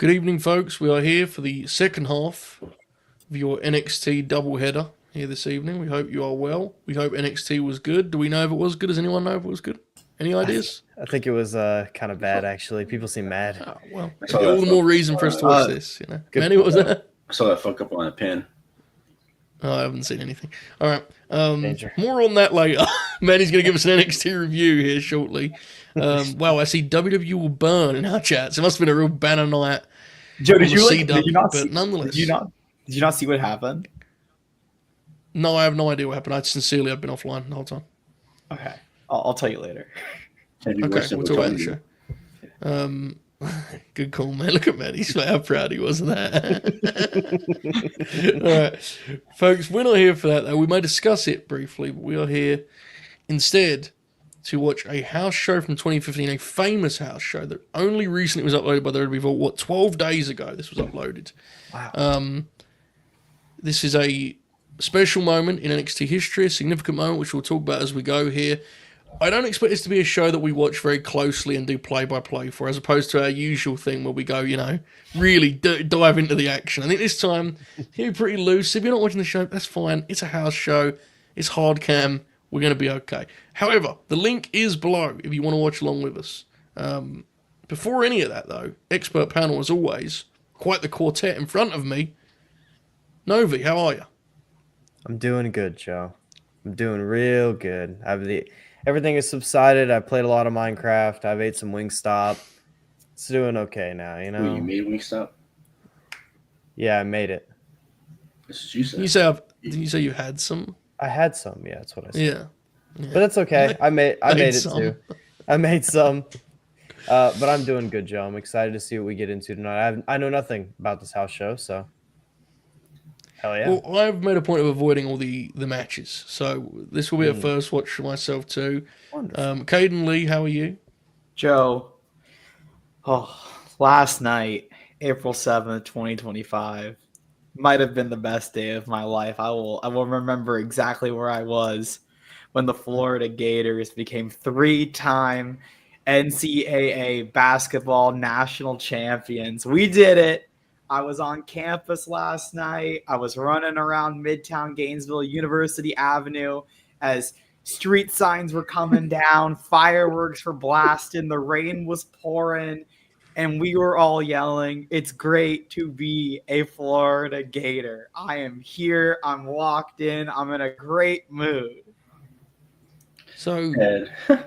Good evening, folks. We are here for the second half of your NXT doubleheader here this evening. We hope you are well. We hope NXT was good. Do we know if it was good? Does anyone know if it was good? Any ideas? I think it was kind of bad, actually. People seem mad. Oh, well, all the more reason for us to watch this. You know, Manny, what was that? I saw that fuck up on a pin. Oh, I haven't seen anything. All right. Danger. More on that later. Manny's going to give us an NXT review here shortly. Wow, I see WWE will burn in our chats. It must have been a real banner night. Joe, did you but not see, nonetheless, did you not see what happened? No, I have no idea what happened. I've been offline the whole time. Okay, I'll tell you later. Okay, we'll talk about the show. Good call, man. Look at Matt. He's how proud he was of that. All right, folks, we're not here for that, though. We may discuss it briefly, but we are here instead to watch a house show from 2015, a famous house show that only recently was uploaded by the WWE Vault. 12 days ago this was uploaded. Wow. This is a special moment in NXT history, a significant moment, which we'll talk about as we go here. I don't expect this to be a show that we watch very closely and do play-by-play for, as opposed to our usual thing where we go, really dive into the action. I think this time, it'll be pretty loose. If you're not watching the show, that's fine. It's a house show. It's hard cam. We're going to be okay. However, the link is below if you want to watch along with us. Before any of that, though, expert panel as always, quite the quartet in front of me. Novi, how are you? I'm doing good, Joe. I'm doing real good. Everything has subsided. I played a lot of Minecraft. I've ate some Wingstop. It's doing okay now, you know? Wait, you made Wingstop? Yeah, I made it. This is you said. Did you say you had some? I had some, yeah, that's what I said. Yeah. But that's okay. I made it some. too. I made some. But I'm doing good, Joe. I'm excited to see what we get into tonight. I know nothing about this house show, so hell yeah. Well, I've made a point of avoiding all the matches, so this will be a first watch for myself too. Wonderful. Caden Lee, how are you? Joe, last night, April 7th, 2025, might have been the best day of my life. I will remember exactly where I was when the Florida Gators became 3-time NCAA basketball national champions. We did it. I was on campus last night. I was running around Midtown Gainesville, University Avenue, as street signs were coming down, fireworks were blasting, the rain was pouring, and we were all yelling, "It's great to be a Florida Gator." I am here. I'm locked in. I'm in a great mood. So, are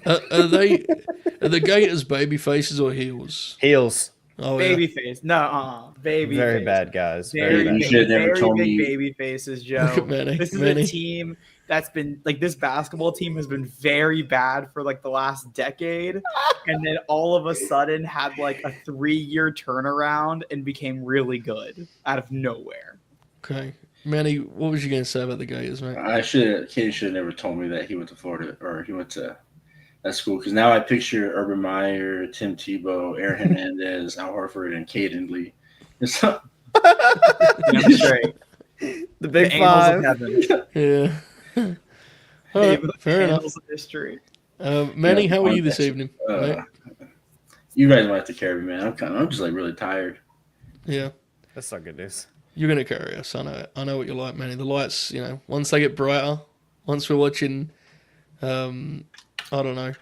the Gators baby faces or heels? Heels. Oh, Baby face. No, baby Very face. bad, guys. Very, You big, should have never very told big me. baby faces, Joe. Look at Manny. This is Manny. a team that's been this basketball team has been very bad for the last decade, and then all of a sudden had a 3-year turnaround and became really good out of nowhere. Okay. Manny, what was you going to say about the Gators, mate? Kaden should have never told me that he went to Florida or he went to that school, because now I picture Urban Meyer, Tim Tebow, Aaron Hernandez, Al Horford, and Caden Lee. It's not... Damn straight. The big The five. angels of heaven. Yeah. All right, fair enough. Angels of history. Manny, how are you this evening? Mate? You guys might have to carry me, man. I'm just really tired. Yeah. That's not good news. You're going to carry us. I know what you're like, Manny. The lights, once they get brighter, once we're watching, I don't know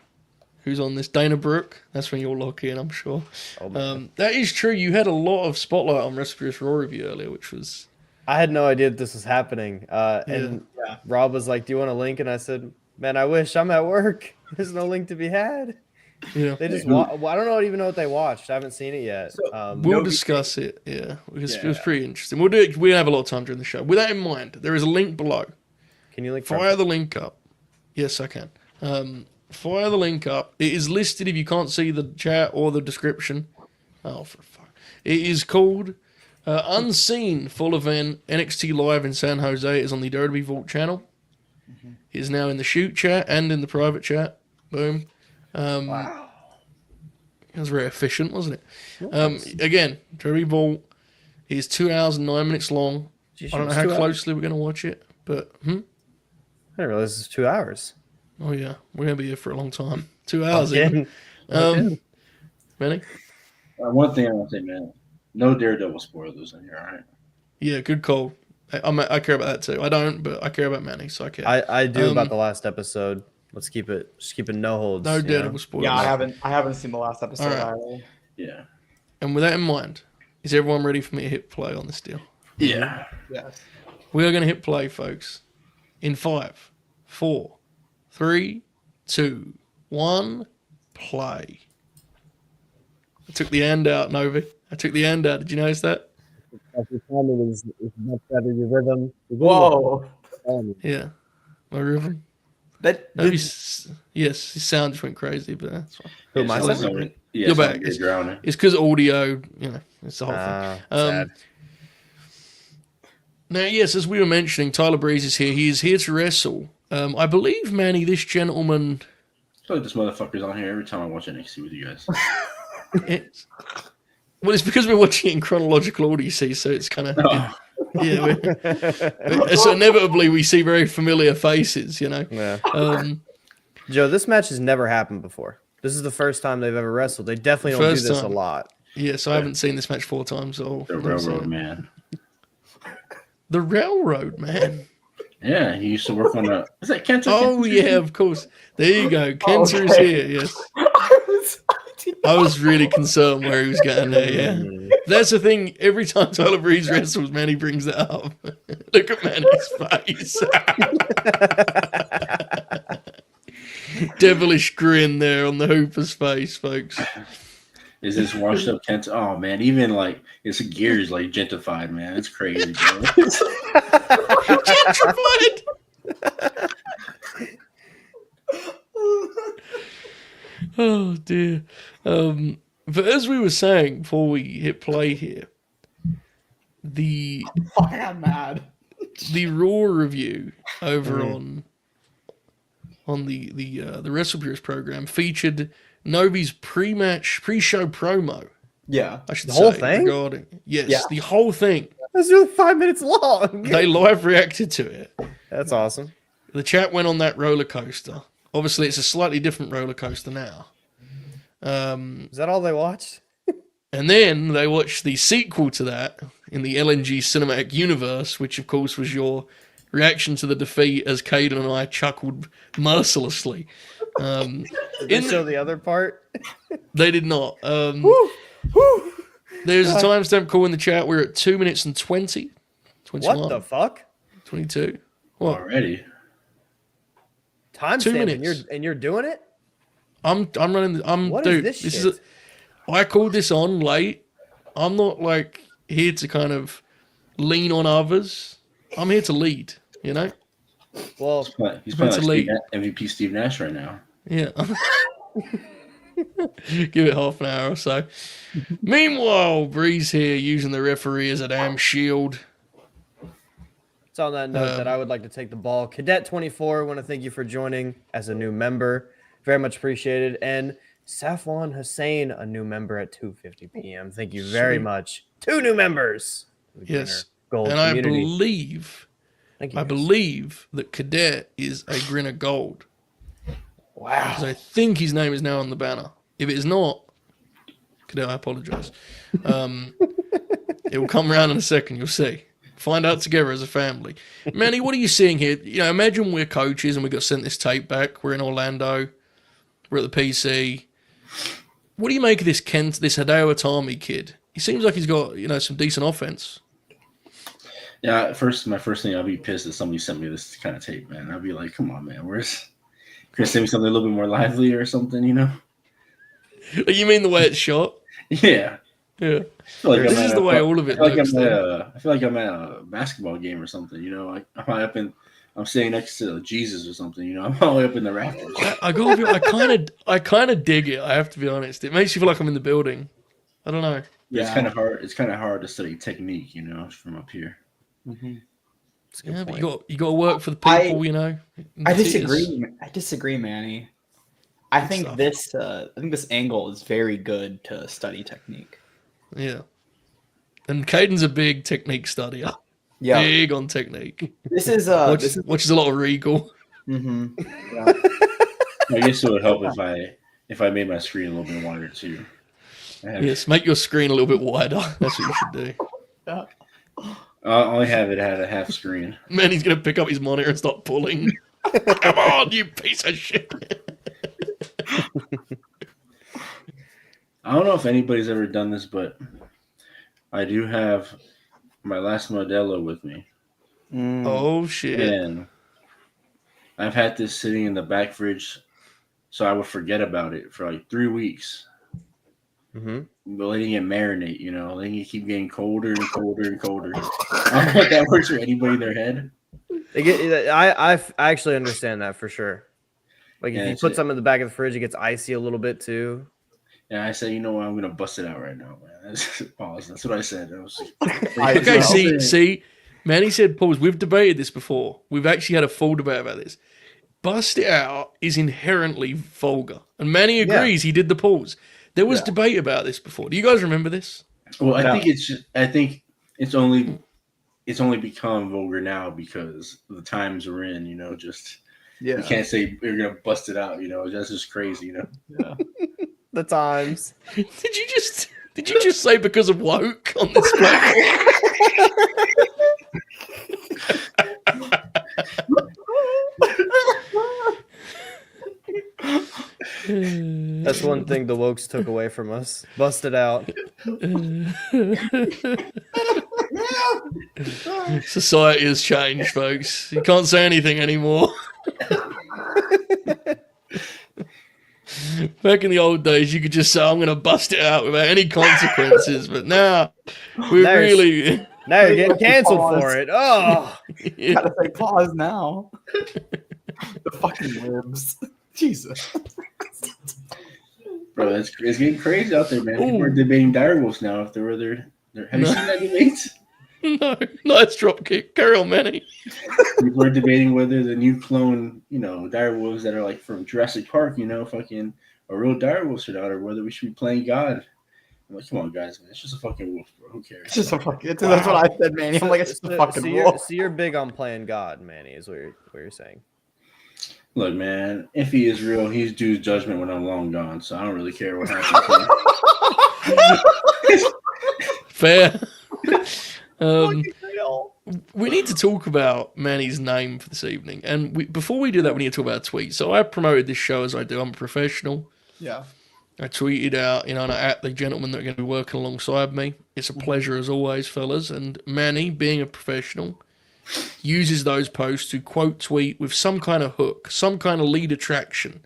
who's on this, Dana Brooke, that's when you'll lock in, I'm sure. That is true. You had a lot of spotlight on Recipe Raw review earlier, which was... I had no idea that this was happening. And Rob was like, "Do you want a link?" And I said, "Man, I wish. I'm at work. There's no link to be had." Yeah. They just I don't even know what they watched. I haven't seen it yet. So, We'll discuss it, because it was pretty interesting. We'll have a lot of time during the show. With that in mind, there is a link below. Can you link? Fire the link up. Yes, I can. Fire the link up. It is listed if you can't see the chat or the description. Oh, for fuck. It is called Unseen Full Event NXT Live in San Jose. It is on the WWE Vault channel. It is now in the shoot chat and in the private chat. Boom. Wow. It was very efficient, wasn't it? Again, WWE Vault is 2 hours and 9 minutes long. Jeez, I don't know how closely we're going to watch it, but... I didn't realize it was 2 hours. Oh, yeah. We're going to be here for a long time. 2 hours Again. even. Manny? One thing I want to say, man, no Daredevil spoilers in here. All right. Yeah, good call. I care about that too. I don't, but I care about Manny, so I care. I do about the last episode. Let's keep it no holds. No you Daredevil know? spoilers. Yeah, I haven't seen the last episode either. Yeah. And with that in mind, is everyone ready for me to hit play on this deal? Yeah. Yes. We are going to hit play, folks. In 5, 4, 3, 2, 1, play. I took the hand out, Novi. I took the hand out. Did you notice that? Your timing is much better. Your rhythm. Whoa. Yeah. My rhythm. That No, yes, his sound just went crazy, but that's fine. Who am I? Sounds like You're back. You're drowning. It's because audio, it's the whole thing. Sad. Now, yes, as we were mentioning, Tyler Breeze is here. He is here to wrestle. I believe, Manny, this gentleman... I feel like this motherfucker's on here every time I watch NXT with you guys. Well, it's because we're watching it in chronological order, you see, so it's kind of... so inevitably we see very familiar faces, Yeah. Um, Joe, this match has never happened before. This is the first time they've ever wrestled. They definitely don't do First this time. a lot. yes, I haven't seen this match 4 times. So The Railroad Man. The Railroad Man. Yeah, he used to work on the. Is that Kenta? Oh, yeah, of course. There you go. Kenta is here, yes. I was really concerned where he was going there, yeah. That's the thing. Every time Tyler Breeze wrestles, Manny brings that up. Look at Manny's face. Devilish grin there on the Hooper's face, folks. Is this washed up Kenta? Oh man, even like his gear is like gentrified, man. It's crazy, bro. Gentrified! Oh, dear. But as we were saying before we hit play here, the I am mad. the Raw review over on the Wrestle Purists program featured Novi's pre-show promo. Yeah. I should The say whole thing? regarding yes, Yeah. the whole thing. That's really 5 minutes long. They live reacted to it. That's awesome. The chat went on that roller coaster. Obviously, it's a slightly different roller coaster now. Is that all they watched? And then they watched the sequel to that in the LNG Cinematic Universe, which of course was your reaction to the defeat as Kaden and I chuckled mercilessly. Did they show the other part? They did not. There's a timestamp call in the chat. We're at 2 minutes and 20. 21, What the fuck? 22. What? Already. Timestamp minutes. and you're doing it? I'm running. What dude, is this is shit? I called this on late. I'm not like here to kind of lean on others. I'm here to lead. Well, He's playing It's like late. MVP Steve Nash right now. Yeah. Give it half an hour or so. Meanwhile, Breeze here using the referee as a damn shield. it's on that note that I would like to take the ball. Cadet 24, I want to thank you for joining as a new member. Very much appreciated. And Safwan Hussein, a new member at 2:50 p.m. Thank you very Sweet. much. 2 new members. The Yes. Grinner Gold And I community. believe Thank you. believe that Cadet is a Grinner Gold. Wow. Because I think his name is now on the banner. If it is not, Cadet, I apologize. It will come around in a second. You'll see. Find out together as a family. Manny, what are you seeing here? Imagine we're coaches and we got sent this tape back. We're in Orlando. We're at the PC. What do you make of this this Hideo Itami kid? He seems like he's got some decent offense. Yeah, my first thing, I'll be pissed if somebody sent me this kind of tape, man. I'll be like, come on, man, where's? Can you send me something a little bit more lively or something, You mean the way it's shot? Yeah. Yeah. I feel like This is the way all of it looks. I feel like I'm at a basketball game or something, I'm sitting next to Jesus or something, I'm all the way up in the rafters. I gotta be. I kind of dig it. I have to be honest. It makes you feel like I'm in the building. I don't know. Yeah. It's kind of hard. It's kind of hard to study technique, from up here. Mm-hmm. Yeah, but you got to work for the people, I disagree. I disagree, Manny. I Good think stuff. this angle is very good to study technique. Yeah. And Caden's a big technique studier. Yeah, Big on technique. this is Watches a lot of Regal. Mm-hmm. I guess it would help if I made my screen a little bit wider too. Yes, make your screen a little bit wider. That's what you should do. Yeah. I only have it at a half screen. Man, he's going to pick up his monitor and start pulling. Come on, you piece of shit. I don't know if anybody's ever done this, but I do have my last Modelo with me. Oh, shit. And I've had this sitting in the back fridge so I would forget about it for like 3 weeks. Mm-hmm. But letting it marinate, letting it keep getting colder and colder and colder. I don't know if that works for anybody in their head. I actually understand that for sure. Like if you put something in the back of the fridge, it gets icy a little bit too. And I said, you know what? I'm gonna bust it out right now, man. Pause. That's what I said. Okay, see, Manny said pause. We've debated this before. We've actually had a full debate about this. Bust it out is inherently vulgar, and Manny agrees. He did the pause. There was debate about this before. Do you guys remember this? Well, I think it's only become vulgar now because the times we're in. You can't say you're gonna bust it out. That's just crazy. Yeah. The times. Did you just say because of woke on this platform? That's one thing the wokes took away from us. Bust it out. Society has changed, folks. You can't say anything anymore. Back in the old days, you could just say, I'm going to bust it out without any consequences. But now, now you're getting canceled for it. Oh. Yeah. Gotta say pause now. The fucking libs. Jesus. Bro, it's getting crazy out there, man. People are debating direwolves now. Have you seen that debate? No, nice drop kick. Carry on, Manny. People are debating whether the new clone, direwolves that are like from Jurassic Park, fucking are real direwolves or not, or whether we should be playing God. I'm like, come on, guys, man. It's just a fucking wolf, bro. Who cares? It's just a fucking. That's what I said, Manny. I'm like, it's just a fucking wolf. So you're big on playing God, Manny, is what you're saying. Look, man, if he is real, he's due judgment when I'm long gone, so I don't really care what happens. Fair. We need to talk about Manny's name for this evening. And before we do that, we need to talk about a tweet. So I promoted this show as I do. I'm a professional. Yeah. I tweeted out, at the gentlemen that are going to be working alongside me. It's a pleasure as always, fellas. And Manny, being a professional, uses those posts to quote tweet with some kind of hook, some kind of lead attraction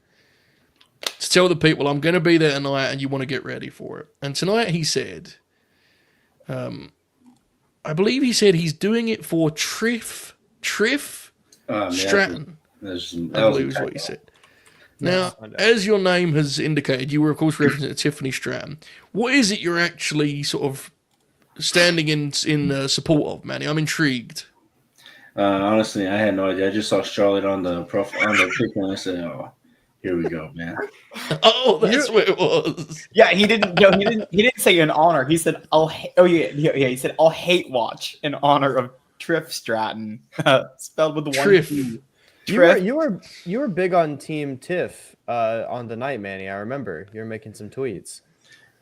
to tell the people, I'm going to be there tonight and you want to get ready for it. And tonight he said, I believe he said he's doing it for Triff Stratton. I believe is what he said. Now, as your name has indicated, you were, of course, referencing Tiffany Stratton. What is it you're actually sort of standing in support of, Manny? I'm intrigued. Honestly, I had no idea. I just saw Charlotte on the picture, and I said, "Oh, here we go, man." Oh, that's what it was. Yeah, he didn't say in honor. He said, he said, "I'll hate watch in honor of Triff Stratton," spelled with the Triff. one T. You were big on Team Tiff on the night, Manny. I remember you were making some tweets.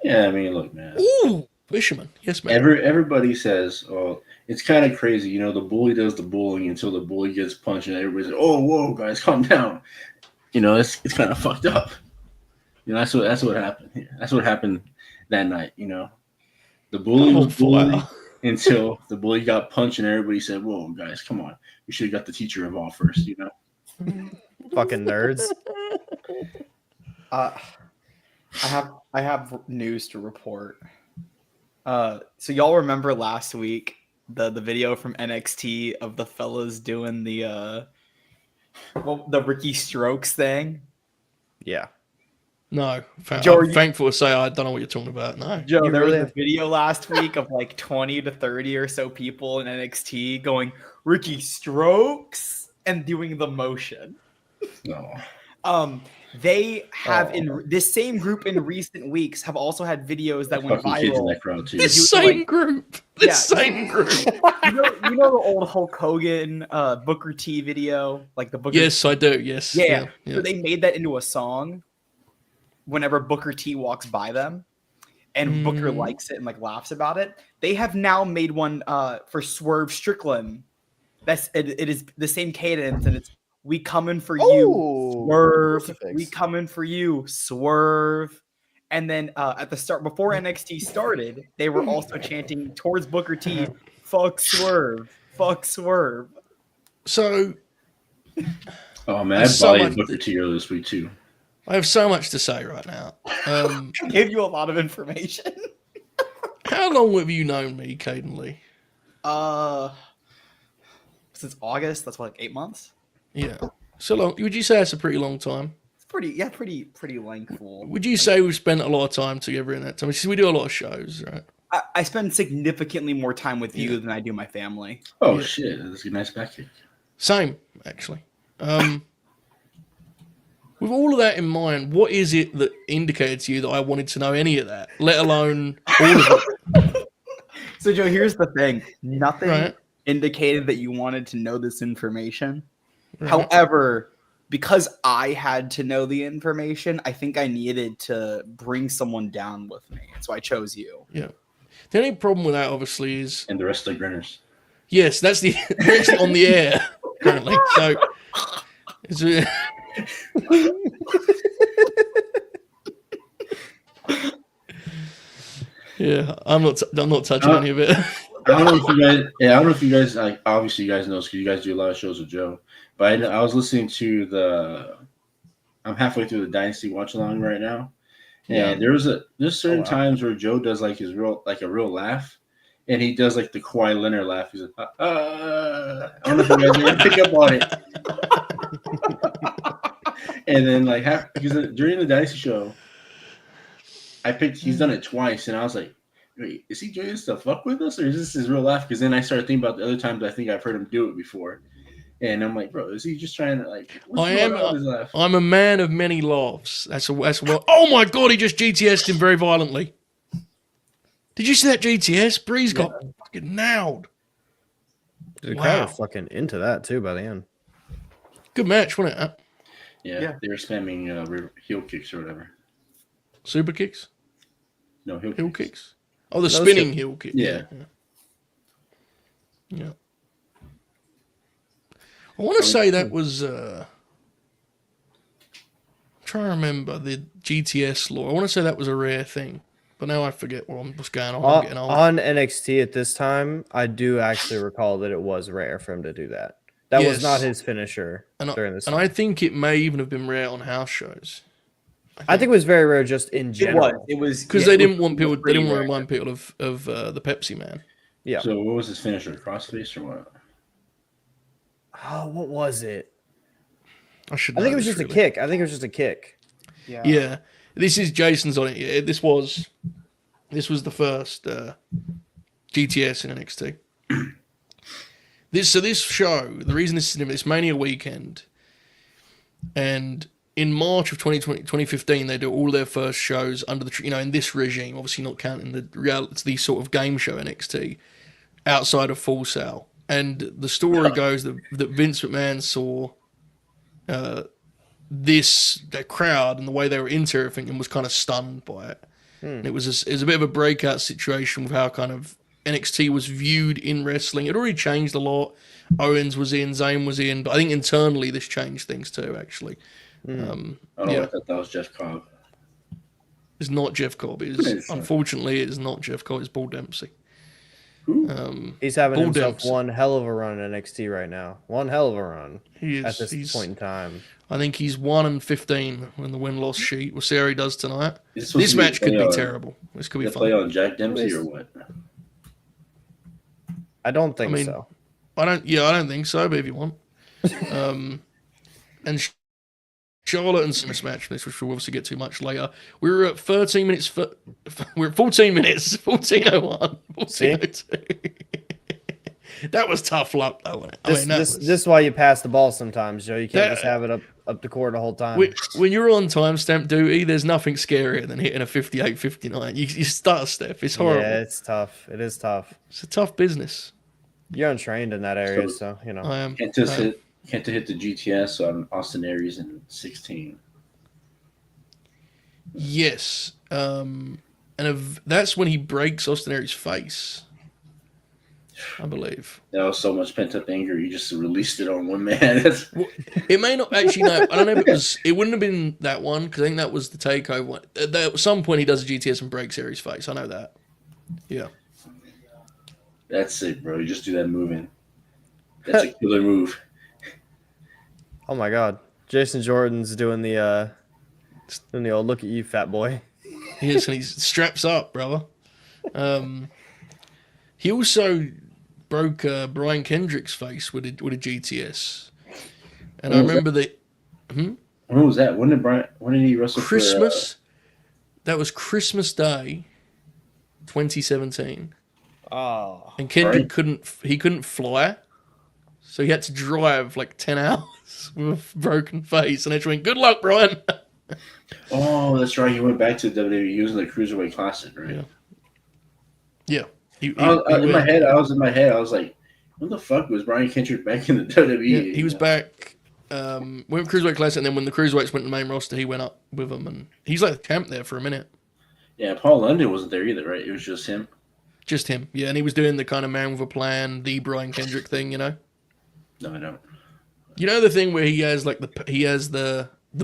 Yeah, I mean, look, man. Ooh, fisherman. Yes, man. Everybody says, "Oh, it's kind of crazy." The bully does the bullying until the bully gets punched, and everybody's like, "Oh, whoa, guys, calm down." It's kind of fucked up. That's what happened here. That's what happened that night. The bully was bullying until the bully got punched, and everybody said, "Whoa, guys, come on. We should have got the teacher involved first." Fucking nerds. I have news to report. So y'all remember last week the video from NXT of the fellas doing the Ricky Strokes thing? Yeah. No. Joe, I'm thankful to say I don't know what you're talking about. No. Joe, there was a video last week of like 20 to 30 or so people in NXT going Ricky Strokes and doing the motion. No. They have in this same group in recent weeks have also had videos that went viral. Kids in that crowd too. This same group. You know the old Hulk Hogan Booker T video, like the Booker. Yes, I do. Yes. Yeah. So they made that into a song whenever Booker T walks by them, and Booker likes it and like laughs about it. They have now made one for Swerve Strickland. It is the same cadence, and it's "We coming for you, Swerve. crucifix. We coming for you, Swerve." And then at the start, before NXT started, they were also chanting towards Booker T, "Fuck Swerve, fuck Swerve." So, Oh man, I There's so valued much- Booker T earlier this week too. I have so much to say right now. I gave you a lot of information. How long have you known me, Kaden Lee? Since August, that's what, like 8 months. Yeah. So long. Would you say that's a pretty long time? It's pretty lengthful. Would you say we've spent a lot of time together in that time? Because we do a lot of shows, right? I spend significantly more time with you than I do my family. Oh Yeah. shit, that's a nice back kick. Same, actually. With all of that in mind, what is it that indicated to you that I wanted to know any of that, let alone all of it? So, Joe, here's the thing. Nothing Right. indicated that you wanted to know this information. Right. However, because I had to know the information, I think I needed to bring someone down with me. So I chose you. Yeah. The only problem with that, obviously, is And the rest of the Grinners. yes, that's the they're actually on the air currently. So it's yeah, I'm not touching any of it. I don't know if you guys. Yeah, I don't know if you guys like. Obviously, you guys know because you guys do a lot of shows with Joe. But I was listening to the. I'm halfway through the Dynasty watch along right now, and there's certain times where Joe does like his real a real laugh, and he does like the Kawhi Leonard laugh. He's like, I don't know if you guys are gonna pick up on it. And then because during the Dynasty show, he's done it twice, and I was like, wait, is he doing this to fuck with us, or is this his real laugh? Because then I started thinking about the other times I think I've heard him do it before, and I'm like, bro, is he just trying to like? What's going on with his laugh? I'm a man of many laughs. That's what. Oh my god, he just GTS'd him very violently. Did you see that GTS? Breeze got fucking nailed. The Wow. crowd were fucking into that too by the end. Good match, wasn't it? Yeah, they were spamming heel kicks or whatever. Super kicks, No heel heel kicks. kicks. Oh, the Those spinning two. heel kick. Yeah. Yeah. I want to say that was. I'm trying to remember the GTS law. I want to say that was a rare thing, but now I forget what's going on. I'm getting old. On NXT at this time, I do actually recall that it was rare for him to do that. That was not Yes. his finisher during this. And I think it may even have been rare on house shows. I think it was very rare just in general. It was Because yeah, they it didn't was want people. They pretty didn't want to rare. remind people of the Pepsi Man. Yeah. So what was his finisher? Crossface or what? Oh, what was it? I should. I think it know was this, just a really. kick. I think it was just a kick. Yeah, this is Jason's on it. Yeah, this was the first GTS in NXT. This show, the reason this is in this Mania weekend, and in March of 2015, they do all their first shows under the in this regime, obviously not counting the sort of game show NXT outside of Full Sail. And the story goes that Vince McMahon saw the crowd and the way they were into everything and was kind of stunned by it. And it was a bit of a breakout situation with how kind of NXT was viewed in wrestling. It already changed a lot. Owens was in, Zayn was in, but I think internally this changed things too, actually. I thought that was Jeff Cobb. It's not Jeff Cobb. Unfortunately, it is not Jeff Cobb. It's Paul Dempsey. He's having Bull himself Dempsey. one hell of a run in NXT right now. One hell of a run He is. at this point in time. I think he's 1-15 on the win-loss sheet. We'll see how he does tonight. Is supposed This to be match could play be on- terrible. This could be They play fun. on Jack Dempsey or what? I don't think I mean, so. I don't think so, but if you want. And Charlotte and Smith's match, which we'll obviously get to much later. We were at 13 minutes. We're at 14 minutes. 14:01. 14:02. That was tough luck, though, wasn't it? This is why you pass the ball sometimes, Joe. You can't just have it up the court the whole time. When you're on timestamp duty, there's nothing scarier than hitting a 58-59. You start a step. It's horrible. Yeah, it's tough. It is tough. It's a tough business. You're untrained in that area, so you know. I am. Can't hit the GTS on Austin Aries in 16. Yes. and that's when he breaks Austin Aries' face, I believe. That was so much pent up anger. You just released it on one man. Well, it may not actually. No, I don't know if it was. It wouldn't have been that one because I think that was the takeover one. At some point, he does a GTS and breaks Aries' face. I know that. Yeah. That's it, bro. You just do that moving. That's a killer move. Oh my God, Jason Jordan's doing the old look at you, fat boy. He is, and he straps up, brother. He also broke Brian Kendrick's face with a GTS, and I remember that. When was that? When did he wrestle? Christmas. That was Christmas Day, 2017. Oh, And Kendrick Right. couldn't fly, so he had to drive like 10 hours with a broken face, and Edge went, "Good luck, Brian." Oh, that's right. He went back to WWE. He was in the Cruiserweight Classic, right? Yeah. He In my head, I was like, "When the fuck was Brian Kendrick back in the WWE?" Yeah, he was back. Went Cruiserweight Classic, and then when the Cruiserweights went to the main roster, he went up with them, and he's like the champ there for a minute. Yeah, Paul London wasn't there either, right? It was just him. Just him, yeah, and he was doing the kind of man with a plan, the Brian Kendrick thing, you know. No, I don't. You know the thing where he has like the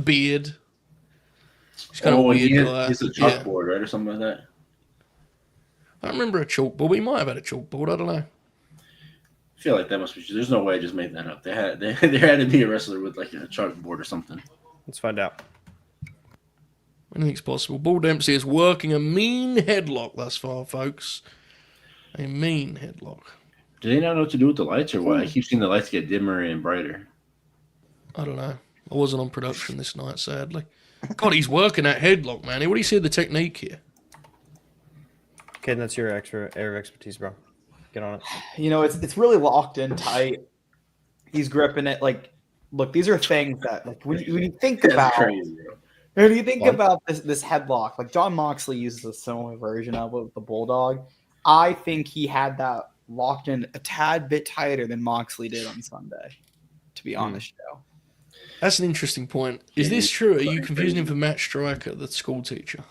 beard. He's kind of a and weird guy. He's a Yeah. chalkboard, right, or something like that. I don't remember a chalkboard. We might have had a chalkboard. I don't know. I feel like that must be. There's no way I just made that up. There had to be a wrestler with like a chalkboard or something. let's find out. Anything's possible. Bull Dempsey is working a mean headlock thus far, folks. A mean headlock. Do they not know what to do with the lights or what? I keep seeing the lights get dimmer and brighter. I don't know. I wasn't on production this night, sadly. God, he's working that headlock, man. What do you see of the technique here? Kaden, that's your area of expertise, bro. Get on it. You know, it's really locked in tight. He's gripping it. Like, look, these are things that, like, when you think That's about, crazy, bro. when you think about this headlock, like John Moxley uses a similar version of it with the Bulldog. I think he had that locked in a tad bit tighter than Moxley did on Sunday. To be honest, Joe. That's an interesting point. Is this true? Are you confusing him for Matt Stryker, the school teacher?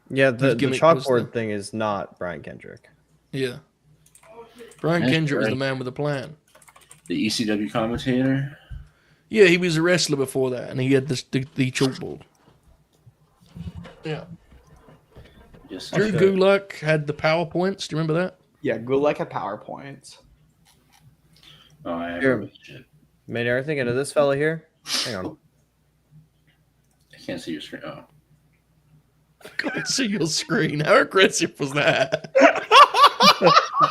Yeah, the gimmick was chalkboard thing is not Brian Kendrick. Yeah. Brian That's Kendrick was right. the man with a plan. The ECW commentator. Yeah, he was a wrestler before that, and he had the chalkboard. Yeah. Yes, Drew Gulak had the PowerPoints. Do you remember that? Yeah, Gulak had PowerPoints. Oh, I Here. remember shit. Mate, are you thinking of this fella here? Hang on. I can't see your screen. Oh, I can't see your screen. How aggressive was that?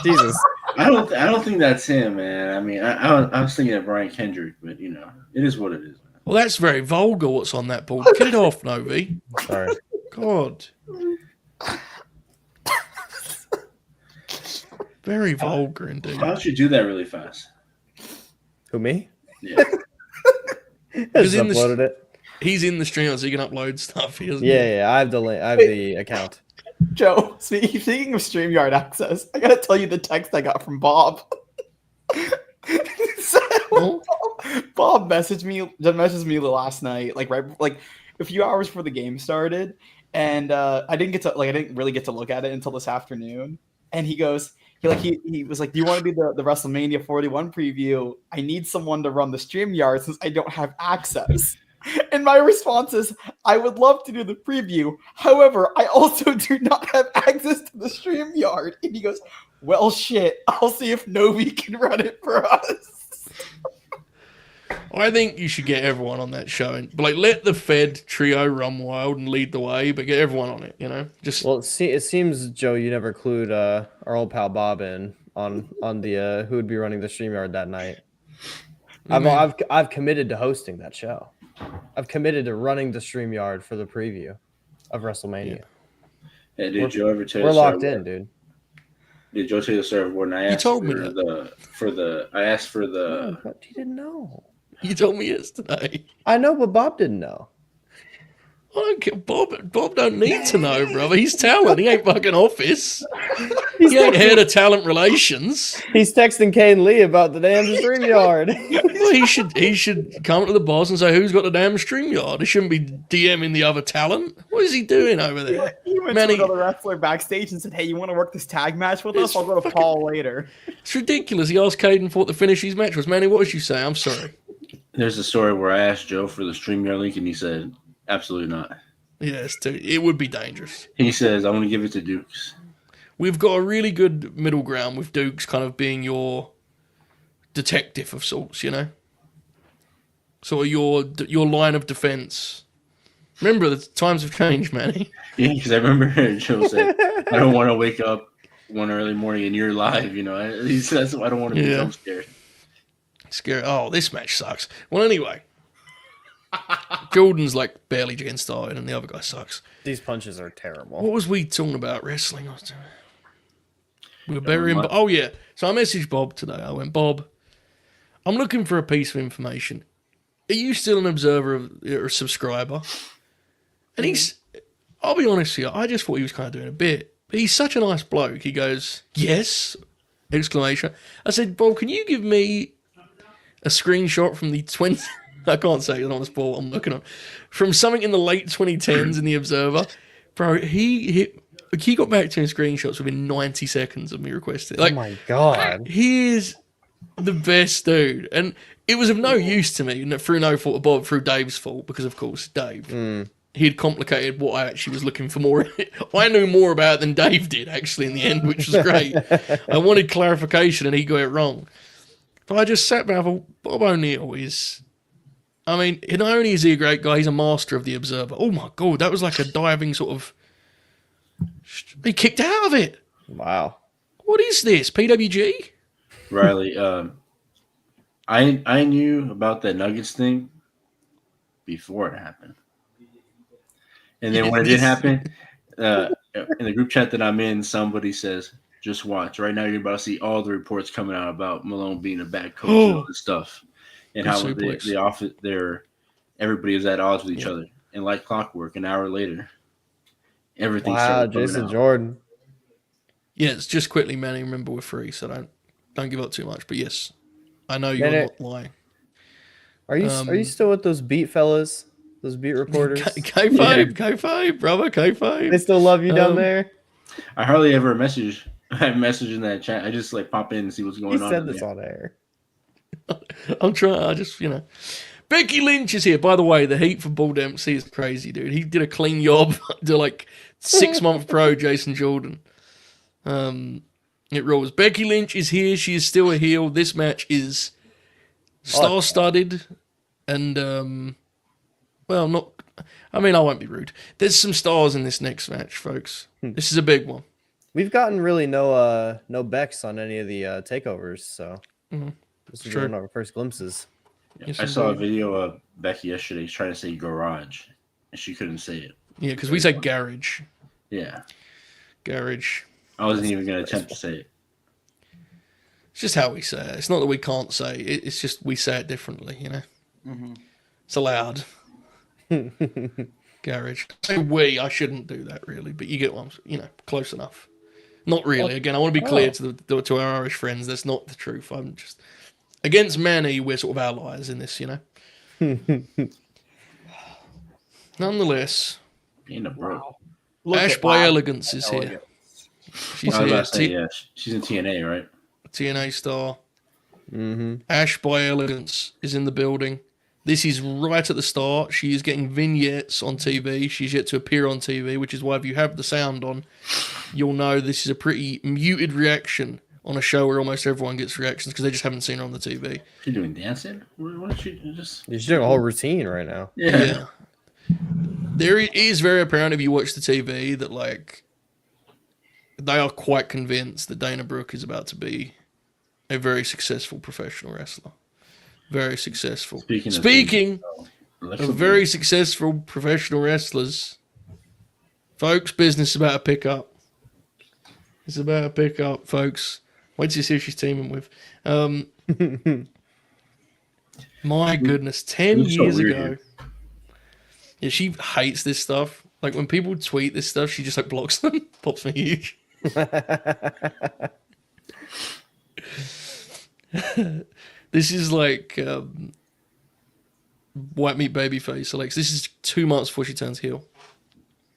Jesus. I don't think that's him, man. I mean, I was thinking of Brian Kendrick, but you know, it is what it is. Man. Well, that's very vulgar what's on that board. Get it off, Novi. Sorry. God. Very vulgar indeed. Why don't you do that really fast? Who, me? Yeah. I He's just in the uploaded it. He's in the stream, so he can upload stuff. He doesn't. Yeah, I have the link. I have the account. Joe, speaking of StreamYard access, I gotta tell you the text I got from Bob. Oh? Bob messaged me last night, like a few hours before the game started, and I didn't really get to look at it until this afternoon. And he was like, "Do you want to do the WrestleMania 41 preview? I need someone to run the StreamYard since I don't have access." And my response is, I would love to do the preview. However, I also do not have access to the StreamYard. And he goes, well, shit. I'll see if Novi can run it for us. I think you should get everyone on that show and let the Fed trio run wild and lead the way, but get everyone on it. You know, just Well, it seems, Joe, you never clued our old pal Bob in on the who would be running the StreamYard that night. I've committed to hosting that show. I've committed to running the StreamYard for the preview of WrestleMania. Hey, did Joe ever tell you? We're locked in, dude. Did Joe tell you the story of when I asked told me I asked for the No, but he didn't know. you told me yesterday. I know, but Bob didn't know. I don't care. Bob don't need to know, brother. He's talent. He ain't fucking Office. He's He ain't texting, head of talent relations. he's texting Kaden Lee about the damn StreamYard. Well, he should come to the boss and say, who's got the damn StreamYard? He shouldn't be DMing the other talent. What is he doing over there? He went Manny- to another wrestler backstage and said, "Hey, you want to work this tag match with us? It's I'll go to fucking- Paul later." It's ridiculous. He asked Kaden for what the finish his match was. Manny, what did you say? I'm sorry. There's a story where I asked Joe for the StreamYard link, and he said, absolutely not. Yes, it would be dangerous. He says, I want to give it to Dukes. We've got a really good middle ground with Dukes kind of being your detective of sorts, you know? Sort of your line of defense. Remember, the times have changed, Manny. Yeah, because I remember Joe said, I don't want to wake up one early morning and you're live, you know. He says, I don't want to be jump scared. Scary. Oh, this match sucks. Well, anyway. Jordan's like barely getting started and the other guy sucks. These punches are terrible. What was we talking about? Wrestling? We were burying... Oh, yeah. So I messaged Bob today. I went, Bob, I'm looking for a piece of information. Are you still an observer or a subscriber? And he's... I'll be honest with you. I just thought he was kind of doing a bit. But he's such a nice bloke. He goes, yes! Exclamation. I said, Bob, can you give me a screenshot from the 20... I can't say it on the sport. I'm looking on from something in the late 2010s in the Observer, bro. He got back to his screenshots within 90 seconds of me requesting. Like, oh my god, he is the best dude, and it was of no use to me through no fault of Bob, through Dave's fault, because of course Dave he had complicated what I actually was looking for more. I knew more about it than Dave did actually in the end, which was great. I wanted clarification, and he got it wrong. But I just sat back and thought, Bob O'Neill is. I mean, not only is he a great guy, he's a master of the Observer. Oh my god, that was like a diving sort of... He kicked out of it. wow. What is this, PWG? Riley, I knew about that Nuggets thing before it happened. And then when it did happen, in the group chat that I'm in, somebody says, just watch. Right now you're about to see all the reports coming out about Malone being a bad coach and all this stuff. And how the office everybody is at odds with each other. And like clockwork, an hour later, everything started coming Jason out. Jordan. Yes, just quickly, Manny, remember we're free, so don't give up too much. But yes, I know you're not lying. Are you still with those beat fellas? Those beat reporters? K5, brother, K5. They still love you down there? I hardly ever message in that chat. I just like pop in and see what's going on. He said this on air. I'm trying. I just, Becky Lynch is here. By the way, the heat for Bull Dempsey is crazy, dude. He did a clean job to like 6-month pro Jason Jordan. It rolls. Becky Lynch is here. She is still a heel. This match is star-studded, and well, not. I mean, I won't be rude. There's some stars in this next match, folks. This is a big one. We've gotten really no Becks on any of the takeovers, so. This is one of our first glimpses. Yeah, I saw a video of Becky yesterday. She's trying to say garage, and she couldn't say it. Yeah, because we say garage. Yeah. Garage. I wasn't even going to attempt to say it. It's just how we say it. It's not that we can't say it. It's just we say it differently, It's allowed. Garage. Say we. I shouldn't do that, really. But you get one, close enough. Not really. Again, I want to be clear to our Irish friends. That's not the truth. I'm just... Against Manny, we're sort of allies in this, Nonetheless, Ash by Elegance is here. She's here. She's in TNA, right? TNA star. Ash by Elegance is in the building. This is right at the start. She is getting vignettes on TV. She's yet to appear on TV, which is why if you have the sound on, you'll know this is a pretty muted reaction on a show where almost everyone gets reactions because they just haven't seen her on the TV. She's doing dancing? What is she just... She's doing a whole routine right now. Yeah. There is very apparent if you watch the TV that, like, they are quite convinced that Dana Brooke is about to be a very successful professional wrestler. Very successful. Speaking of very successful professional wrestlers, folks, business is about to pick up. It's about to pick up, folks. Wait till you see who she's teaming with. My goodness, 10 years ago. Yeah, she hates this stuff. Like when people tweet this stuff, she just like blocks them. Pops me huge. This is like white meat babyface. So like this is 2 months before she turns heel.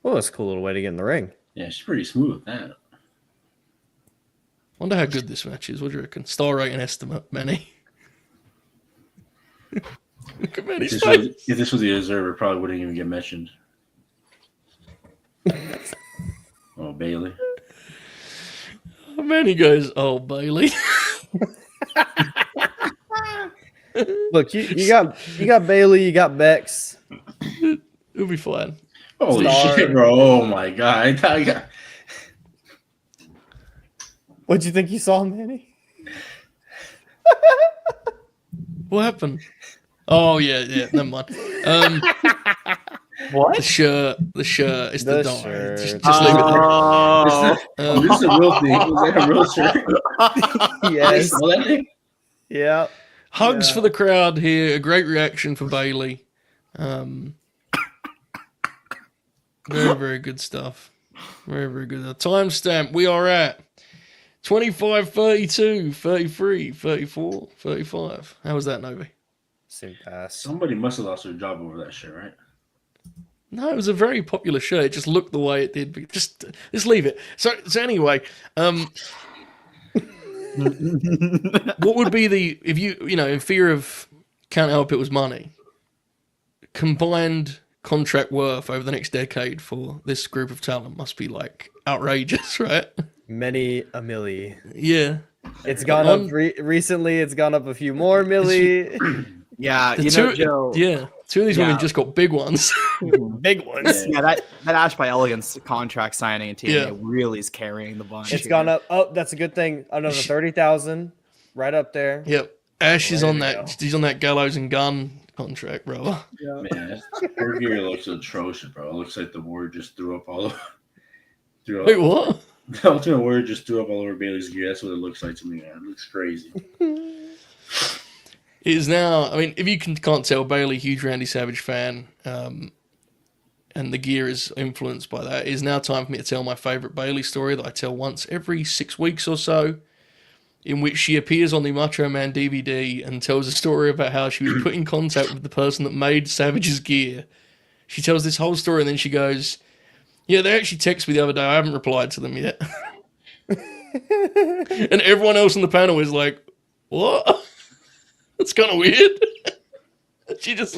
Well, that's a cool little way to get in the ring. Yeah, she's pretty smooth with that. Wonder how good this match is. What do you reckon? Star rating estimate, Manny. Look at Manny's face. If this was the Observer, it probably wouldn't even get mentioned. Oh, Bailey. Manny goes, oh, Bailey. Look, you got Bailey, you got Bex. It'll be fine. Holy Star. shit, bro. Oh, my God. I thought I got... What'd you think you saw, Manny? What happened? Oh, yeah. Never mind. What? The shirt. It's the dye. shirt. Just leave it there. Oh, this is a real thing. Was that a real shirt? Yes. Saw that thing? Yeah. Hugs Yeah. for the crowd here. A great reaction for Bailey. Very, very good stuff. Very, very good. The timestamp, we are at 25, 32, 33, 34, 35. How was that, Novi? Seemed fast. Somebody must have lost their job over that shit, right? No, it was a very popular shirt. It just looked the way it did. Just leave it. So anyway, what would be the, if you in fear of can't help it was money, combined contract worth over the next decade for this group of talent must be like outrageous, right? Many a milli. Yeah. It's gone up recently. It's gone up a few more milli. Yeah, The you two, know, Joe. yeah. Two of these women Yeah. just got big ones. Big ones. Yeah, that Ash by Elegance contract signing in TNA Yeah. really is carrying the bunch. It's here. gone up. Oh, that's a good thing. Another 30,000, right up there. Yep. Ash is There on you that. go. He's on that Gallows and Gun contract, brother. Man, her gear looks atrocious, bro. It looks like the Warrior just threw up all over. Wait, what? The Ultimate Warrior just threw up all over Bailey's gear. That's what it looks like to me, man. It looks crazy. It is now. I mean, if you can't tell, Bailey, huge Randy Savage fan, and the gear is influenced by that. It is now time for me to tell my favorite Bailey story that I tell once every 6 weeks or so, in which she appears on the Macho Man DVD and tells a story about how she was put in contact with the person that made Savage's gear. She tells this whole story and then she goes, "Yeah, they actually texted me the other day. I haven't replied to them yet." And everyone else on the panel is like, "What? That's kind of weird." She just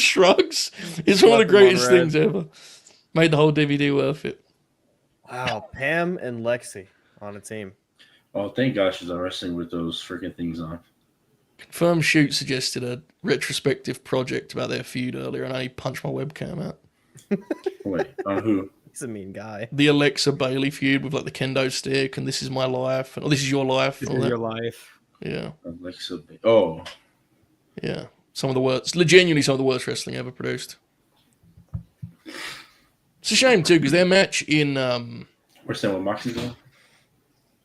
shrugs. It's one of the Left them on greatest red. things ever. Made the whole DVD worth it. Wow, Pam and Lexi on a team. Oh, thank gosh she's not wrestling with those freaking things on. Confirmed Shoot suggested a retrospective project about their feud earlier, and I punched my webcam out. Wait, on who? He's a mean guy. The Alexa Bailey feud with like the kendo stick and "This Is My Life" and "Oh, This Is Your Life." This and is all your that. life. Yeah, Alexa. Oh, yeah. Some of the worst, genuinely some of the worst wrestling ever produced. It's a shame too, because their match in we're saying what Moxie's on?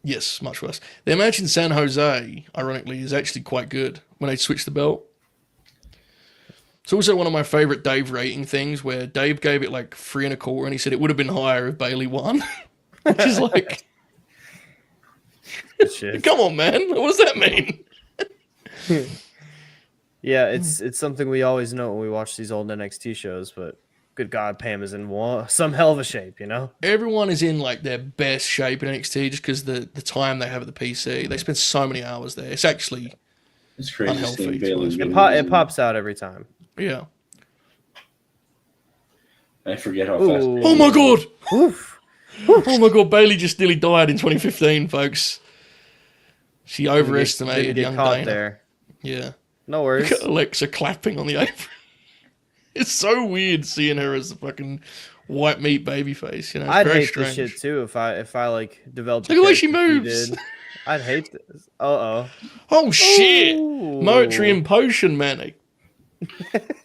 yes, much worse. Their match in San Jose, ironically, is actually quite good when they switch the belt. It's also one of my favorite Dave rating things, where Dave gave it like 3.25, and he said it would have been higher if Bailey won. Which is like, Shit. come on, man, what does that mean? Yeah, it's something we always know when we watch these old NXT shows, but good God, Pam is in some hell of a shape, you know? Everyone is in like their best shape in NXT just because the time they have at the PC. They spend so many hours there. It's actually, It's crazy Unhealthy, seeing to be honest Bailey. with It pops out every time. yeah. I forget how fast. Ooh. Oh my God. Oof. Oh my God, Bailey just nearly died in 2015, folks. She overestimated Didn't get young caught Dana. there. Yeah. No Look worries. at Alexa clapping on the apron. It's so weird seeing her as the fucking white meat baby face. You know, it's I'd very hate strange. this shit too if I like developed. Look at the way she character moves. did. I'd hate this. Oh. Oh shit! Moetry and potion, Manny.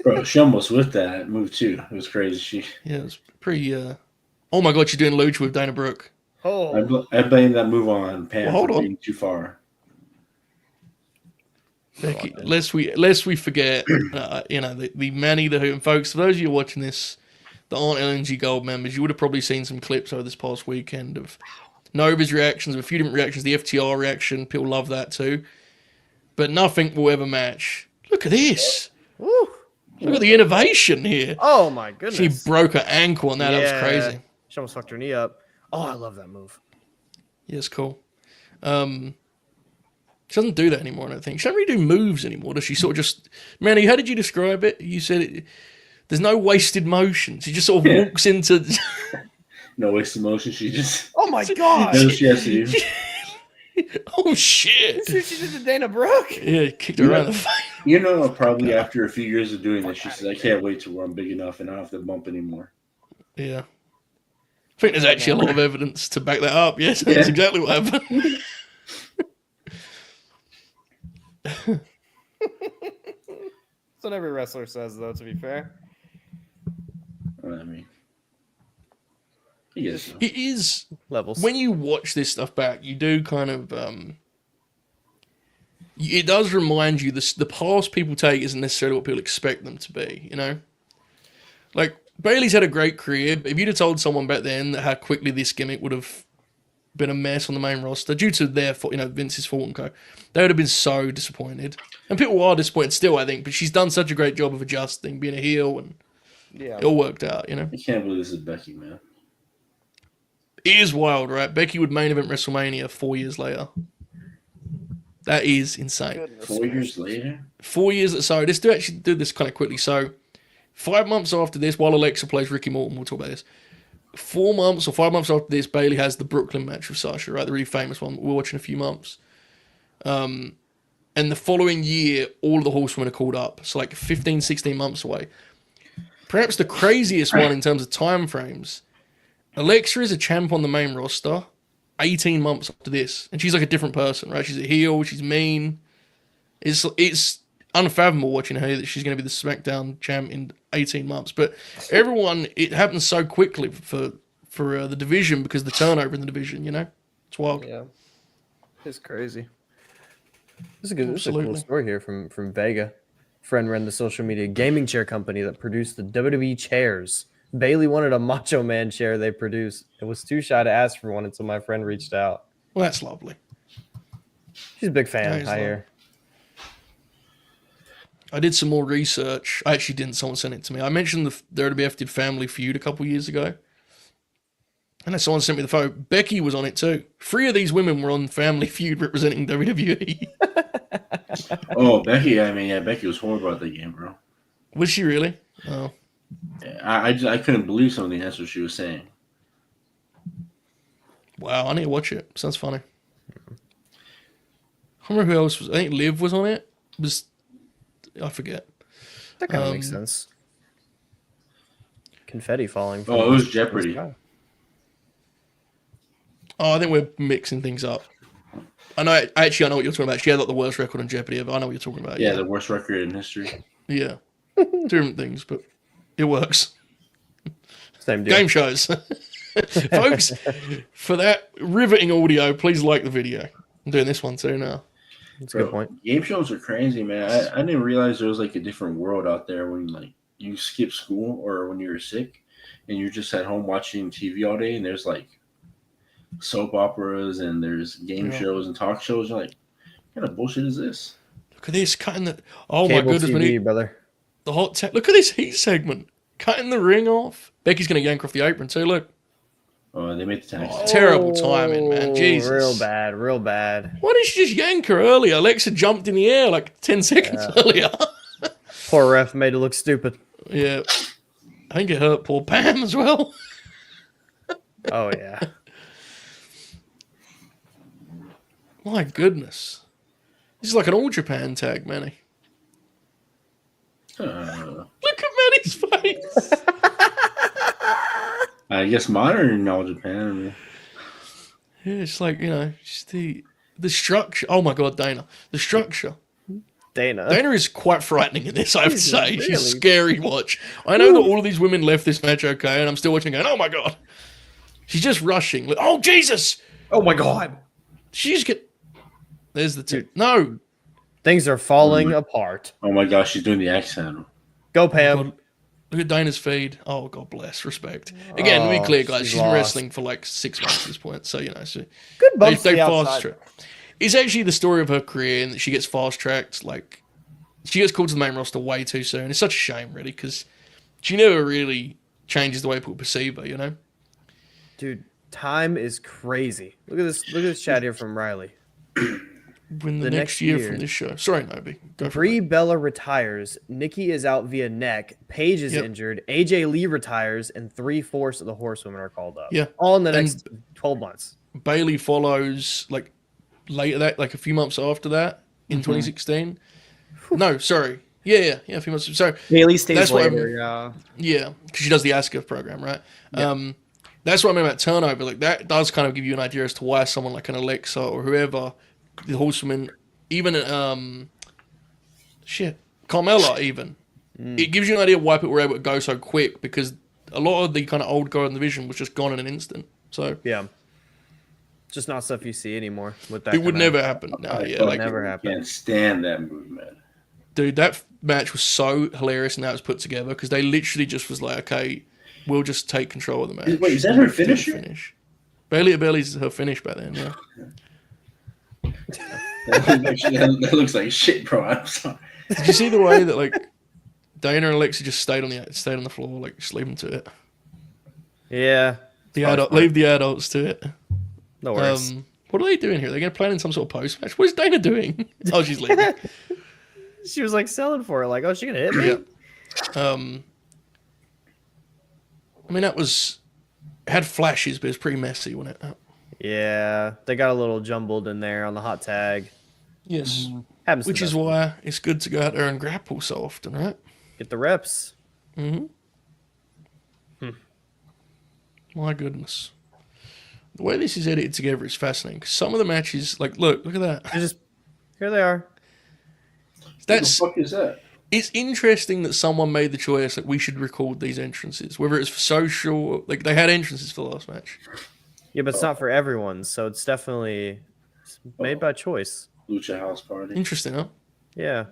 Bro, she almost with that move too. It was crazy. Yeah, it's pretty. Oh my God, she's doing lucha with Dana Brooke. Oh. I blame that move on Pam Well, hold for on. being too far. Becky, lest we forget, the Manny the Hoot. And folks, for those of you watching this that aren't LNG Gold members, you would have probably seen some clips over this past weekend of Nova's reactions, of a few different reactions, the FTR reaction. People love that too. But nothing will ever match. Look at this. Woo. Look at the innovation here. Oh my goodness. She broke her ankle on that. That was crazy. She almost fucked her knee up. Oh, I love that move. Yeah, it's cool. She doesn't do that anymore, I don't think. She doesn't really do moves anymore, does she? Sort of just... Manny, how did you describe it? You said there's no wasted motion. She just sort of walks into... No wasted motion. She just... Oh my god! That's what she has to do. Oh shit! That's what she did to Dana Brooke. Yeah, kicked her around the face. You know, probably after a few years of doing this, she says, I can't wait till I'm big enough and I don't have to bump anymore. Yeah. I think there's actually a lot of evidence to back that up. Yes, that's exactly what happened. That's what every wrestler says, though, to be fair. I mean, it is levels. When you watch this stuff back, you do kind of... it does remind you the path people take isn't necessarily what people expect them to be, you know? Like, Bayley's had a great career, but if you'd have told someone back then that how quickly this gimmick would have been a mess on the main roster due to their, Vince's fault and co, they would have been so disappointed. And people are disappointed still, I think, but she's done such a great job of adjusting, being a heel, and it all worked out, you know? I can't believe this is Becky, man. It is wild, right? Becky would main event WrestleMania 4 years later. That is insane. Goodness 4 years later? 4 years. So let's actually do this kind of quickly. So 5 months after this, while Alexa plays Ricky Morton, we'll talk about this. 4 months or 5 months after this, Bayley has the Brooklyn match with Sasha, right? The really famous one we're watching in a few months. And the following year, all of the horsewomen are called up. So like 15, 16 months away. Perhaps the craziest one in terms of time frames. Alexa is a champ on the main roster 18 months after this. And she's like a different person, right? She's a heel. She's mean. It's unfathomable watching her that she's going to be the SmackDown champ in 18 months. But everyone, it happens so quickly for the division because the turnover in the division, you know? It's wild. Yeah. It's crazy. This is a cool story here from Vega. Friend ran the social media gaming chair company that produced the WWE chairs. Bayley wanted a Macho Man chair they produced. It was too shy to ask for one until my friend reached out. Well, that's lovely. She's a big fan, I hear. I did some more research. I actually didn't. Someone sent it to me. I mentioned the WWF did Family Feud a couple years ago. And then someone sent me the photo. Becky was on it too. 3 of these women were on Family Feud representing WWE. Oh, Becky. I mean, yeah, Becky was horrible at the game, bro. Was she really? Oh. Yeah, I couldn't believe some of the answers she was saying. Wow, I need to watch it. Sounds funny. I remember who else was. I think Liv was on it. I forget. That kind of makes sense. Confetti falling. From it was Jeopardy. Oh, I think we're mixing things up. I know what you're talking about. She had like the worst record on Jeopardy ever. I know what you're talking about. Yeah, the worst record in history. Yeah. Different things, but it works. Same deal. Game shows. Folks, for that riveting audio, please like the video. I'm doing this one too now. That's a good point. Game shows are crazy, man. I didn't realize there was like a different world out there when like you skip school or when you're sick and you're just at home watching TV all day and there's like soap operas and there's game shows and talk shows. You're like, what kind of bullshit is this? Look at this, cutting the... Oh Cable my goodness. TV, brother. The hot tech. Look at this heat segment. Cutting the ring off. Becky's going to yank off the apron too, look. Oh, they made the tag. Terrible timing, man. Jesus. Real bad, real bad. Why didn't she just yank her earlier? Alexa jumped in the air like 10 seconds earlier. Poor ref made it look stupid. Yeah. I think it hurt poor Pam as well. Oh, yeah. My goodness. This is like an All Japan tag, Manny. Look at Manny's face. I guess modern All Japan. Yeah, it's like, just the structure. Oh my God, Dana. The structure. Dana is quite frightening in this, I have to say. Really? She's scary to watch. I know that all of these women left this match okay, and I'm still watching going, oh my God. She's just rushing. Like, oh, Jesus. Oh my God. She's get. There's the two. No. Things are falling apart. Oh my gosh, she's doing the accent. Go, Oh, Pam. God. Look at Dana's feed. Oh, God bless. Respect. Again, to be clear, guys, she's been wrestling for like 6 months at this point. So, so Good bumps to the outside. It's actually the story of her career, and that she gets fast-tracked. Like, she gets called to the main roster way too soon. It's such a shame, really, because she never really changes the way people perceive her, Dude, time is crazy. Look at this chat here from Riley. When the next year from this show. Sorry, Novi. Go for Brie it. Bella retires. Nikki is out via neck. Paige is injured. AJ Lee retires, and 3/4 of the horsewomen are called up. Yeah. All in the next 12 months. Bailey follows like later that, like a few months after that in 2016. No, sorry. Yeah, a few months. So Bailey stays that's what later. Yeah. Yeah, because she does the Asuka program, right? Yeah. That's what I mean about turnover. Like that does kind of give you an idea as to why someone like an Alexa or whoever, the horsewoman, even Carmella even, it gives you an idea why people were able to go so quick, because a lot of the kind of old guard in the division was just gone in an instant. So yeah, just not stuff you see anymore with that. It would never happen. No, like never happen. Can't stand that movement. Dude, that match was so hilarious and how it was put together, because they literally just was like, okay, we'll just take control of the match. Wait, is that her finisher? Bailey at Bailey's her finish back then, yeah. That looks like shit, bro. I'm sorry. Did you see the way that like Dana and Alexa just stayed on the floor, like just leave them to it? Yeah, Leave the adults to it. no worries. What are they doing here? They're going to plan in some sort of post match. What is Dana doing? Oh, she's leaving. She was like selling for it, like, oh, she gonna hit me? Yeah. I mean, it had flashes, but it's pretty messy, wasn't it? Yeah, they got a little jumbled in there on the hot tag. Yes. Happens to Which the is best. why it's good to go out there and grapple so often, right? Get the reps. Mm-hmm. My goodness. The way this is edited together is fascinating, because some of the matches, like, look at that. Here they are. What the fuck is that? It's interesting that someone made the choice that we should record these entrances, whether it's for social, like they had entrances for the last match. Yeah, but it's not for everyone, so it's definitely made by choice. Lucha House Party. Interesting, huh? Yeah.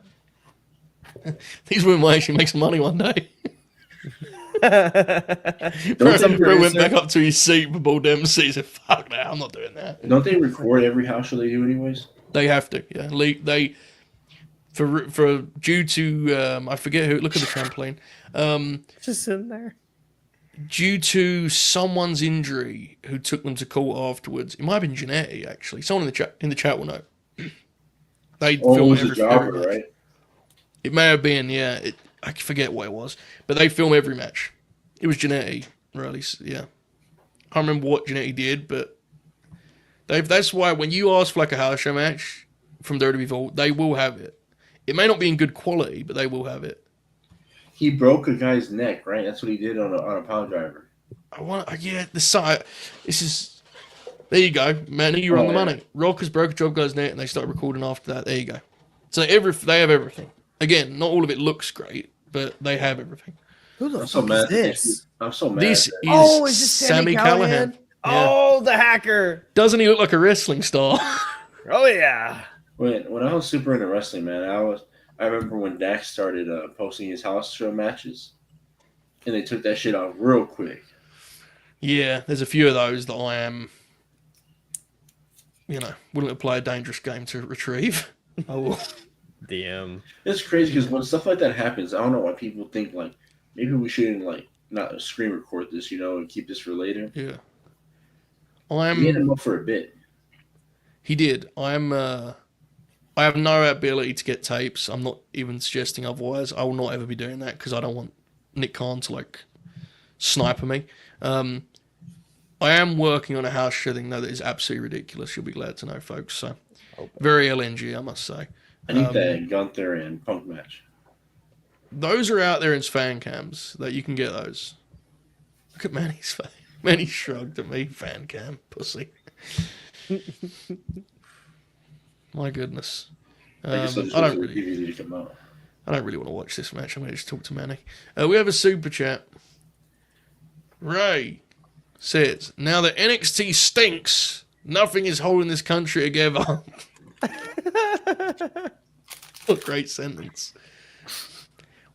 These women might actually make some money one day. Some Bro went producer. back up to his seat for Bull Dempsey and said, fuck that, I'm not doing that. Don't they record every house show they do anyways? They have to, yeah. They for due to I forget who. Look at the trampoline. Just sitting there. Due to someone's injury, who took them to court afterwards. It might have been Janetti, actually. Someone in the chat will know. They Oh, it film was a every jobber, match. right? It may have been, yeah. I forget what it was, but they film every match. It was Janetti, really. Yeah, I can't remember what Janetti did, but that's why when you ask for like a house show match from WWE Vault, they will have it. It may not be in good quality, but they will have it. He broke a guy's neck, right? That's what he did on a power driver. The site. This is. There you go, Manny. You're on the money. Rockers broke a job guy's neck, and they started recording after that. There you go. So they have everything. Again, not all of it looks great, but they have everything. Who the I'm so fuck mad. is this? I'm so mad. This at is, Is this Sammy Callahan. Yeah. Oh, the hacker. Doesn't he look like a wrestling star? Oh, yeah. When I was super into wrestling, man, I remember when Dax started posting his house show matches, and they took that shit off real quick. Yeah, there's a few of those that I am, willing to play a dangerous game to retrieve. I will. DM. It's crazy because when stuff like that happens, I don't know why people think like maybe we shouldn't like not screen record this, and keep this for later. Yeah. He had him up for a bit. He did. I have no ability to get tapes. I'm not even suggesting otherwise. I will not ever be doing that because I don't want Nick Khan to sniper me. I am working on a house show thing though that is absolutely ridiculous. You'll be glad to know, folks. So very LNG, I must say. I need that Gunther and Punk match. Those are out there in fan cams that you can get those. Look at Manny's face. Manny shrugged at me. Fan cam, pussy. My goodness. I don't really want to watch this match. I'm going to just talk to Manny. We have a super chat. Ray says, now that NXT stinks, nothing is holding this country together. What a great sentence.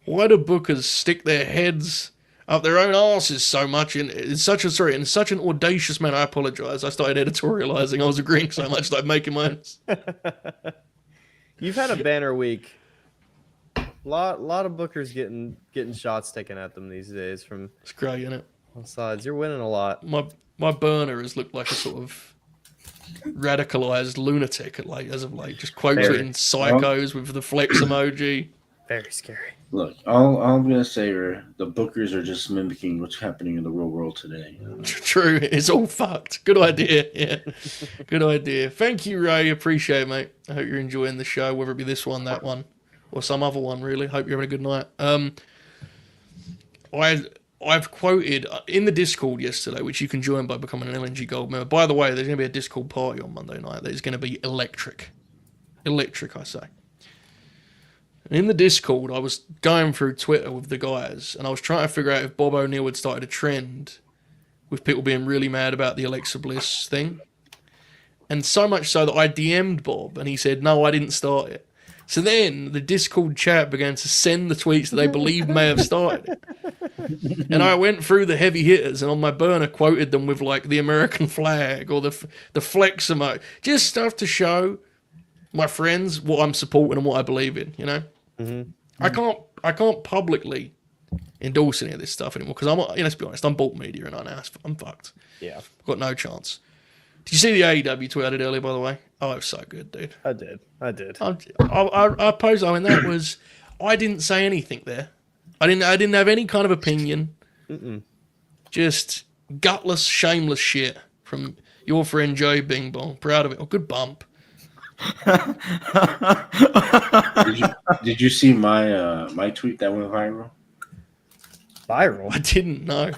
Why do bookers stick their heads up their own asses so much in such an audacious manner? I apologise. I started editorialising. I was agreeing so much that I'm making my own. You've had a banner week. Lot of bookers getting shots taken at them these days from It's great, isn't it? all sides. You're winning a lot. My burner has looked like a sort of radicalised lunatic as of late. Just quoting psychos with the flex emoji. Very scary. Look, all I'm gonna say are the bookers are just mimicking what's happening in the real world today. True, it's all fucked. Good idea. Yeah, good idea. Thank you, Ray. Appreciate it, mate. I hope you're enjoying the show, whether it be this one, that one, or some other one. Really, hope you're having a good night. I've quoted in the Discord yesterday, which you can join by becoming an LNG Gold member. By the way, there's going to be a Discord party on Monday night that is going to be electric. Electric, I say. And in the Discord, I was going through Twitter with the guys, and I was trying to figure out if Bob O'Neill had started a trend with people being really mad about the Alexa Bliss thing. And so much so that I DM'd Bob, and he said, no, I didn't start it. So then the Discord chat began to send the tweets that they believed may have started it. And I went through the heavy hitters, and on my burner quoted them with like the American flag or the flex emoji. Just stuff to show my friends what I'm supporting and what I believe in, you know? Mm-hmm. I can't publicly endorse any of this stuff anymore because let's be honest, I'm bought media and I'm fucked. Yeah. I've got no chance. Did you see the AEW tweet I did earlier, by the way? Oh, it was so good, dude. I did. I posed. I mean, that was. I didn't say anything there. I didn't have any kind of opinion. Mm-mm. Just gutless, shameless shit from your friend Joe Bing Bong. Proud of it. Oh, good bump. Did you see my tweet that went viral? Viral? I didn't know.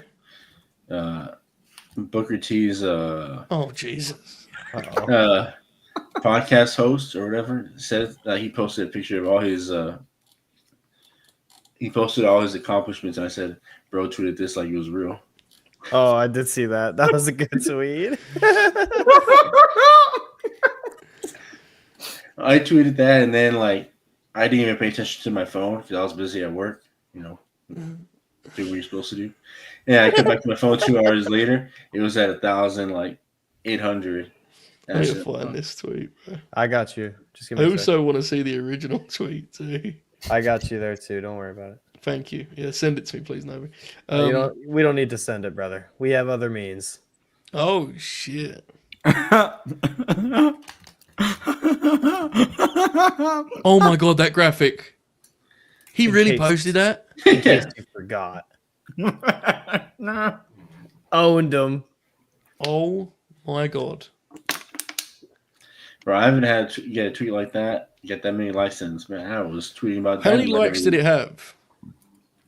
Booker T's oh Jesus. podcast host or whatever said that he posted a picture of all his accomplishments, and I said, bro tweeted this like it was real. Oh, I did see that. That was a good tweet. I tweeted that, and then like I didn't even pay attention to my phone because I was busy at work, you know, do what you're supposed to do. Yeah, I come back to my phone 2 hours later. It was at 1,800. I need to find this tweet, bro. I got you. Just give me I also want to see the original tweet too. I got you there too. Don't worry about it. Thank you. Yeah, send it to me, please, Novi. We don't need to send it, brother. We have other means. Oh shit. Oh my god, that graphic. He really posted that? In case you forgot. Owned him. Oh my god. Bro, I haven't had to get a tweet like that, get that many likes since, man. I was tweeting about How many likes did it have?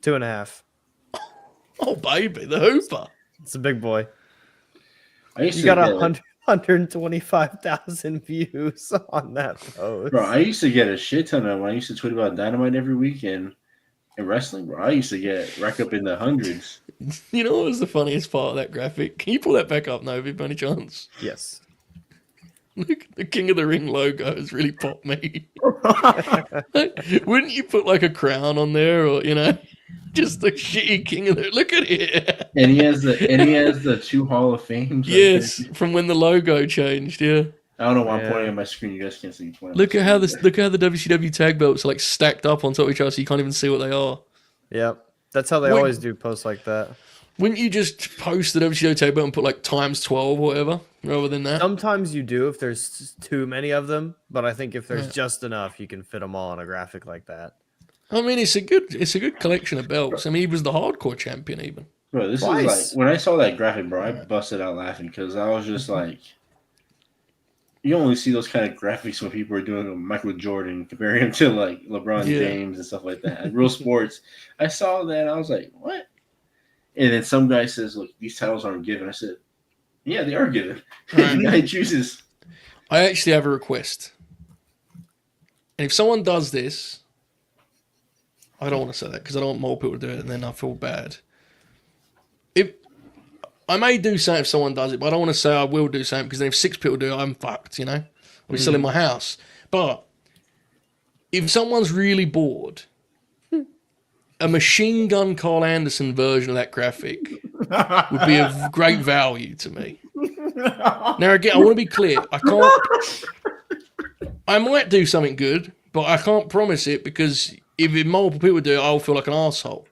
2.5. Oh baby, the hooper. It's a big boy. You got 125,000 views on that post. Bro, I used to get a shit ton of when I used to tweet about Dynamite every weekend and wrestling, bro. I used to rack up in the hundreds. You know what was the funniest part of that graphic? Can you pull that back up, Novi, by any chance? Yes. Look, the King of the Ring logo has really popped me. Wouldn't you put like a crown on there, or just the shitty King of the? Look at it. And he has the 2 Hall of Fames. Yes, from when the logo changed. Yeah. I don't know why I'm pointing at my screen. You guys can't see me pointing. Look at how the WCW tag belts are like stacked up on top of each other, so you can't even see what they are. Yep, that's how they always do posts like that. Wouldn't you just post the WCW tag belt and put like times 12 or whatever, rather than that? Sometimes you do if there's too many of them, but I think if there's just enough, you can fit them all on a graphic like that. I mean, it's a good collection of belts. I mean, he was the hardcore champion even. Bro, this is like when I saw that graphic, bro, I busted out laughing because I was just like, you only see those kind of graphics when people are doing Michael Jordan, comparing him to like LeBron James and stuff like that. Real sports. I saw that, I was like, what? And then some guy says, look, these titles aren't given. I said, yeah, they are given. The guy chooses. I actually have a request. And if someone does this, I don't want to say that because I don't want more people to do it and then I feel bad. If I may do something if someone does it, but I don't want to say I will do something because then if 6 people do it, I'm fucked, I'll be selling my house. But if someone's really bored, a machine gun Carl Anderson version of that graphic would be of great value to me. Now, again, I want to be clear. I might do something good, but I can't promise it because if multiple people do it, I'll feel like an asshole.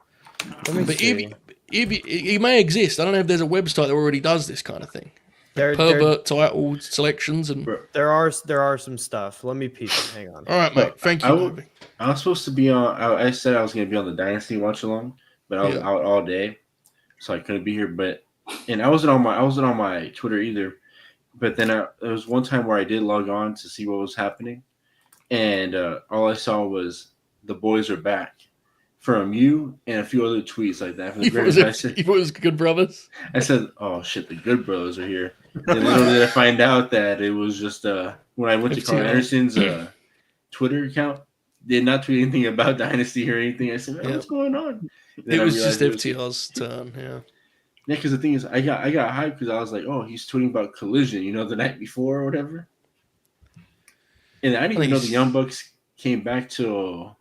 But it may exist. I don't know if there's a website that already does this kind of thing. Pervert titled selections and there are some stuff. Let me peep it. Hang on. all right, mate. Thank you. I was supposed to be on. I said I was going to be on the Dynasty watch along, but I was out all day, so I couldn't be here. And I wasn't on my Twitter either. But then there was one time where I did log on to see what was happening, and all I saw was the boys are back from you and a few other tweets like that. From the You thought it was Good Brothers? I said, "Oh shit, the Good Brothers are here." And little did I find out that it was just when I went to Carl Anderson's Twitter account, did not tweet anything about Dynasty or anything. I said, "What's going on?" It was just FTR's turn, yeah. Yeah, because the thing is, I got hyped because I was like, "Oh, he's tweeting about Collision," the night before or whatever. And I didn't even know the Young Bucks came back till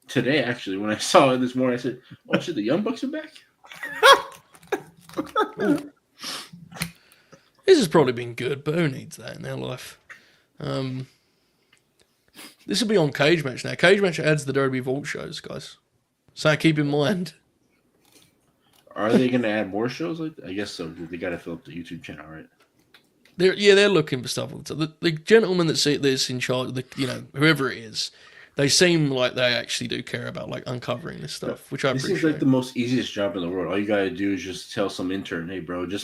today. Actually, when I saw it this morning, I said, "Oh shit, the Young Bucks are back." This has probably been good, but who needs that in their life? This will be on Cage Match now. Cage Match adds the WWE Vault shows, guys. So keep in mind. Are they going to add more shows like that? I guess so. They got to fill up the YouTube channel, right? They're looking for stuff all the time. The gentleman that's in charge, whoever it is, they seem like they actually do care about like uncovering this stuff, which I appreciate. This seems like the most easiest job in the world. All you got to do is just tell some intern, "Hey, bro, put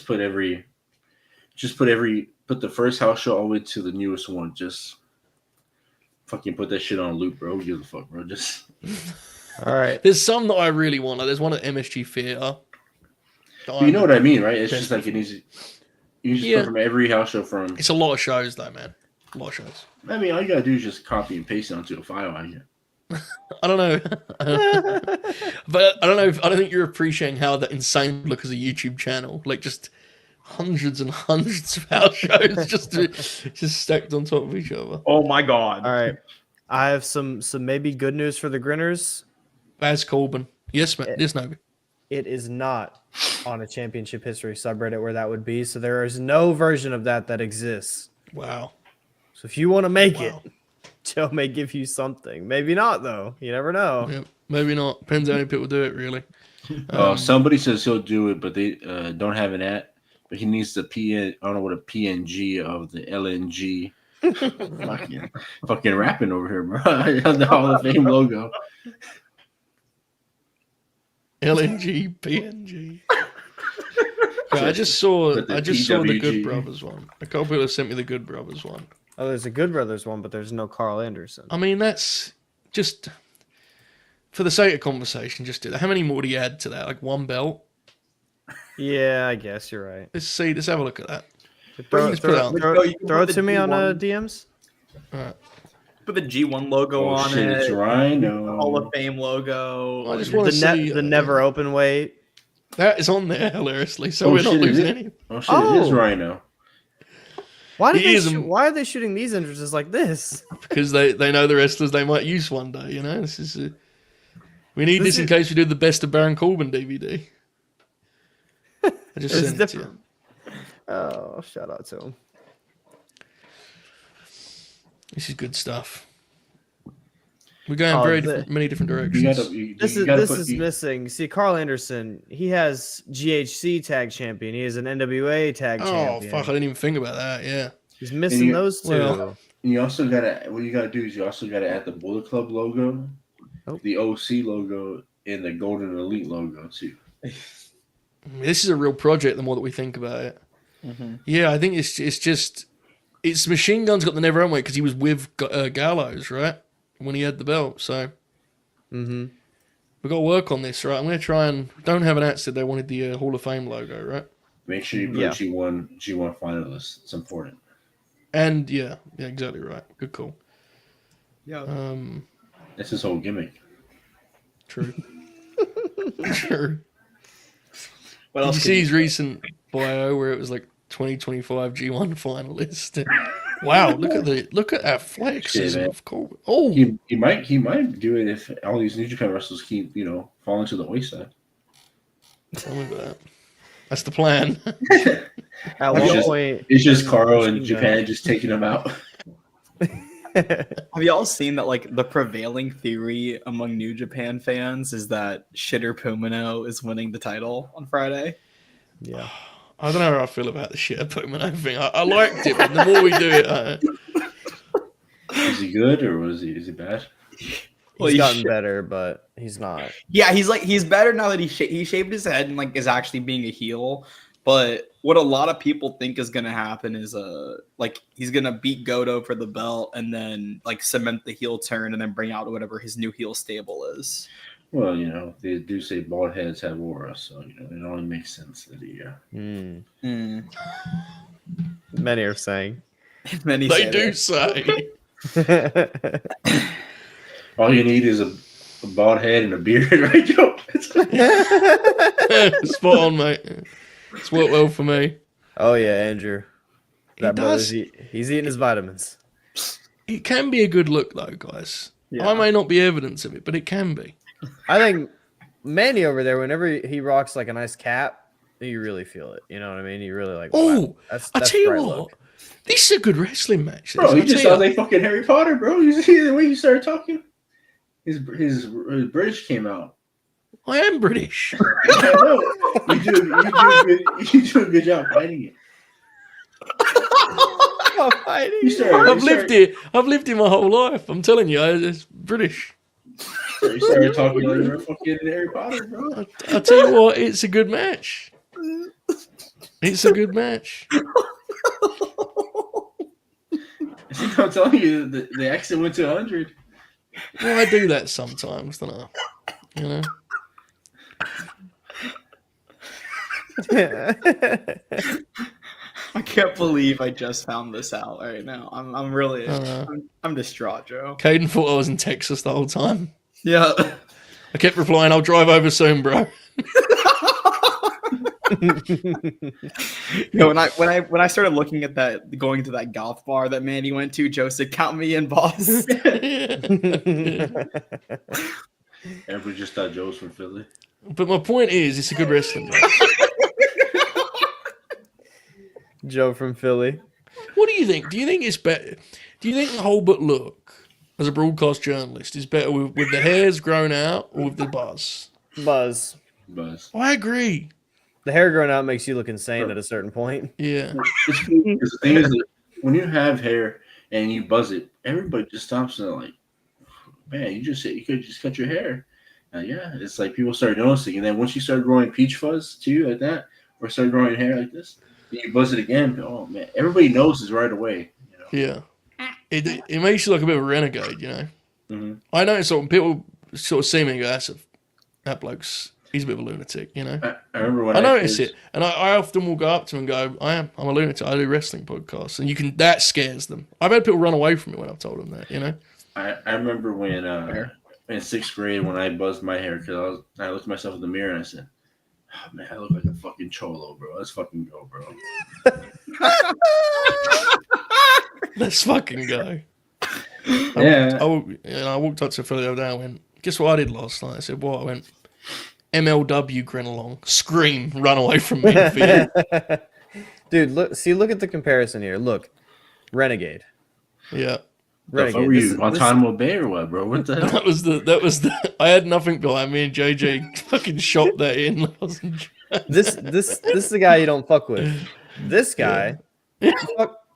the first house show all the way to the newest one. Just fucking put that shit on loop, bro. Who gives a fuck, bro? Just." All right. There's some that I really want. Like, there's one at MSG Theatre. You know what I mean, right? It's just like an easy. You just put from every house show from. It's a lot of shows, though, man. A lot of shows. I mean, all you gotta do is just copy and paste it onto a file. I don't know, but I don't know. I don't think you're appreciating how that insane look as a YouTube channel. Like just hundreds and hundreds of house shows just stacked on top of each other. Oh my god! All right, I have some maybe good news for the Grinners. Baz Corbin, yes, man. Yes, Novi. It is not on a championship history subreddit where that would be. So there is no version of that exists. Wow. So if you want to make it, Joe may give you something. Maybe not, though. You never know. Yeah, maybe not. Depends how many people do it, really. Somebody says he'll do it, but they don't have an at. But he needs the I don't know what a PNG of the LNG. fucking rapping over here, bro. The Hall of Fame logo. LNG, PNG. I just saw the Good Brothers one. A couple people have sent me the Good Brothers one. Oh, there's a Good Brothers one, but there's no Carl Anderson. I mean, that's just for the sake of conversation. Just do that. How many more do you add to that? Like one belt? Yeah, I guess you're right. Let's have a look at that. Throw it to me on DMs. All right. Put the G1 logo on shit, it. It's Rhino. Hall of Fame logo. I just want to see the never open weight. That is on there hilariously, so we're not losing any. Oh shit! It is Rhino. Why are they shooting these entrances like this? Because they know the wrestlers they might use one day. This is we need this in case we do the Best of Baron Corbin DVD. I just sent it to you. Oh, shout out to him. This is good stuff. We're going many different directions. This is missing. See, Carl Anderson, he has GHC tag champion. He is an NWA tag champion. Oh fuck! I didn't even think about that. Yeah, he's missing those two. And you also gotta add the Bullet Club logo, the OC logo, and the Golden Elite logo too. This is a real project. The more that we think about it, yeah, I think it's Machine Gun's got the never own way because he was with Gallows, right? When he had the belt, so we've got to work on this, right? I'm going to try and don't have an at said they wanted the Hall of Fame logo, right? Make sure you put G1 finalists. It's important. And yeah, exactly right. Good call. Yeah. That's his whole gimmick. True. True. What else? Did you see his recent bio where it was like 2025 G1 finalist? Wow, look at that flexes man. of Corbin. Oh, He might do it if all these New Japan wrestlers keep falling to the wayside. tell me about that. That's the plan. At It's one just- point, It's just in Carl and Machine Gun- Japan just taking them out. Have y'all seen that? Like the prevailing theory among New Japan fans is that Shitter Pumino is winning the title on Friday. Yeah. I don't know how I feel about the shit Pokemon thing. I liked it, but the more we do it, Is he good or is he bad? Well, He's he gotten should- better, but he's not. Yeah, he's better now that he shaved his head and like is actually being a heel. But what a lot of people think is gonna happen is like he's gonna beat Goto for the belt and then like cement the heel turn and then bring out whatever his new heel stable is. Well, they do say bald heads have aura, so it only makes sense that he. Many are saying. Many they say do that. say. All you need is a bald head and a beard, right, Joe? Spot on, mate. It's worked well for me. Oh yeah, Andrew. He That brother's does. he's eating his vitamins. It can be a good look, though, guys. Yeah. I may not be evidence of it, but it can be. I think Manny over there, whenever he rocks like a nice cap, you really feel it. You know what I mean? You really like. Oh, wow, that's I tell you bright what, look. this is a good wrestling match. Bro, this. he I just tell sounds you. like fucking Harry Potter, bro. You see the way you started talking? His British came out. I am British. I know. You do a good job fighting it. You started, I've lived here my whole life. I'm telling you, it's British. You started talking like you're fucking Harry Potter, bro. I tell you what, it's a good match. It's a good match. See, I'm telling you, the accent went to 100. Well, I do that sometimes, don't I? You know. I can't believe I just found this out right now. I'm really I'm distraught, Joe. Kaden thought I was in Texas the whole time. Yeah. I kept replying, "I'll drive over soon, bro." When I started looking at that, going to that golf bar that Manny went to, Joe said, "Count me in, boss." Everybody just thought Joe was from Philly. But my point is, it's a good wrestling match. Joe from Philly. What do you think? Do you think it's better? Do you think the Holbert look, as a broadcast journalist, is better with the hairs grown out or with the buzz? Buzz. I agree. The hair growing out makes you look insane at a certain point. Yeah. It's cool, 'cause the thing is that when you have hair and you buzz it, everybody just stops and they're like, man, you could just cut your hair. Yeah, it's like people start noticing, and then once you start growing peach fuzz too, like that, or start growing hair like this, then you buzz it again. Oh man, everybody notices right away. Yeah. It makes you look a bit of a renegade, you know. Mm-hmm. I notice when people sort of see me and go, that bloke's he's a bit of a lunatic, you know. I remember when I notice it, and I often will go up to him and go, I'm a lunatic. I do wrestling podcasts, and that scares them. I've had people run away from me when I've told them that, you know. I remember when in 6th grade when I buzzed my hair because I looked at myself in the mirror and I said, oh, man, I look like a fucking cholo, bro. Let's fucking go, bro. Let's fucking go. Yeah. I walked up to Philly the other day and went, guess what I did last night? I said, what? I went, MLW grin along, scream, run away from me. Dude, look at the comparison here. Look, Renegade. Yeah. What were you, Guantanamo Bay or what, bro? What the hell? That was the I had nothing behind me, and JJ fucking shot that in. This is the guy you don't fuck with. This guy,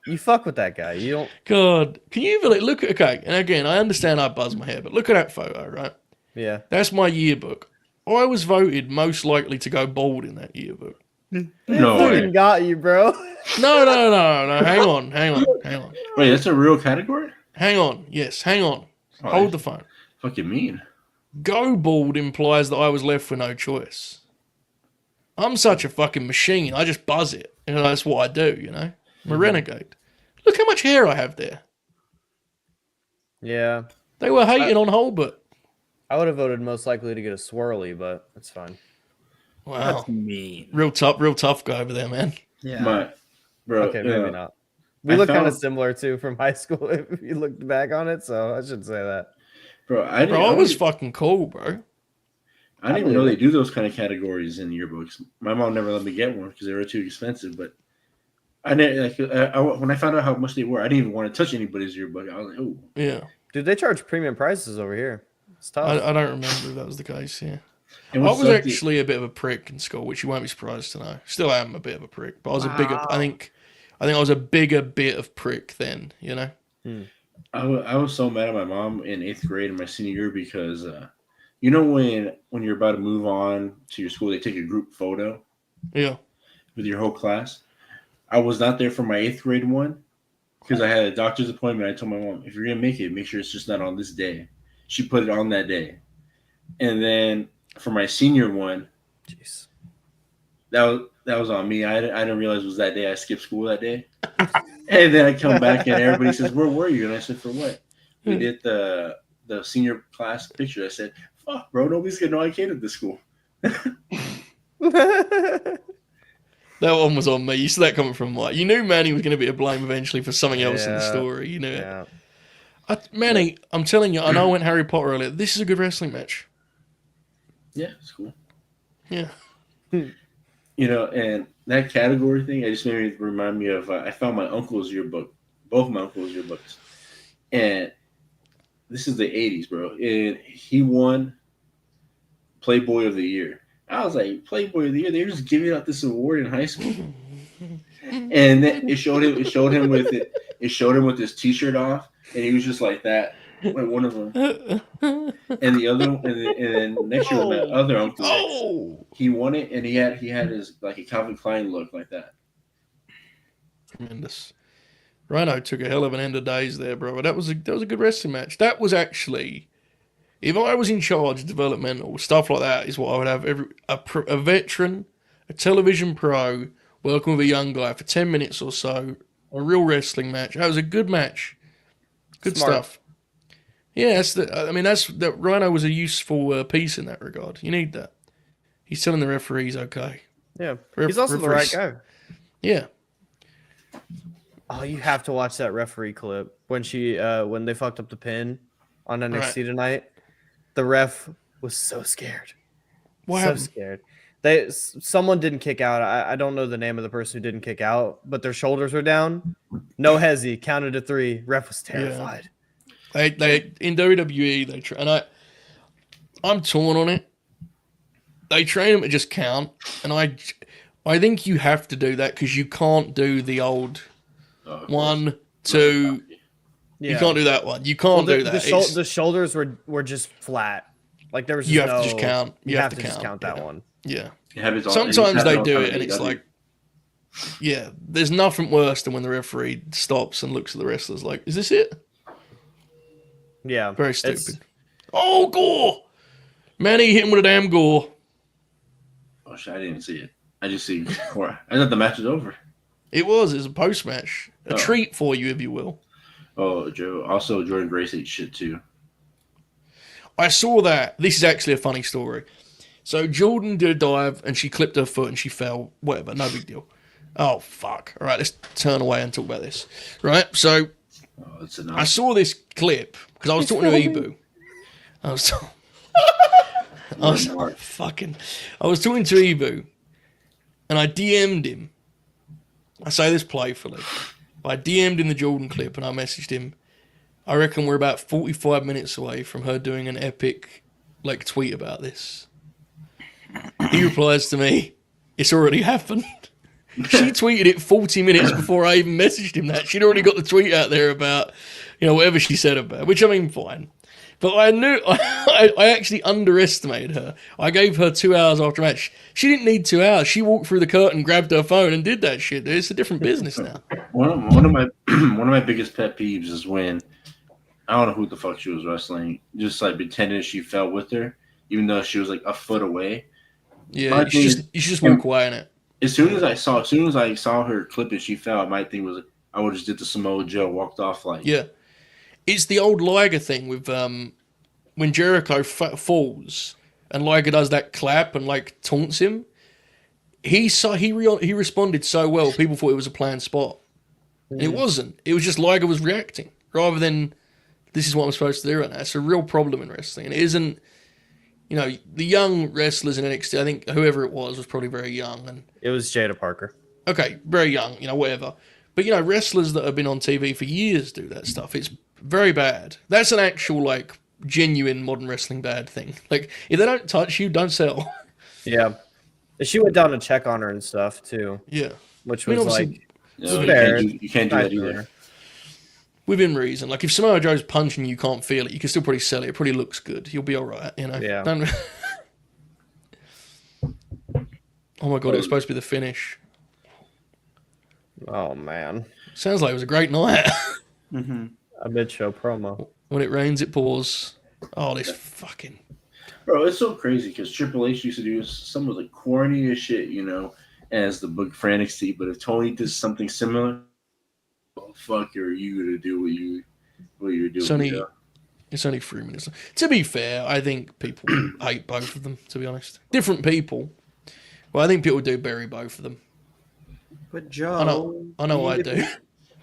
you fuck with that guy. You don't. God, can you even look at? Okay, and again, I understand I buzz my hair, but look at that photo, right? Yeah. That's my yearbook. I was voted most likely to go bald in that yearbook. No way. Fucking got you, bro. No. Hang on. Wait, that's a real category? Hang on. Yes, hang on. Oh, Hold the phone. Fucking mean. Go bald implies that I was left with no choice. I'm such a fucking machine. I just buzz it. You know, that's what I do, you know? I'm a renegade. Look how much hair I have there. Yeah. They were hating on Holbert. I would have voted most likely to get a swirly, but it's fine. Wow. That's mean. Real tough guy over there, man. Yeah. Bro, Okay, maybe not. We look kind of similar too from high school if you look back on it, so I should say that. Bro, Bro, it was fucking cool, bro. I didn't even know they do those kind of categories in yearbooks. My mom never let me get one because they were too expensive. But I didn't when I found out how much they were, I didn't even want to touch anybody's yearbook. I was like, oh, yeah, dude, they charge premium prices over here. It's tough. I don't remember if that was the case. Yeah, I was actually a bit of a prick in school, which you won't be surprised to know. Still am a bit of a prick, but I was a bigger. I think I was a bigger bit of prick then. You know. I was so mad at my mom in 8th grade in my senior year because. You know when you're about to move on to your school, they take a group photo. Yeah. With your whole class. I was not there for my 8th grade one because I had a doctor's appointment. I told my mom, if you're gonna make it, make sure it's just not on this day. She put it on that day. And then for my senior one, jeez, that was on me. I didn't realize it was that day. I skipped school that day. And then I come back and everybody says, "Where were you?" And I said, "For what?" We did the senior class picture. I said, "Fuck, bro, nobody's gonna know I came to this school." That one was on me. You saw that coming from Mike. You knew Manny was going to be to blame eventually for something else in the story. You knew it. Manny, I'm telling you, I know I went Harry Potter earlier. This is a good wrestling match. Yeah, it's cool. Yeah. You know, and that category thing, it just made me remind me of, I found my uncle's yearbook, both my uncle's yearbooks. And this is the 80s, bro. And he won Playboy of the Year. I was like, Playboy of the Year? They were just giving out this award in high school. And then it showed him with his t-shirt off, and he was just like that. Like one of them. And the other, and then next year with my other uncle, he won it, and he had his like a Calvin Klein look like that. Tremendous. Rhino took a hell of an end of days there, bro. But that was a good wrestling match. That was actually, if I was in charge of developmental stuff like that, is what I would have a veteran, a television pro working with a young guy for 10 minutes or so, a real wrestling match. That was a good match. Good stuff. Yeah, that Rhino was a useful piece in that regard. You need that. He's telling the referees, okay. Yeah, he's also the right guy. Yeah. Oh, you have to watch that referee clip when when they fucked up the pin on NXT tonight. The ref was so scared. What scared. Someone didn't kick out. I don't know the name of the person who didn't kick out, but their shoulders were down. No hezzy, counted to 3. Ref was terrified. Yeah. They in WWE and I'm torn on it. They train them to just count, and I think you have to do that because you can't do the old 1, 2. Yeah. You can't do that one. You can't do that. The shoulders were just flat. Like there was just you have to just count. You have to just count that one. Yeah. Sometimes they do it, and it's like, yeah, there's nothing worse than when the referee stops and looks at the wrestlers like, is this it? Yeah. Very stupid. Oh, gore! Manny hit him with a damn gore. Oh, shit, I didn't see it. I just see I thought the match was over. It was a post-match. A treat for you, if you will. Oh, Joe. Also, Jordan Grace ate shit, too. I saw that. This is actually a funny story. So Jordan did a dive, and she clipped her foot, and she fell. Whatever, no big deal. Oh, fuck. All right, let's turn away and talk about this. Right, so I saw this clip, because I was talking to Ibou. I was talking to Ibou, and I DM'd him. I say this playfully. I DM'd him the Jordan clip, and I messaged him. I reckon we're about 45 minutes away from her doing an epic tweet about this. He replies to me, it's already happened. She tweeted it 40 minutes before I even messaged him that. She'd already got the tweet out there about, whatever she said about it, which I mean, fine. But I knew I actually underestimated her. I gave her 2 hours after match. She didn't need 2 hours. She walked through the curtain, grabbed her phone, and did that shit. Dude. It's a different business now. One of my biggest pet peeves is when I don't know who the fuck she was wrestling, just like pretending she fell with her, even though she was like a foot away. Yeah, you should just walk away in it. As soon as I saw her clip and she fell, my thing was I would just did the Samoa Joe, walked off like. Yeah. It's the old Liger thing with when Jericho falls and Liger does that clap and taunts him. He responded so well. People thought it was a planned spot. And it wasn't. It was just Liger was reacting rather than this is what I'm supposed to do right now. It's a real problem in wrestling. And it isn't, the young wrestlers in NXT, I think whoever it was probably very young. And It was Jada Parker. okay, very young, whatever. But, wrestlers that have been on TV for years do that stuff. It's very bad. That's an actual, genuine modern wrestling bad thing. Like, if they don't touch you, don't sell. Yeah. She went down to check on her and stuff, too. Yeah. Which I mean, was obviously- No, fair. you can't do that either. Within reason. Like, if Samoa Joe's punching you, can't feel it, you can still probably sell it. It probably looks good. You'll be all right, Yeah. Don't... Oh, my God, it was supposed to be the finish. Oh, man. Sounds like it was a great night. A mid-show promo. When it rains, it pours. Oh, this fucking... Bro, it's so crazy because Triple H used to do some of the corniest shit, as the book for NXT. But if Tony does something similar, what the fuck are you gonna do what you're doing? It's only 3 minutes. To be fair, I think people hate both of them, to be honest. Different people. Well, I think people do bury both of them. But Joe, I know I do.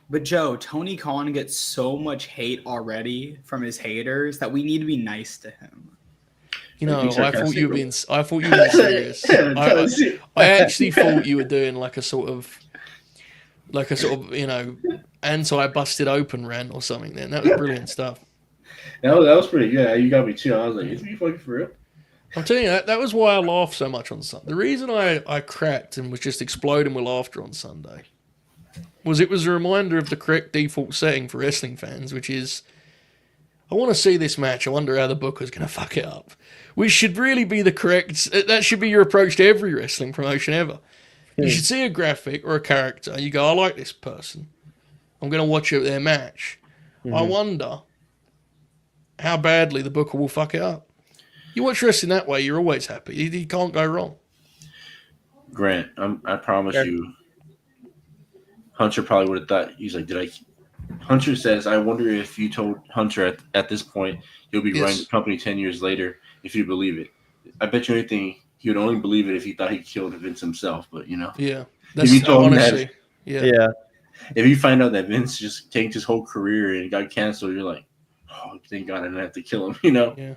But Joe, Tony Khan gets so much hate already from his haters that we need to be nice to him. I thought you were being serious. I actually thought you were doing like a sort of anti-busted open rant or something. Then that was brilliant stuff. That was pretty good. You got me too. I was like, is he fucking for real? I'm telling you, that was why I laughed so much on Sunday. The reason I cracked and was just exploding with laughter on Sunday was it was a reminder of the correct default setting for wrestling fans, which is, I want to see this match. I wonder how the booker's going to fuck it up. Which should really be the correct... That should be your approach to every wrestling promotion ever. You should see a graphic or a character. You go, I like this person. I'm going to watch their match. I wonder how badly the booker will fuck it up. You watch wrestling that way, you're always happy. You can't go wrong. Grant, I promise you, Hunter probably would have thought, he's like, Hunter says, I wonder if you told Hunter at this point he'll be running the company 10 years later if you believe it. I bet you anything he would only believe it if he thought he killed Vince himself, but Yeah. If you told him that, yeah. If you find out that Vince just tanked his whole career and got canceled, you're like, oh, thank God I didn't have to kill him, Yeah.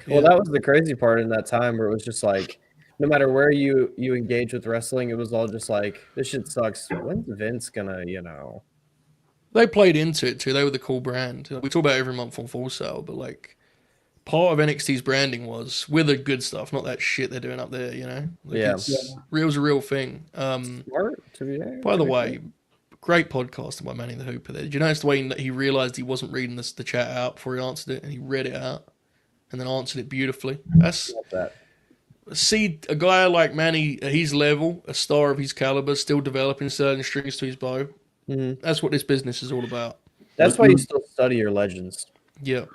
Well, that was the crazy part in that time where it was just like, no matter where you engage with wrestling, it was all just like, this shit sucks. When's Vince gonna, They played into it too. They were the cool brand. We talk about it every month on Full Sail, but part of NXT's branding was we're the good stuff, not that shit they're doing up there, Real's a real thing. Smart, to be fair. By the way, great podcast by Manny the Hooper there. Did you notice the way that he realised he wasn't reading the chat out before he answered it, and he read it out and then answered it beautifully? See a guy like Manny at his level, a star of his caliber, still developing certain strings to his bow. Mm-hmm. That's what this business is all about. That's why you still study your legends. Yeah.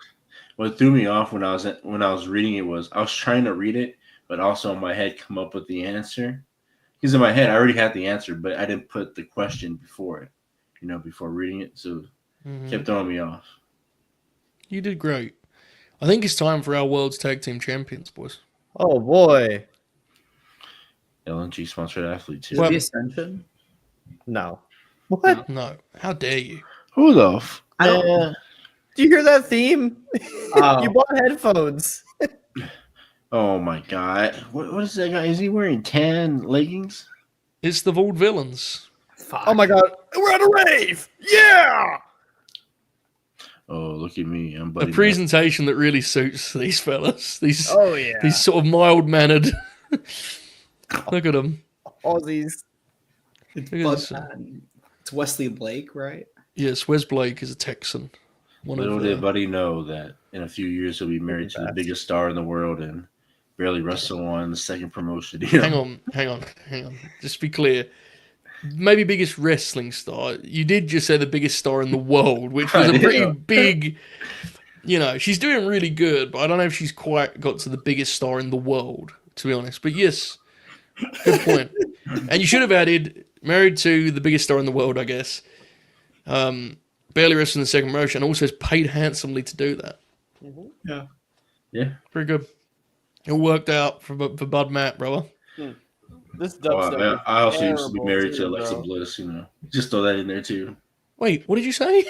What threw me off when I was reading it was I was trying to read it, but also in my head come up with the answer. Because in my head I already had the answer, but I didn't put the question before it, before reading it. So it kept throwing me off. You did great. I think it's time for our world's tag team champions, boys. Oh boy. LNG sponsored athlete too. Well, The Ascension? No. What? No. How dare you? Who the f? Do you hear that theme? Oh. You bought headphones. Oh my God! What is that guy? Is he wearing tan leggings? It's the Vaudevillains. Fuck. Oh my God. We're at a rave. Yeah. Oh, look at me! I'm A buddy. presentation that really suits these fellas. These sort of mild-mannered. Look at them. Aussies. Look at this. It's Wesley Blake, right? Yes, Wes Blake is a Texan. Little did Buddy know that in a few years he'll be married to the biggest star in the world and barely wrestle on the second promotion. Hang on. Just be clear. Maybe biggest wrestling star. You did just say the biggest star in the world, which was a pretty big. She's doing really good, but I don't know if she's quite got to the biggest star in the world, to be honest. But yes, good point. And you should have added married to the biggest star in the world, I guess. Barely wrestled in the second promotion, and also is paid handsomely to do that. Yeah. Yeah. Pretty good. It all worked out for Bud Matt, brother. This dubstep. I also used to be terrible married to too, Alexa bro. Bliss. Just throw that in there too. Wait, what did you say?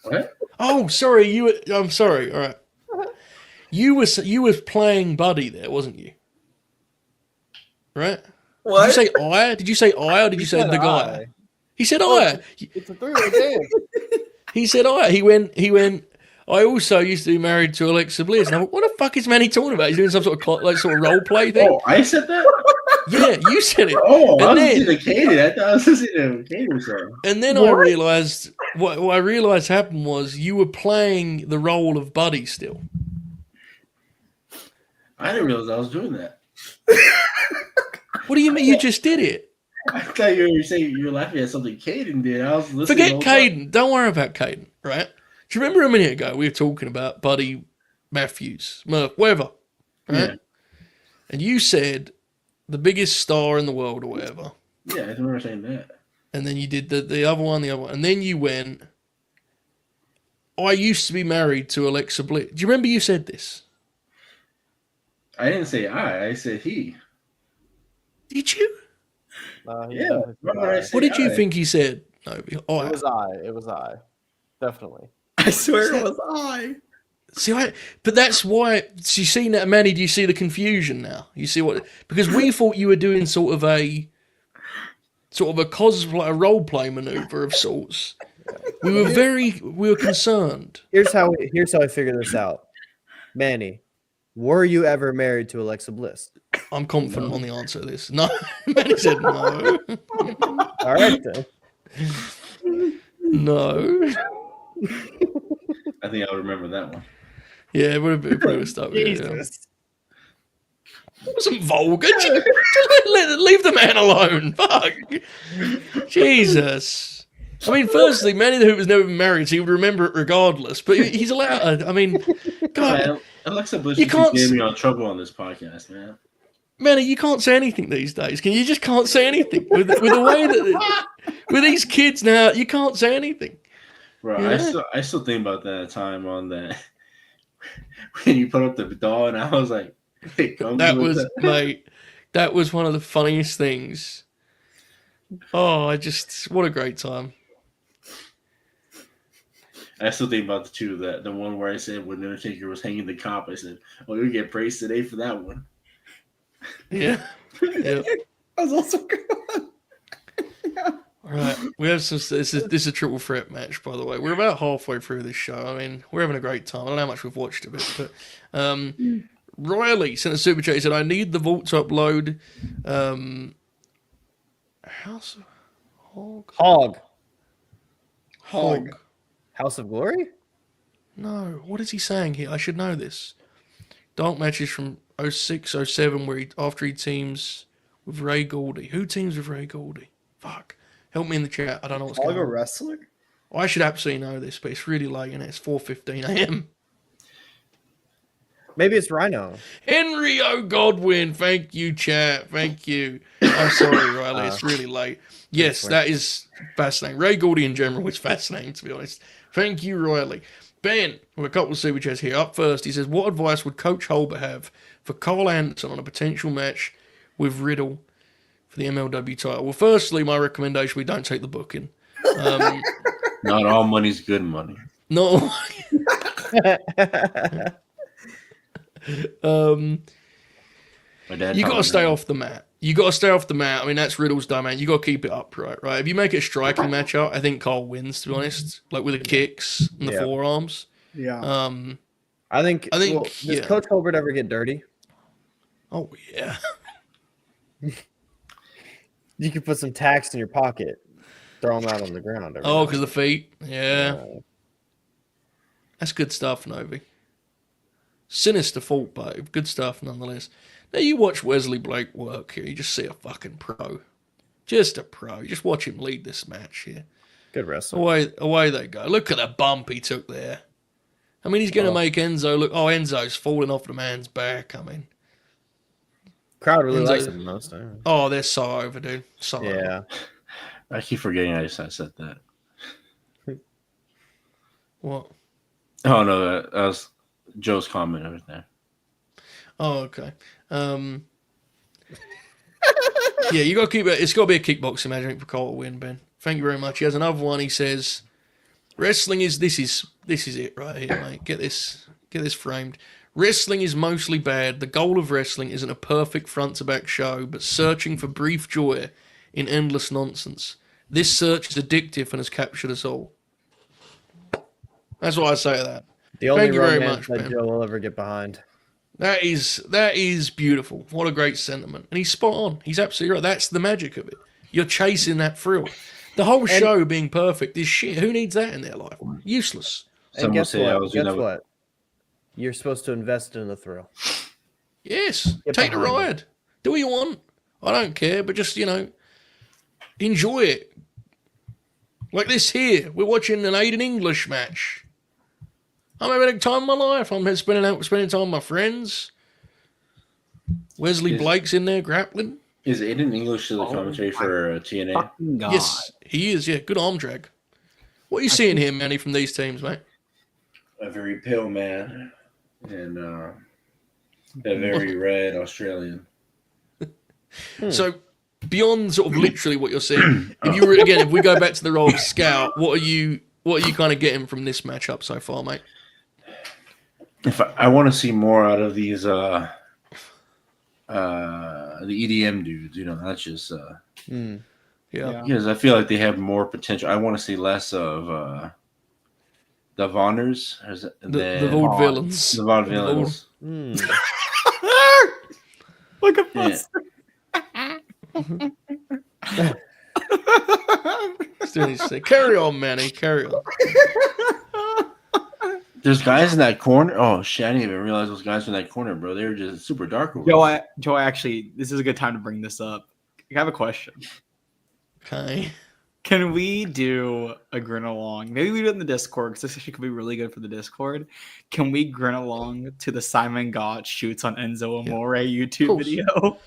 What? Oh, sorry. I'm sorry. All right. You was playing Buddy there, wasn't you? Right? What? Did you say I? Did you say I, or did you say the guy? He said I. It's a three-way dance. He said I. He went. I also used to be married to Alexa Bliss. And I went, what the fuck is Manny talking about? He's doing some sort of role play thing. Oh, I said that? Yeah, you said it. Oh, And I was then- listening to Kaden. I thought I was listening to Kaden song. And then I realized what I realized happened was you were playing the role of Buddy still. I didn't realize I was doing that. What do you mean? You just did it. I thought you were saying you were laughing at something Kaden did. I was listening. Forget the whole time. Caden. Don't worry about Caden, right? Do you remember a minute ago we were talking about Buddy Matthews, Murph, whatever, right? Yeah. And you said the biggest star in the world or whatever. Yeah, I remember saying that. And then you did the other one. And then you went, I used to be married to Alexa Bliss. Do you remember you said this? I didn't say I said he. Did you? Yeah. Remember I said What did you I. think he said? No, It was I. Definitely. I swear it was I. See, but that's why. So you see that, Manny? Do you see the confusion now? You see what? Because we thought you were doing sort of a cosplay, a role play maneuver of sorts. We were concerned. Here's how I figured this out. Manny, were you ever married to Alexa Bliss? I'm confident on the answer to this. No, Manny said no. All right then. No. I think I would remember that one. Yeah, it would have been stuff. Yeah. Jesus. It wasn't vulgar. Just leave the man alone. Fuck. Jesus. I mean, firstly, Manny the Hoop was never been married, so he would remember it regardless. But he's allowed. I mean, God, Man, Alexa Bliss You you can't gave me on trouble on this podcast, man. Manny, you can't say anything these days. You just can't say anything with the way that with these kids now. You can't say anything. Bro, Yeah. I still think about that time on that when you put up the doll, and I was like, hey, come That with was, that. mate. That was one of the funniest things. Oh, what a great time. I still think about the two that the one where I said when Undertaker was hanging the cop, I said, "Oh, you get praised today for that one." Yeah. Yeah. That was also good. All right. We have some. This is a triple threat match, by the way. We're about halfway through this show. I mean, we're having a great time. I don't know how much we've watched of it, but Riley sent a super chat. He said, "I need the vault to upload." House of Hog. Hog. House of Glory? No, what is he saying here? I should know this. Dark matches from 06, 07, where after he teams with Ray Goldie. Who teams with Ray Goldie? Fuck. Help me in the chat. I don't know what's Hog going a on. wrestler? I should absolutely know this, but it's really late and it's 4:15 a.m. Maybe it's Rhino. Henry O'Godwin, thank you, chat. Thank you. I'm sorry, Riley. It's really late. Yes, that is fascinating. Ray Goldie in general is fascinating, to be honest. Thank you, Riley. Ben, with a couple of super chats here. Up first, he says, what advice would Coach Holber have for Carl Anderson on a potential match with Riddle for the MLW title? Well, firstly, my recommendation, we don't take the booking. Not all money's good money. No. My dad You taught got me to stay that. off the mat. You got to stay off the mat. I mean, that's Riddle's domain. You got to keep it upright, right? If you make it a striking match out, I think Carl wins, to be honest. Like with the kicks and the forearms. Yeah. I think. yeah. Does Coach Holbert ever get dirty? Oh yeah. You could put some tacks in your pocket, throw them out on the ground. every Oh, now because the feet. Yeah. That's good stuff, Novi. Sinister fault, but good stuff nonetheless. Now you watch Wesley Blake work here. You just see a fucking pro. Just a pro. You just watch him lead this match here. Good wrestler. Away they go. Look at the bump he took there. I mean, he's going to make Enzo look... Oh, Enzo's falling off the man's back. I mean... Crowd really Enzo- likes him the most. Oh, they're so over, dude. So over. Yeah. I keep forgetting I said that. What? Oh no, that was Joe's comment over there. Oh, okay. Yeah, you got to keep it. It's got to be a kickboxing match, I think, for Cole to win, Ben. Thank you very much. He has another one. He says, "Wrestling is this is it right here, mate. Get this framed. Wrestling is mostly bad. The goal of wrestling isn't a perfect front to back show, but searching for brief joy in endless nonsense. This search is addictive and has captured us all." That's what I say to that. The only Thank you very romance much, that man. Joe will ever get behind. That is beautiful. What a great sentiment. And he's spot on. He's absolutely right. That's the magic of it. You're chasing that thrill. The whole show being perfect is shit. Who needs that in their life? Useless. And Someone guess say I what? was Guess gonna- what? You're supposed to invest in the thrill. Yes. Get Take the behind it. ride. Do what you want. I don't care, but just, enjoy it. Like this here. We're watching an Aiden English match. I'm having a time of my life. I'm spending time with my friends. Wesley Blake's in there grappling. Is Aiden English the commentary for TNA? Fucking God. Yes, he is. Yeah, good arm drag. What are you seeing here, Manny, from these teams, mate? A very pale man and a very red Australian. So, beyond sort of literally what you're seeing, if we go back to the role of scout, what are you kind of getting from this matchup so far, mate? If I want to see more out of these the EDM dudes, not just Yeah. because I feel like they have more potential. I want to see less of the Vonners, The Vaud villains. The Vaud villains. Look at Yeah. this. Still needs to say, carry on, Manny, carry on. There's guys in that corner. Oh shit! I didn't even realize those guys were in that corner, bro. They were just super dark over there. Joe, actually, this is a good time to bring this up. I have a question. Okay. Can we do a grin along? Maybe we do it in the Discord because this actually could be really good for the Discord. Can we grin along to the Simon Gott shoots on Enzo Amore YouTube course. video?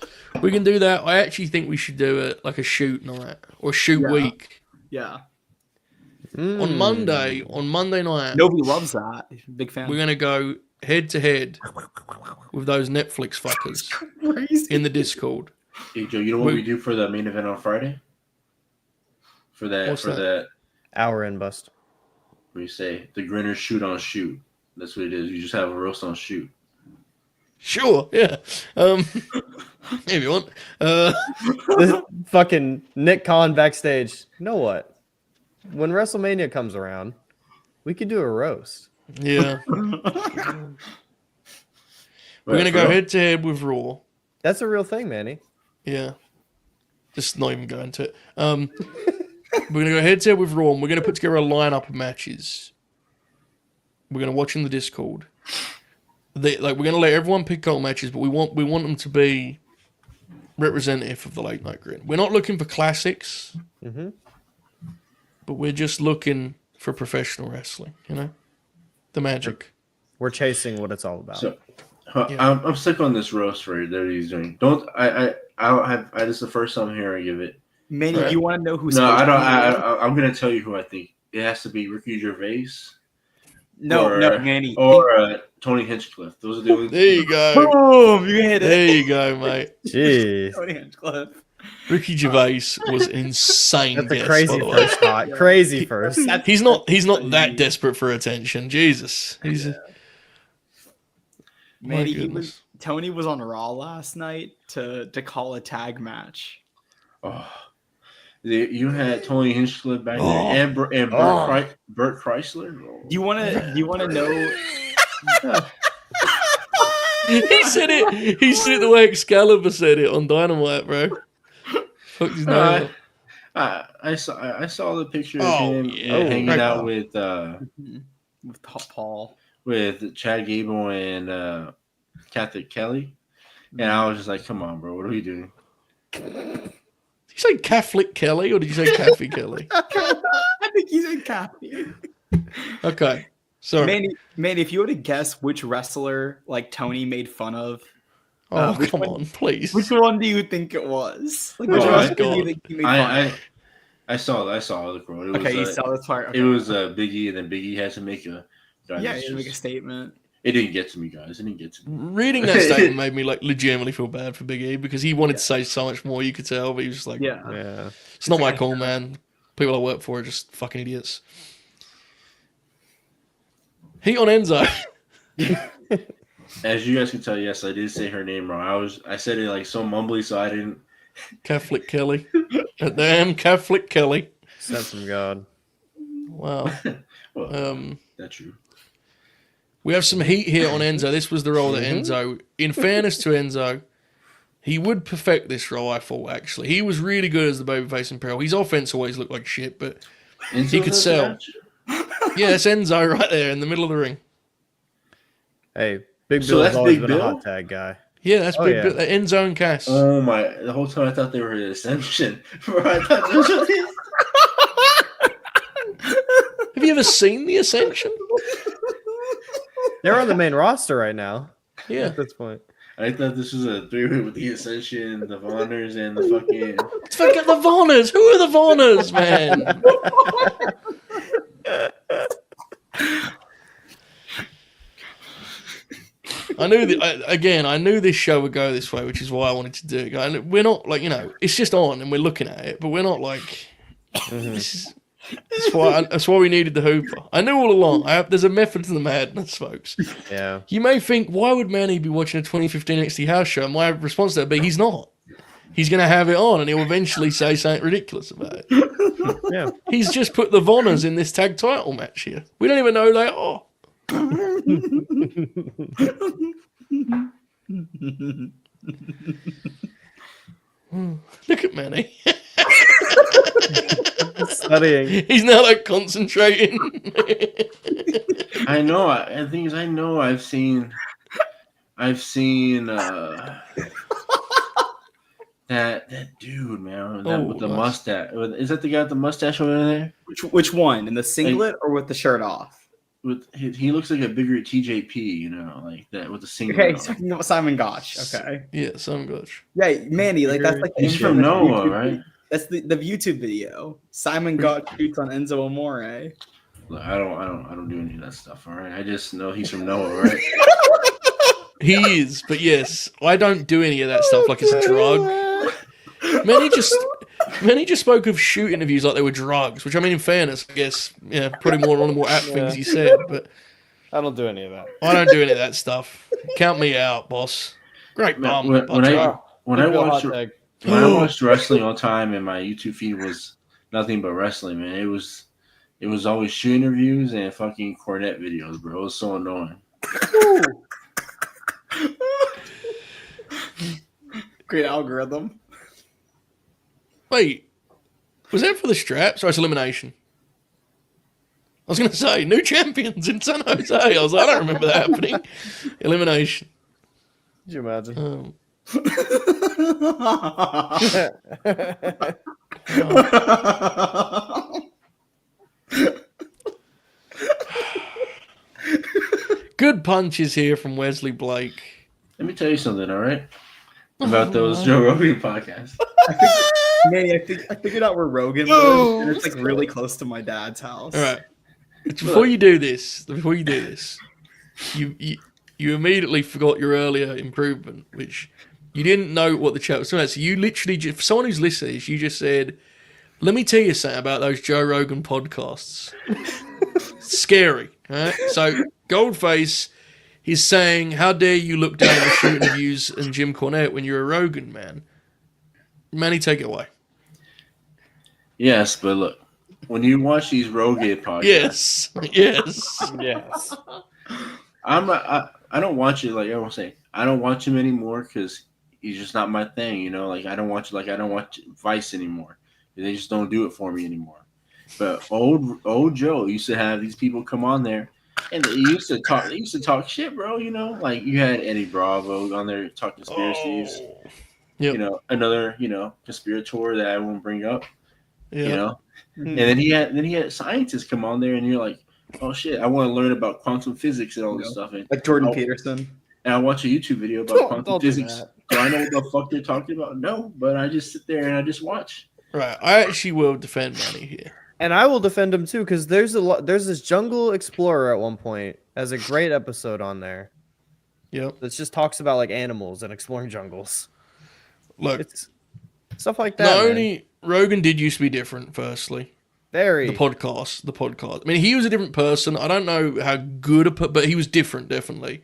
We can do that. I actually think we should do it like a shoot night or shoot week. Yeah. On Monday night, Novi loves that. He's a big fan. we're going to go head to head with those Netflix fuckers Crazy. in the Discord. Hey Joe, you know what we do for the main event on Friday? For What's that? that, Hour in bust. we say the Grinner shoot on shoot. That's what it is. You just have a roast on shoot. Sure, yeah. If you want. This fucking Nick Khan backstage. You know what? When WrestleMania comes around, we could do a roast. Yeah. We're going to go head to head with Raw. That's a real thing, Manny. Yeah. Just not even go into it. We're going to go head to head with Raw, and we're going to put together a lineup of matches. We're going to watch in the Discord. We're going to let everyone pick couple matches, but we want them to be representative of the late night grid. We're not looking for classics, but we're just looking for professional wrestling. The magic. We're chasing what it's all about. So, I'm sick on this roast that he's doing. This is the first time hearing of it. Manny, Right. you want to know who's? No, I don't. I'm gonna tell you who I think. It has to be Ricky Gervais. No, Manny. Or Tony Hinchcliffe. Those are the only. There you go. Boom! You hit it. There you go, mate. Jeez. Tony Hinchcliffe. Ricky Gervais was insane. That's a guest, crazy by the way. first shot. Crazy first. He's not that desperate for attention. Jesus. Manny, Tony was on Raw last night to call a tag match. Oh, you had Tony Hinchcliffe back there and Bert Chrysler. Oh. Do you want to know? He said it the way Excalibur said it on Dynamite, bro. Fuck his name up. I saw the picture of him hanging out with Paul, with Chad Gable and Catholic Kelly, and I was just like, "Come on, bro, what are we doing?" Did you say Catholic Kelly or did you say Kathy Kelly? I think he's in Kathy. Okay, sorry. Manny, if you were to guess which wrestler like Tony made fun of, Come on, please. which one do you think it was? Like, which Oh, wrestler my do you God. think he made fun of? I saw the quote. Okay, you saw this part. Okay. It was Big E, and then Big E had to make a. Yeah, you make a statement. It didn't get to me, guys. It didn't get to me. Reading that statement made me legitimately feel bad for Big E because he wanted to say so much more. You could tell, but he was just like, Yeah. "It's not my call, man. people I work for are just fucking idiots. Heat on Enzo. As you guys can tell, yes, I did say her name wrong. I said it like so mumbly, so I didn't. Catholic Kelly. A damn Catholic Kelly. Sent from God. Wow. Well, that's true. We have some heat here on Enzo. This was the role that Enzo, in fairness to Enzo, he would perfect this role, I thought, actually. He was really good as the babyface in Peril. His offense always looked like shit, but he could sell. Yeah, that's Enzo right there in the middle of the ring. Hey, Big So Bill's that's always Big been a Bill? hot tag guy. Yeah, that's Big Bill. Enzo and Cass. Oh my! The whole time I thought they were the Ascension. I thought those were these- Have you ever seen The Ascension? They're on the main roster right now. Yeah. At this point. I thought this was a three-way with the Ascension, the Vonners, and the fucking. Forget the Vonners. Who are the Vonners, man? I knew this show would go this way, which is why I wanted to do it. And we're not like, it's just on and we're looking at it, but we're not like, that's why we needed the Hooper. I knew all along. There's a method to the madness, folks. Yeah. You may think, why would Manny be watching a 2015 NXT house show? And my response to that would be, he's not. He's going to have it on and he'll eventually say something ridiculous about it. Yeah. He's just put the Vonners in this tag title match here. We don't even know they are. Look at Manny. Studying. He's now like concentrating. I know. The thing is, I know. I've seen. That dude, man, with the mustache. Is that the guy with the mustache over there? Which one? In the singlet or with the shirt off? He looks like a bigger TJP, like that with the singlet. Okay, he's talking about Simon Gotch. Okay. Yeah, Simon Gotch. Yeah, Manny, like that's like He's from Noah, YouTube, right? That's the YouTube video. Simon Gotch shoots on Enzo Amore. Look, I don't do any of that stuff. All right, I just know he's from Noah, right? He is, but yes, I don't do any of that stuff like it's a drug. Manny just spoke of shoot interviews like they were drugs, which I mean, in fairness, I guess, putting one on the more apt things he said, but I don't do any of that. I don't do any of that stuff. Count me out, boss. Great bum. When I watched wrestling all the time and my YouTube feed was nothing but wrestling, man, it was always shoot interviews and fucking Cornette videos, bro. It was so annoying. Great algorithm. Wait, was that for the straps or it's elimination? I was going to say, new champions in San Jose. I was like, I don't remember that happening. Elimination. Could you imagine? Good punches here from Wesley Blake. Let me tell you something, all right? About those Joe Rogan podcasts. Manny, I figured out where Rogan lives, and it's like really close to my dad's house. All right. Before you do this, you immediately forgot your earlier improvement, which you didn't know what the chat was talking about. So you literally, for someone who's listening, you just said, let me tell you something about those Joe Rogan podcasts. Scary. All right? So Goldface is saying, how dare you look down on the shoot interviews and Jim Cornette when you're a Rogan man? Manny, take it away. Yes, but look, when you watch these Rogan podcasts, Yes. I don't watch it like everyone say. I don't watch him anymore because he's just not my thing. Like I don't watch Vice anymore. They just don't do it for me anymore. But old Joe used to have these people come on there, and they used to talk shit, bro. Like you had Eddie Bravo on there talk conspiracies. Yep. Another conspirator that I won't bring up. Yeah. And then he had scientists come on there, and you're like, oh shit, I want to learn about quantum physics and all this stuff. And Like Jordan Peterson. And I watch a YouTube video about quantum physics. Do I know what the fuck they're talking about? No, but I just sit there and I just watch. Right. I actually will defend Manny here. And I will defend him too, because there's this Jungle Explorer at one point has a great episode on there. Yep. That just talks about like animals and exploring jungles. Look, It's stuff like that. Not only Rogan did used to be different, firstly. Very. The podcast. I mean, he was a different person. I don't know how good but he was different, definitely.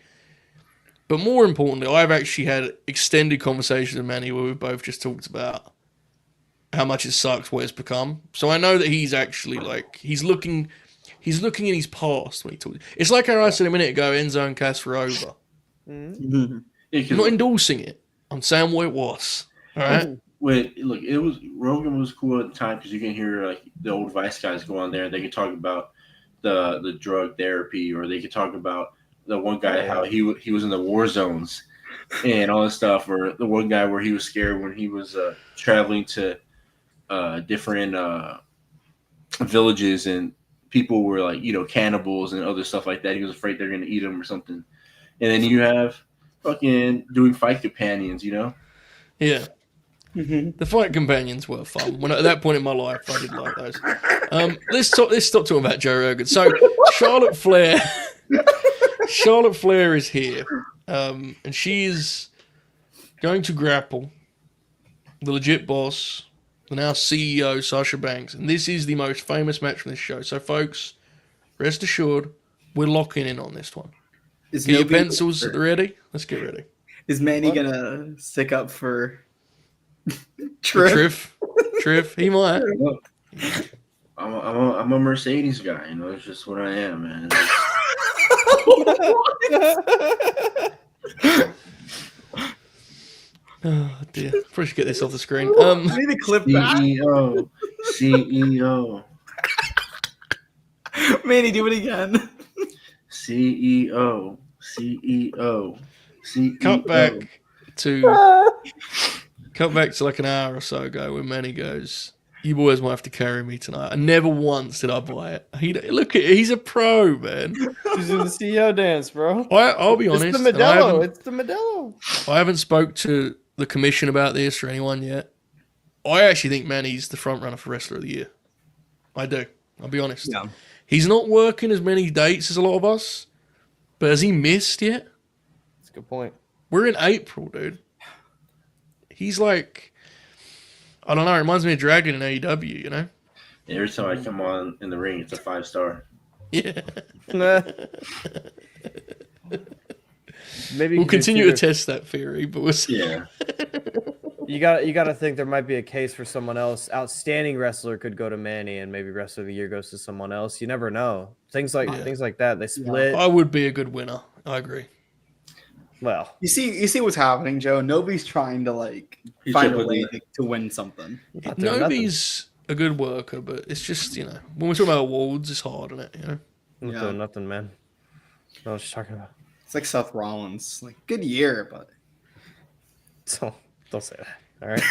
But more importantly, I've actually had extended conversations with Manny where we've both just talked about how much it sucks what it's become. So I know that he's actually like he's looking in his past when he talks. It's like how I said a minute ago, Enzo and Cass were over. Yeah, I'm not endorsing it. I'm saying what it was. All right. Look, it was Rogan was cool at the time because you can hear like the old Vice guys go on there. They could talk about the drug therapy, or they could talk about the one guy how he was in the war zones and all this stuff, or the one guy where he was scared when he was traveling to different villages and people were like cannibals and other stuff like that. He was afraid they're gonna eat him or something. And then you have fucking doing fight companions, Yeah. Mm-hmm. The fight companions were fun. When at that point in my life, I did like those. Let's stop talking about Joe Rogan. So Charlotte Flair is here, and she is going to grapple the legit boss, the now CEO Sasha Banks, and this is the most famous match from this show. So, folks, rest assured, we're locking in on this one. Get your pencils ready. Let's get ready. Is Manny gonna stick up for Triff? He might. I'm a Mercedes guy. It's just what I am, man. Oh dear. Probably should get this off the screen. I need to clip that. CEO. Manny, do it again. CEO. Cut back to like an hour or so ago when Manny goes, "You boys might have to carry me tonight." And never once did I buy it. He's a pro, man. He's in the CEO dance, bro. I'll be honest. It's the Modelo. It's the Modelo. I haven't spoke to the commission about this or anyone yet. I actually think Manny's the front runner for Wrestler of the Year. I do. I'll be honest. Yeah. He's not working as many dates as a lot of us, but has he missed yet? That's a good point. We're in April, dude. He's like, I don't know, it reminds me of Dragon in AEW, you know? Every time I come on in the ring, it's a 5-star. Yeah. Maybe we'll continue to test that theory, but we'll see. Yeah. You got to think there might be a case for someone else. Outstanding wrestler could go to Manny, and maybe Wrestler of the Year goes to someone else. You never know. Things like that. They split. I would be a good winner. I agree. Well, you see what's happening, Joe. Novi's trying to find a way to win something. Novi's a good worker, but it's just when we're talking about awards, it's hard, isn't it? I'm doing nothing, man. I was just talking about. It's like Seth Rollins, good year, but don't say that. All right.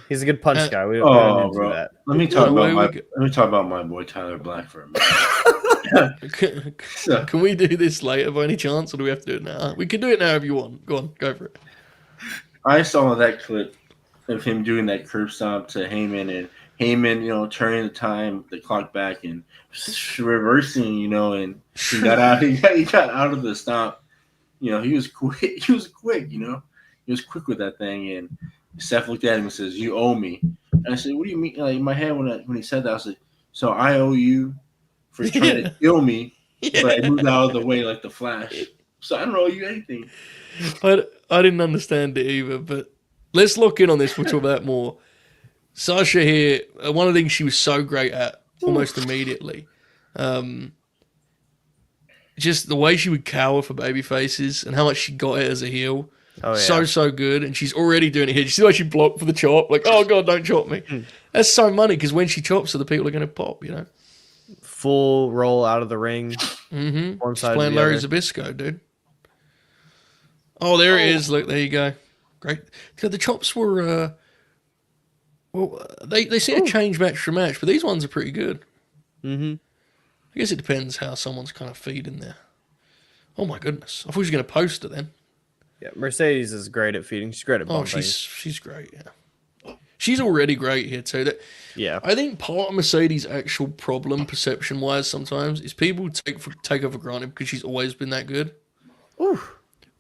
He's a good punch guy. We don't do that. Let me talk about my boy Tyler Black for a minute. Can we do this later by any chance, or do we have to do it now? We can do it now if you want. Go on, go for it. I saw that clip of him doing that curb stomp to Heyman, and Heyman, turning the clock back and reversing, and he got out. He got out of the stomp. He was quick. He was quick. He was quick with that thing. And Seth looked at him and says, "You owe me." And I said, "What do you mean?" Like in my head when he said that, I was like, "So I owe you for trying to kill me, but I moved out of the way like the Flash. So I don't owe you anything." I didn't understand it either, but let's look in on this. We'll talk about that more. Sasha here, one of the things she was so great at almost immediately, just the way she would cower for baby faces and how much she got it as a heel. Oh, yeah. So good, and she's already doing it here. You see the way she blocked for the chop? Like, oh God, don't chop me. That's so money because when she chops her, the people are going to pop, Full roll out of the ring. Mm-hmm. One She's side playing to the Larry other. Zabisco, dude. Oh, there it is. Look, there you go. Great. The chops were, they seem to change match for match, but these ones are pretty good. Mm-hmm. I guess it depends how someone's kind of feeding there. Oh my goodness. I thought she was going to post her then. Yeah, Mercedes is great at feeding. She's great at bumping. Oh, she's great, yeah. She's already great here too. Yeah. I think part of Mercedes' actual problem, perception-wise, sometimes is people take her for granted because she's always been that good. Ooh.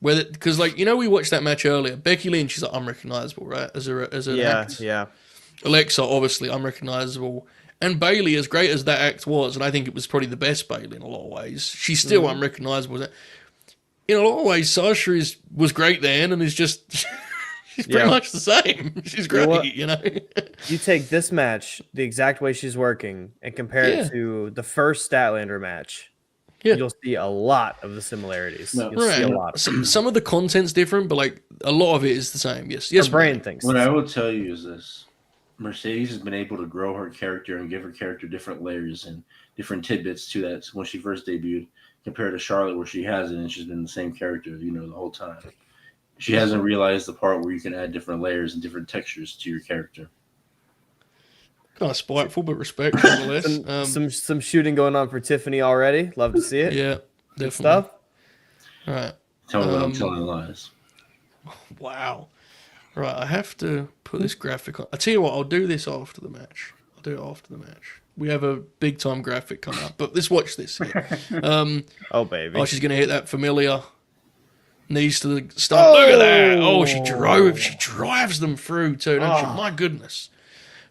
Because we watched that match earlier. Becky Lynch, she's unrecognizable, right? As an actress. Yeah. Alexa, obviously unrecognizable. And Bailey, as great as that act was, and I think it was probably the best Bailey in a lot of ways, she's still unrecognizable. In a lot of ways, Sasha was great then, and is just she's pretty much the same. She's great, you know. You take this match, the exact way she's working, and compare it to the first Statlander match. Yeah. You'll see a lot of the similarities. No. You'll see a lot. Some of the content's different, but like a lot of it is the same. Yes, Her brain thinks. What I will tell you is this: Mercedes has been able to grow her character and give her character different layers and different tidbits to that when she first debuted, compared to Charlotte, where she hasn't, and she's been the same character, the whole time. She hasn't realized the part where you can add different layers and different textures to your character. Kind of spiteful, but respect nonetheless. Some shooting going on for Tiffany already. Love to see it. Yeah, Good definitely. stuff. All right. Tell me when I'm telling lies. Wow. Right, I have to put this graphic on. I tell you what, I'll do this after the match. I'll do it after the match. We have a big time graphic coming up, but let's watch this here. Oh baby. Oh, she's gonna hit that familiar. Knees to the stump. Look at that. Oh, she drives them through too, don't she? My goodness.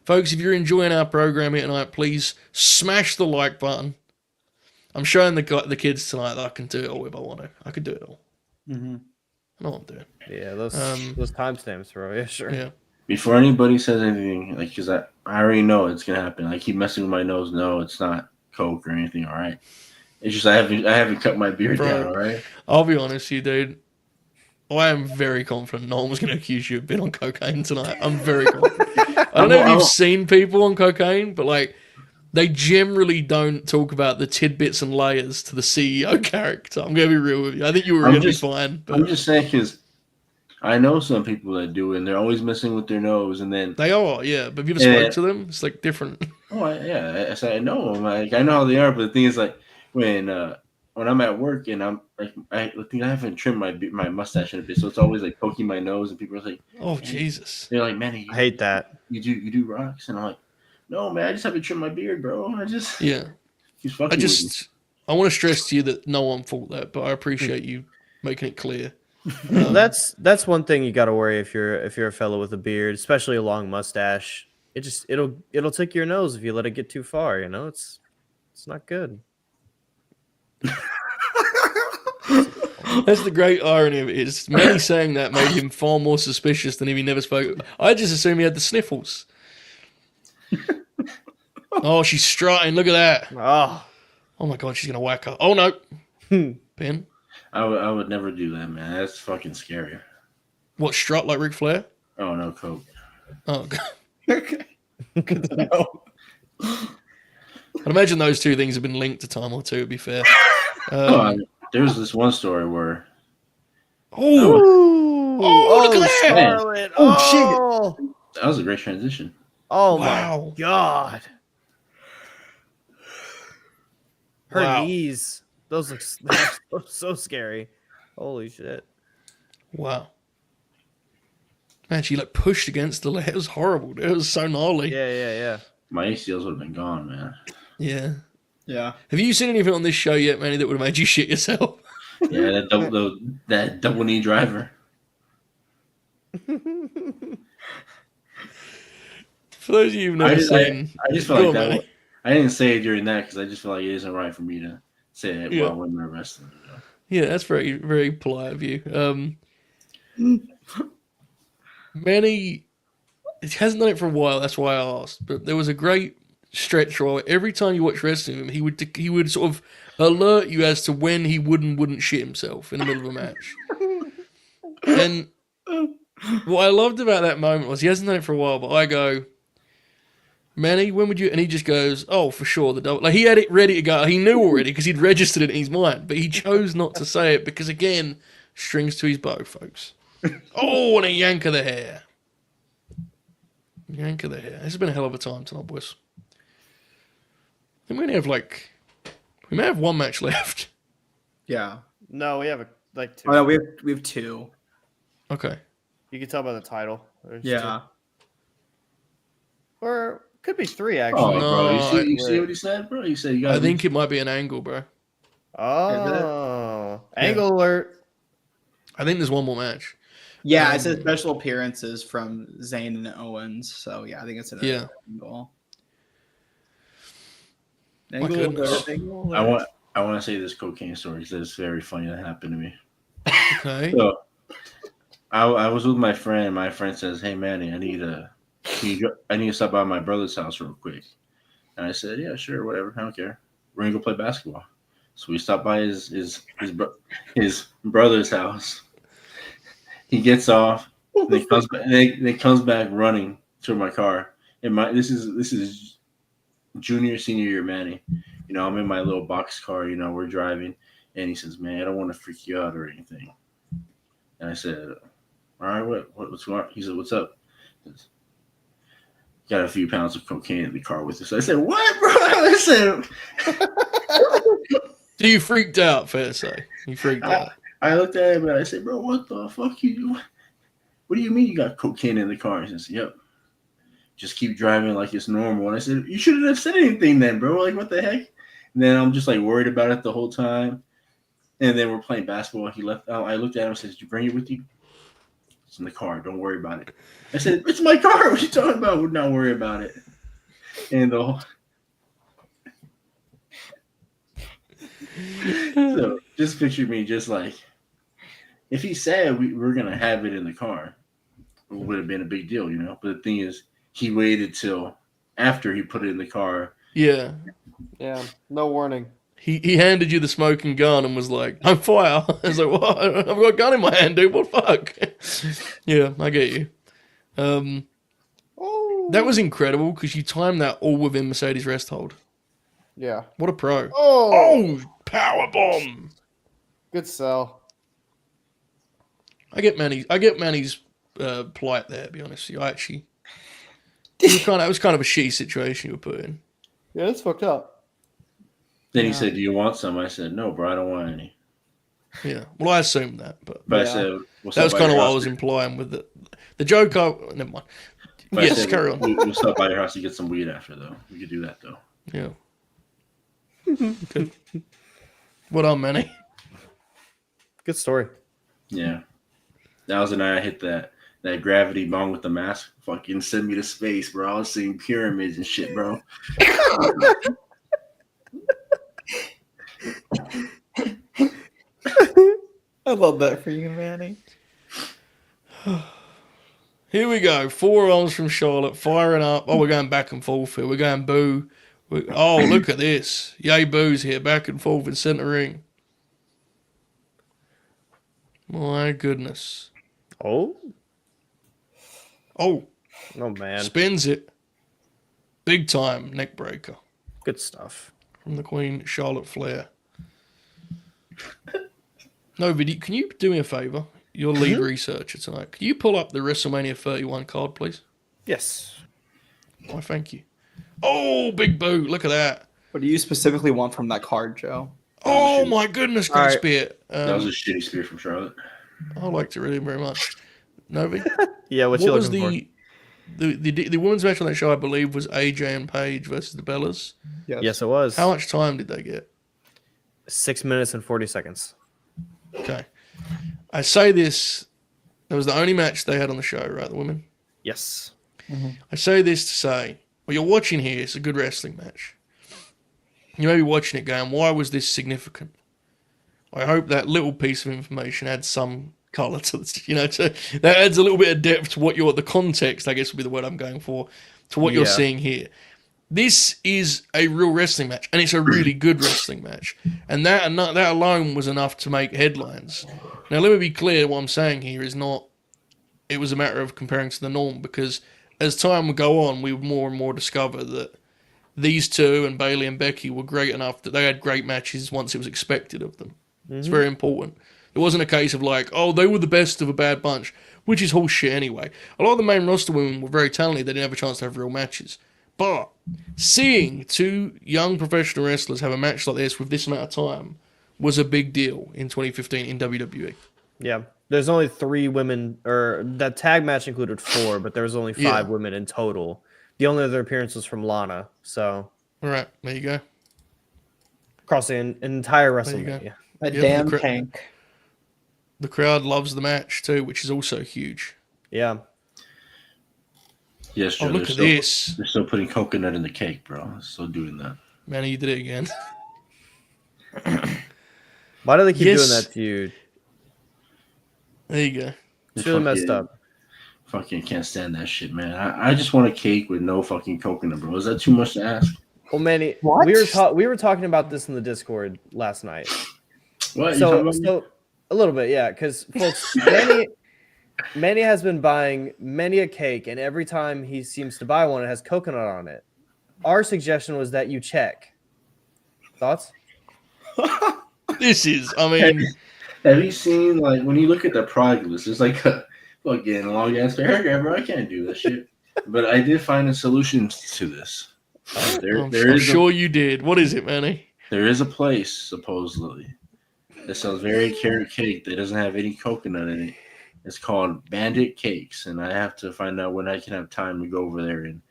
Folks, if you're enjoying our program here tonight, please smash the like button. I'm showing the kids tonight that I can do it all if I want to. I could do it all. Mm-hmm. I know what I'm doing. Yeah, those timestamps, bro. Yeah, sure. Yeah. Before anybody says anything, like, because I already know it's gonna happen. I keep messing with my nose. No, it's not coke or anything. All right. It's just I haven't cut my beard down. All right. I'll be honest with you, dude. I am very confident no one was going to accuse you of being on cocaine tonight. I'm very confident. I don't know if you've seen people on cocaine, but like they generally don't talk about the tidbits and layers to the CEO character. I'm going to be real with you. I think you were going to be fine. But I'm just saying because I know some people that do it, and they're always messing with their nose, and then they are, yeah. But have you ever spoke to them? It's like different. Oh, I know them. Like, I know how they are, but the thing is, like, when I'm at work and I'm like, I haven't trimmed my mustache in a bit, so it's always like poking my nose, and people are like, "Oh Jesus!" They're like, "Manny, I hate that. You do rocks," and I'm like, "No, man, I just haven't trimmed my beard, bro. I just he's fucking." I want to stress to you that no one thought that, but I appreciate you making it clear. That's one thing you got to worry if you're a fellow with a beard, especially a long mustache. It'll tick your nose if you let it get too far. It's not good. That's the great irony of it. Is Manny saying that made him far more suspicious than if he never spoke. I just assumed he had the sniffles. Oh, she's strutting. Look at that. Oh my God, she's gonna whack her. Oh no, Pin. I would never do that, man. That's fucking scary. What, strut like Ric Flair? Oh no, coke. Oh God. Okay. Good to know. I'd imagine those two things have been linked a time or two, to be fair. There's this one story where... look at that! Charlotte. Shit! That was a great transition. Oh, wow. My God. Her knees. Those look so scary. Holy shit. Wow. Man, she pushed against the leg. It was horrible. It was so gnarly. Yeah. My ACLs would have been gone, man. Yeah. Yeah. Have you seen anything on this show yet, Manny, that would have made you shit yourself? Yeah, that double knee driver. For those of you who've never seen, I just feel like that. I didn't say it during that because I just feel like it isn't right for me to say it while women are wrestling. Yeah, that's very, very polite of you. Manny, he hasn't done it for a while. That's why I asked. But there was a great stretch where every time you watch wrestling with him, he would sort of alert you as to when he would and wouldn't shit himself in the middle of a match. And what I loved about that moment was he hasn't done it for a while, but I go, Manny, when would you? And he just goes, oh, for sure, the double. Like, he had it ready to go. He knew already because he'd registered it in his mind, but he chose not to say it because, again, strings to his bow, folks. Oh, and a yank of the hair. Yank of the hair. This has been a hell of a time tonight, boys. I think we only have we may have one match left. Yeah. No, we have two. Oh, no, we have two. Okay. You can tell by the title. There's yeah. two. Or could be three, actually. Oh, No, bro. You see what he said, bro? He said you got. I think it might be an angle, bro. Oh. Angle alert. I think there's one more match. Yeah, it says special appearances from Zayn and Owens. So, yeah, I think it's an angle. Angle goodness. alert, angle I alert. want to say this cocaine story because it's very funny that happened to me. Okay. So I was with my friend. And my friend says, "Hey Manny, I need to stop by my brother's house real quick." And I said, "Yeah, sure, whatever. I don't care. We're gonna go play basketball." So we stopped by his brother's house. He gets off, and then comes back running to my car. And this is junior senior year Manny. I'm in my little box car. We're driving, and he says, "Man, I don't want to freak you out or anything." And I said, "All right, what's going on?" He said, "What's up?" He says, "Got a few pounds of cocaine in the car with us." I said, "What, bro?" I said, So you freaked out, fair to say. You freaked out. I looked at him and I said, "Bro, what the fuck you doing? What do you mean you got cocaine in the car?" He says, "Yep. Just keep driving like it's normal." And I said, "You shouldn't have said anything then, bro. Like, what the heck?" And then I'm just like worried about it the whole time. And then we're playing basketball. He left. I looked at him and said, "Did you bring it with you?" "It's in the car. Don't worry about it." I said, "It's my car. What are you talking about? We're not worried about it." And so just picture me just like, if he said we're going to have it in the car, it would have been a big deal, But the thing is, he waited till after he put it in the car. Yeah. Yeah, no warning. He handed you the smoking gun and was like, "I'm fire." I was like, "What? I've got a gun in my hand, dude. What the fuck?" Yeah, I get you. That was incredible because you timed that all within Mercedes rest hold. Yeah. What a pro. Oh, Power bomb. good sell. I get Manny's plight there, to be honest with you. It was kind of a shitty situation you were put in. Yeah, it's fucked up. Then he said, "Do you want some?" I said, "No, bro, I don't want any." Yeah. Well, I assumed that, but But I Yeah. said, that was kind of what I was implying with the joke. Never mind. Yes, carry on. We'll stop by your house to get some weed after, though. We could do that, though. Yeah. Okay. What on, Manny? Good story. Yeah. That was the night I hit that gravity bong with the mask. Fucking send me to space, bro. I was seeing pyramids and shit, bro. I love that for you, Manny. Here we go. Forearms from Charlotte, firing up. Oh, we're going back and forth here. We're going boo. Oh, look at this. Yay, boo's here, back and forth in center ring. My goodness. Oh, Oh, man. spins it. Big time neck breaker Good stuff. from the Queen, Charlotte Flair. Novi, can you do me a favor? Your lead researcher tonight. Can you pull up the WrestleMania 31 card, please? Yes. Why, thank you. Oh, big boo. Look at that. What do you specifically want from that card, Joe? Oh, my goodness, great All right. spear. That was a shitty spear from Charlotte. I liked it really very much. Novi, Yeah, what what you was looking the women's match on that show, I believe, was AJ and Paige versus the Bellas. for? Yes, it was. How much time did they get? 6 minutes and 40 seconds. Okay. I say this, that was the only match they had on the show, right, the women? Yes. I say this to say, well, you're watching here, it's a good wrestling match. You may be watching it going, why was this significant? I hope that little piece of information adds some colour to this, that adds a little bit of depth to the context, I guess would be the word I'm going for, to what you're seeing here. This is a real wrestling match, and it's a really good wrestling match. And that alone was enough to make headlines. Now, let me be clear, what I'm saying here is not, it was a matter of comparing to the norm, because as time would go on, we would more and more discover that these two and Bayley and Becky were great enough that they had great matches once it was expected of them. It's very important. It wasn't a case of like, oh, they were the best of a bad bunch, which is horseshit anyway. A lot of the main roster women were very talented. They didn't have a chance to have real matches. But seeing two young professional wrestlers have a match like this with this amount of time was a big deal in 2015 in WWE. Yeah. There's only 3 women, or that tag match included 4, but there was only 5 women in total. The only other appearance was from Lana. So, All right, there you go. across the entire There you go. WrestleMania. That Yep, damn the tank. The crowd loves the match too, which is also huge. Yeah. Yes, Joe. Oh, look at this. They're still putting coconut in the cake, bro. Still doing that. Manny, you did it again. Why do they keep doing Yes. that to you? There you go. It's really messed up. Fucking can't stand that shit, man. I just want a cake with no fucking coconut, bro. Is that too much to ask? Well, Manny, What? we were talking about this in the Discord last night. What? You talking about me? So a little bit, yeah, because folks, Manny has been buying many a cake, and every time he seems to buy one, it has coconut on it. Our suggestion was that you check. Thoughts? This is, I mean, Have you seen, like, when you look at the product list, it's like a fucking long ass paragraph, bro. I can't do this shit. But I did find a solution to this. I'm sure you did. What is it, Manny? There is a place, supposedly, that sells very carrot cake that doesn't have any coconut in it. It's called Bandit Cakes, and I have to find out when I can have time to go over there and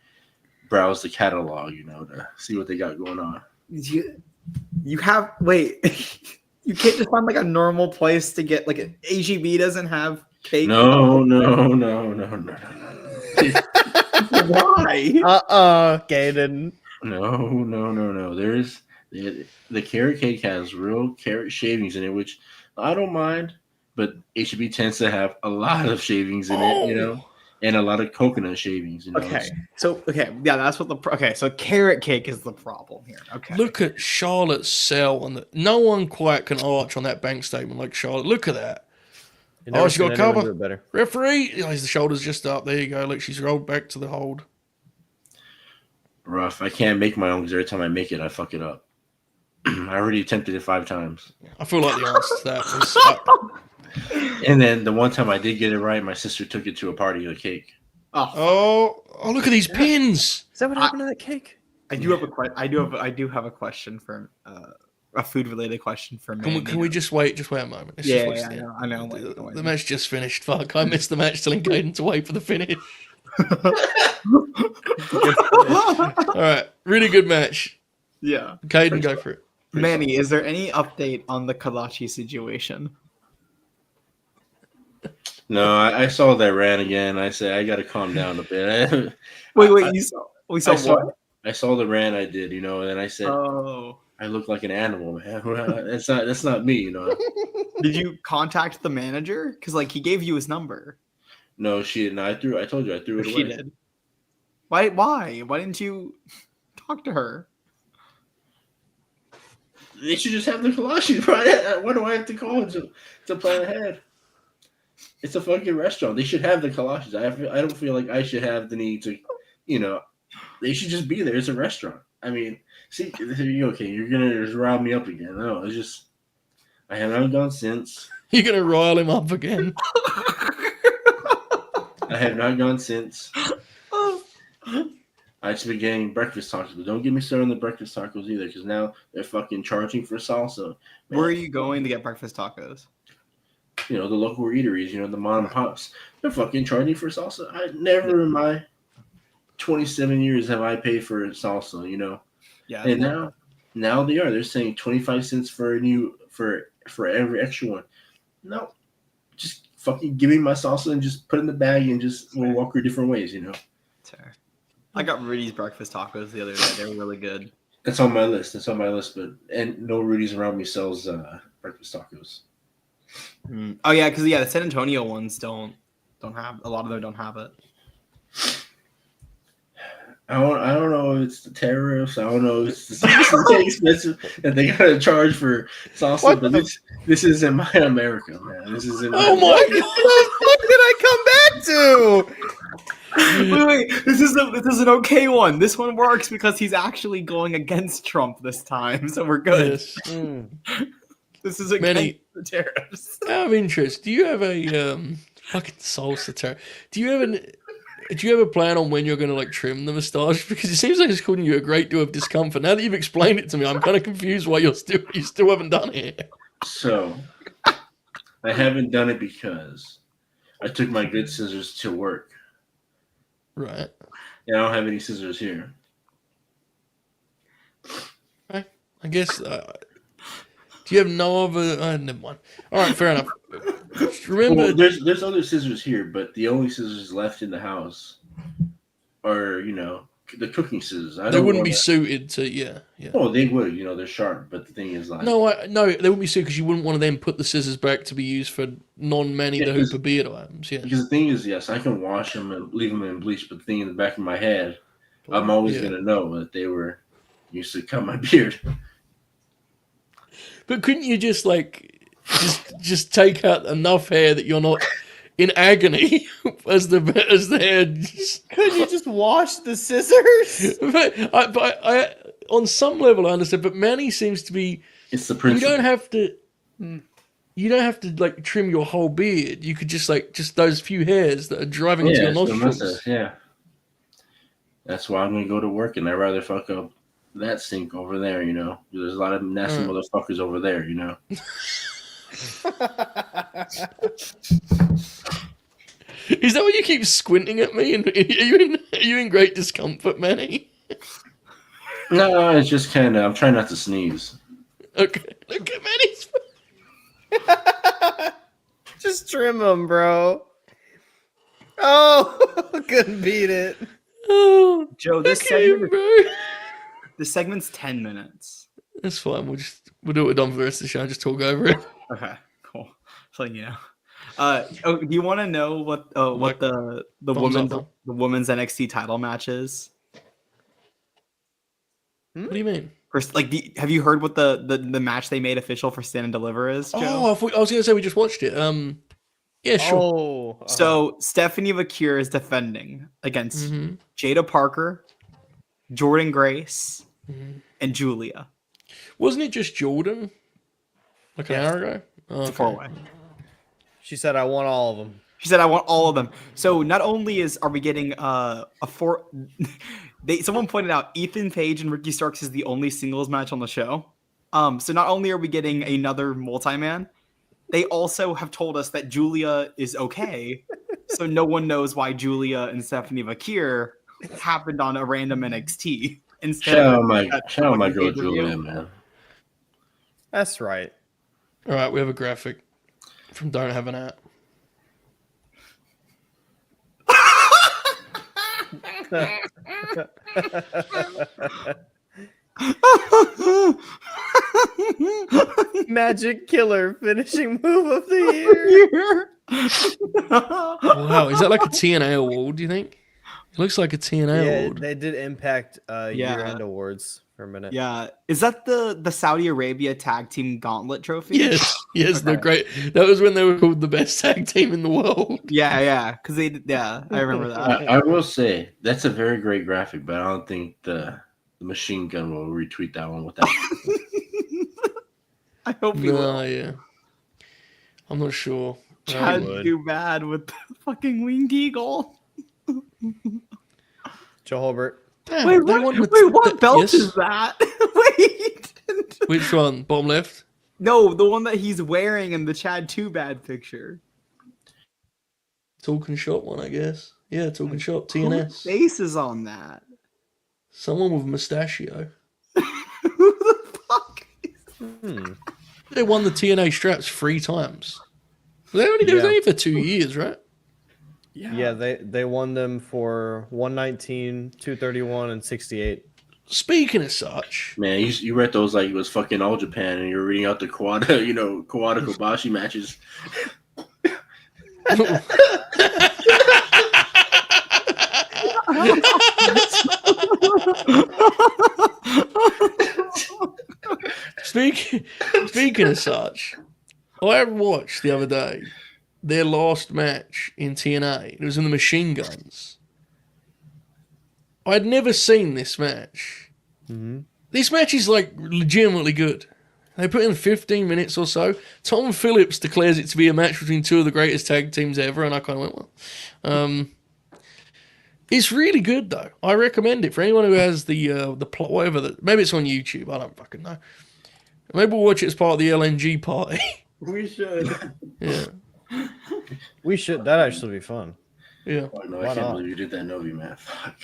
browse the catalog, to see what they got going on. You have wait. You can't just find like a normal place to get like an AGB doesn't have cake. No. Why? Kaden. No. There's the carrot cake has real carrot shavings in it, which I don't mind, but HEB tends to have a lot of shavings in it, and a lot of coconut shavings. Okay. So that's what so carrot cake is the problem here. Okay. Look at Charlotte's cell, and no one quite can arch on that bank statement like Charlotte. Look at that. She got cover. Better. Referee, his shoulders just up. There you go. Look, she's rolled back to the hold. Rough. I can't make my own because every time I make it, I fuck it up. I already attempted it 5 times. I feel like the answer to that was. And then the one time I did get it right, my sister took it to a party with a cake. Oh! Look at these pins. Is that what happened to that cake? I do have a question for a food related question for me. Can we just wait? Just wait a moment. Let's just watch I know. The match just finished. Fuck! I missed the match telling Kaden to wait for the finish. All right, really good match. Yeah, Kaden, go for it. Manny, is there any update on the Kalachi situation? No, I saw that rant again. I said I got to calm down a bit. Wait, you saw? We saw what? I saw the rant I did, and then I said, "Oh, I look like an animal, man. That's not me, Did you contact the manager? Because he gave you his number. No, she didn't. I told you I threw it away. She did. Why? Why didn't you talk to her? They should just have the Kalashi, bro. Why do I have to call to plan ahead? It's a fucking restaurant. They should have the Kalashi. I don't feel like I should have the need to, they should just be there. It's a restaurant. I mean, see, okay, you're gonna just rile me up again. No, it's just I have not gone since. You're gonna rile him up again. I have not gone since. I just been getting breakfast tacos, but don't get me started on the breakfast tacos either, because now they're fucking charging for salsa. Man. Where are you going to get breakfast tacos? The local eateries, the mom and pops. They're fucking charging for salsa. I never in my 27 years have I paid for salsa, Yeah. And now they are. They're saying 25 cents for for every extra one. No. Just fucking give me my salsa and just put it in the bag and we'll walk her different ways, Fair. I got Rudy's breakfast tacos the other day. They were really good. That's on my list. And no Rudy's around me sells breakfast tacos. Oh yeah, because the San Antonio ones don't have, a lot of them don't have it. I don't know if it's the tariffs. I don't know if it's the expensive that they gotta charge for salsa. But this is in my America, man. This is in my What did I come back to? Wait, this is an okay one. This one works because he's actually going against Trump this time, so we're good. Yes. This is against the tariffs. Out of interest, do you have a fucking salsa tariff? Do you have a plan on when you're going to trim the moustache? Because it seems like it's causing you a great deal of discomfort. Now that you've explained it to me, I'm kind of confused why you still haven't done it. So I haven't done it because I took my good scissors to work. Right. And I don't have any scissors here. Okay. I guess. Do you have no other? Never mind. All right, fair enough. Remember, there's other scissors here, but the only scissors left in the house are the cooking scissors. They wouldn't be suited to, yeah. Oh, they would. You know, they're sharp. But the thing is, like, No, they wouldn't be suited because you wouldn't want to then put the scissors back to be used for non-Manny the Hooper beard items. Yeah. Because the thing is, yes, I can wash them and leave them in bleach. But the thing in the back of my head, I'm always gonna know that they were used to cut my beard. But couldn't you just like just take out enough hair that you're not in agony as the hair? Couldn't you just wash the scissors? But I on some level I understand. But Manny seems to be. It's the principle. You don't have to. You don't have to like trim your whole beard. You could just those few hairs that are driving into your nostrils. Yeah. That's why I'm gonna go to work, and I'd rather fuck up that sink over there. You know, there's a lot of nasty motherfuckers over there. You know. Is that why you keep squinting at me? And are you in great discomfort, Manny? No, it's just kind of. I'm trying not to sneeze. Okay, look at Manny's. Just trim them, bro. Oh, couldn't beat it. Oh, Joe, this segment's 10 minutes. That's fine. We'll do what we've done for the rest of the show. Just talk over it. Okay, cool. So you know. Do you want to know what the women's NXT title match is? What do you mean? First, have you heard what the match they made official for Stand and Deliver is, Joe? Oh, I was going to say we just watched it. Yeah, sure. Oh, So Stephanie McCure is defending against Jada Parker, Jordan Grace, and Julia. Wasn't it just Jordan? Like an hour ago? Oh, It's a four-way. She said, "I want all of them." She said, "I want all of them." So not only are we getting someone pointed out Ethan Page and Ricky Starks is the only singles match on the show. So not only are we getting another multi-man, they also have told us that Julia is okay. So no one knows why Julia and Stephanie Vakir happened on a random NXT instead of my girl Julia, man. That's right. All right, we have a graphic from Don't Have an App. Magic Killer finishing move of the year. Wow, is that like a TNA award, do you think? It looks like a TNA award. They did Impact year-end awards for a minute. Yeah. Is that the Saudi Arabia Tag Team Gauntlet Trophy? Yes, Okay. they're great. That was when they were called the best tag team in the world. Yeah. Because I remember that. I will say that's a very great graphic, but I don't think the machine gun will retweet that one with that. I hope he will. Yeah. I'm not sure. Chad do bad with the fucking winged eagle. Joe Holbert. Damn, Wait, what belt is that? Wait. Which one? Bottom left? No, the one that he's wearing in the Chad Too Bad picture. Talking Shop one, I guess. Yeah, Talking Shop, TNS. Whose face is on that? Someone with a mustachio. Who the fuck? They won the TNA straps 3 times. They was only for 2 years, right? Yeah, they won them for 119, 231, and 68. Speaking of such, Man, you read those like it was fucking All Japan, and you're reading out the Kawada Kobashi matches. Speaking of such, I watched the other day their last match in TNA. It was in the Machine Guns. I'd never seen this match. This match is like legitimately good. They put in 15 minutes or so. Tom Phillips declares it to be a match between 2 of the greatest tag teams ever, and I kind of went, well. It's really good though. I recommend it for anyone who has the plot, whatever. Maybe it's on YouTube. I don't fucking know. Maybe we'll watch it as part of the LNG party. We should. Yeah. We should. That'd actually be fun. Yeah. Oh, no, I can't believe you did that Novi, man. Fuck.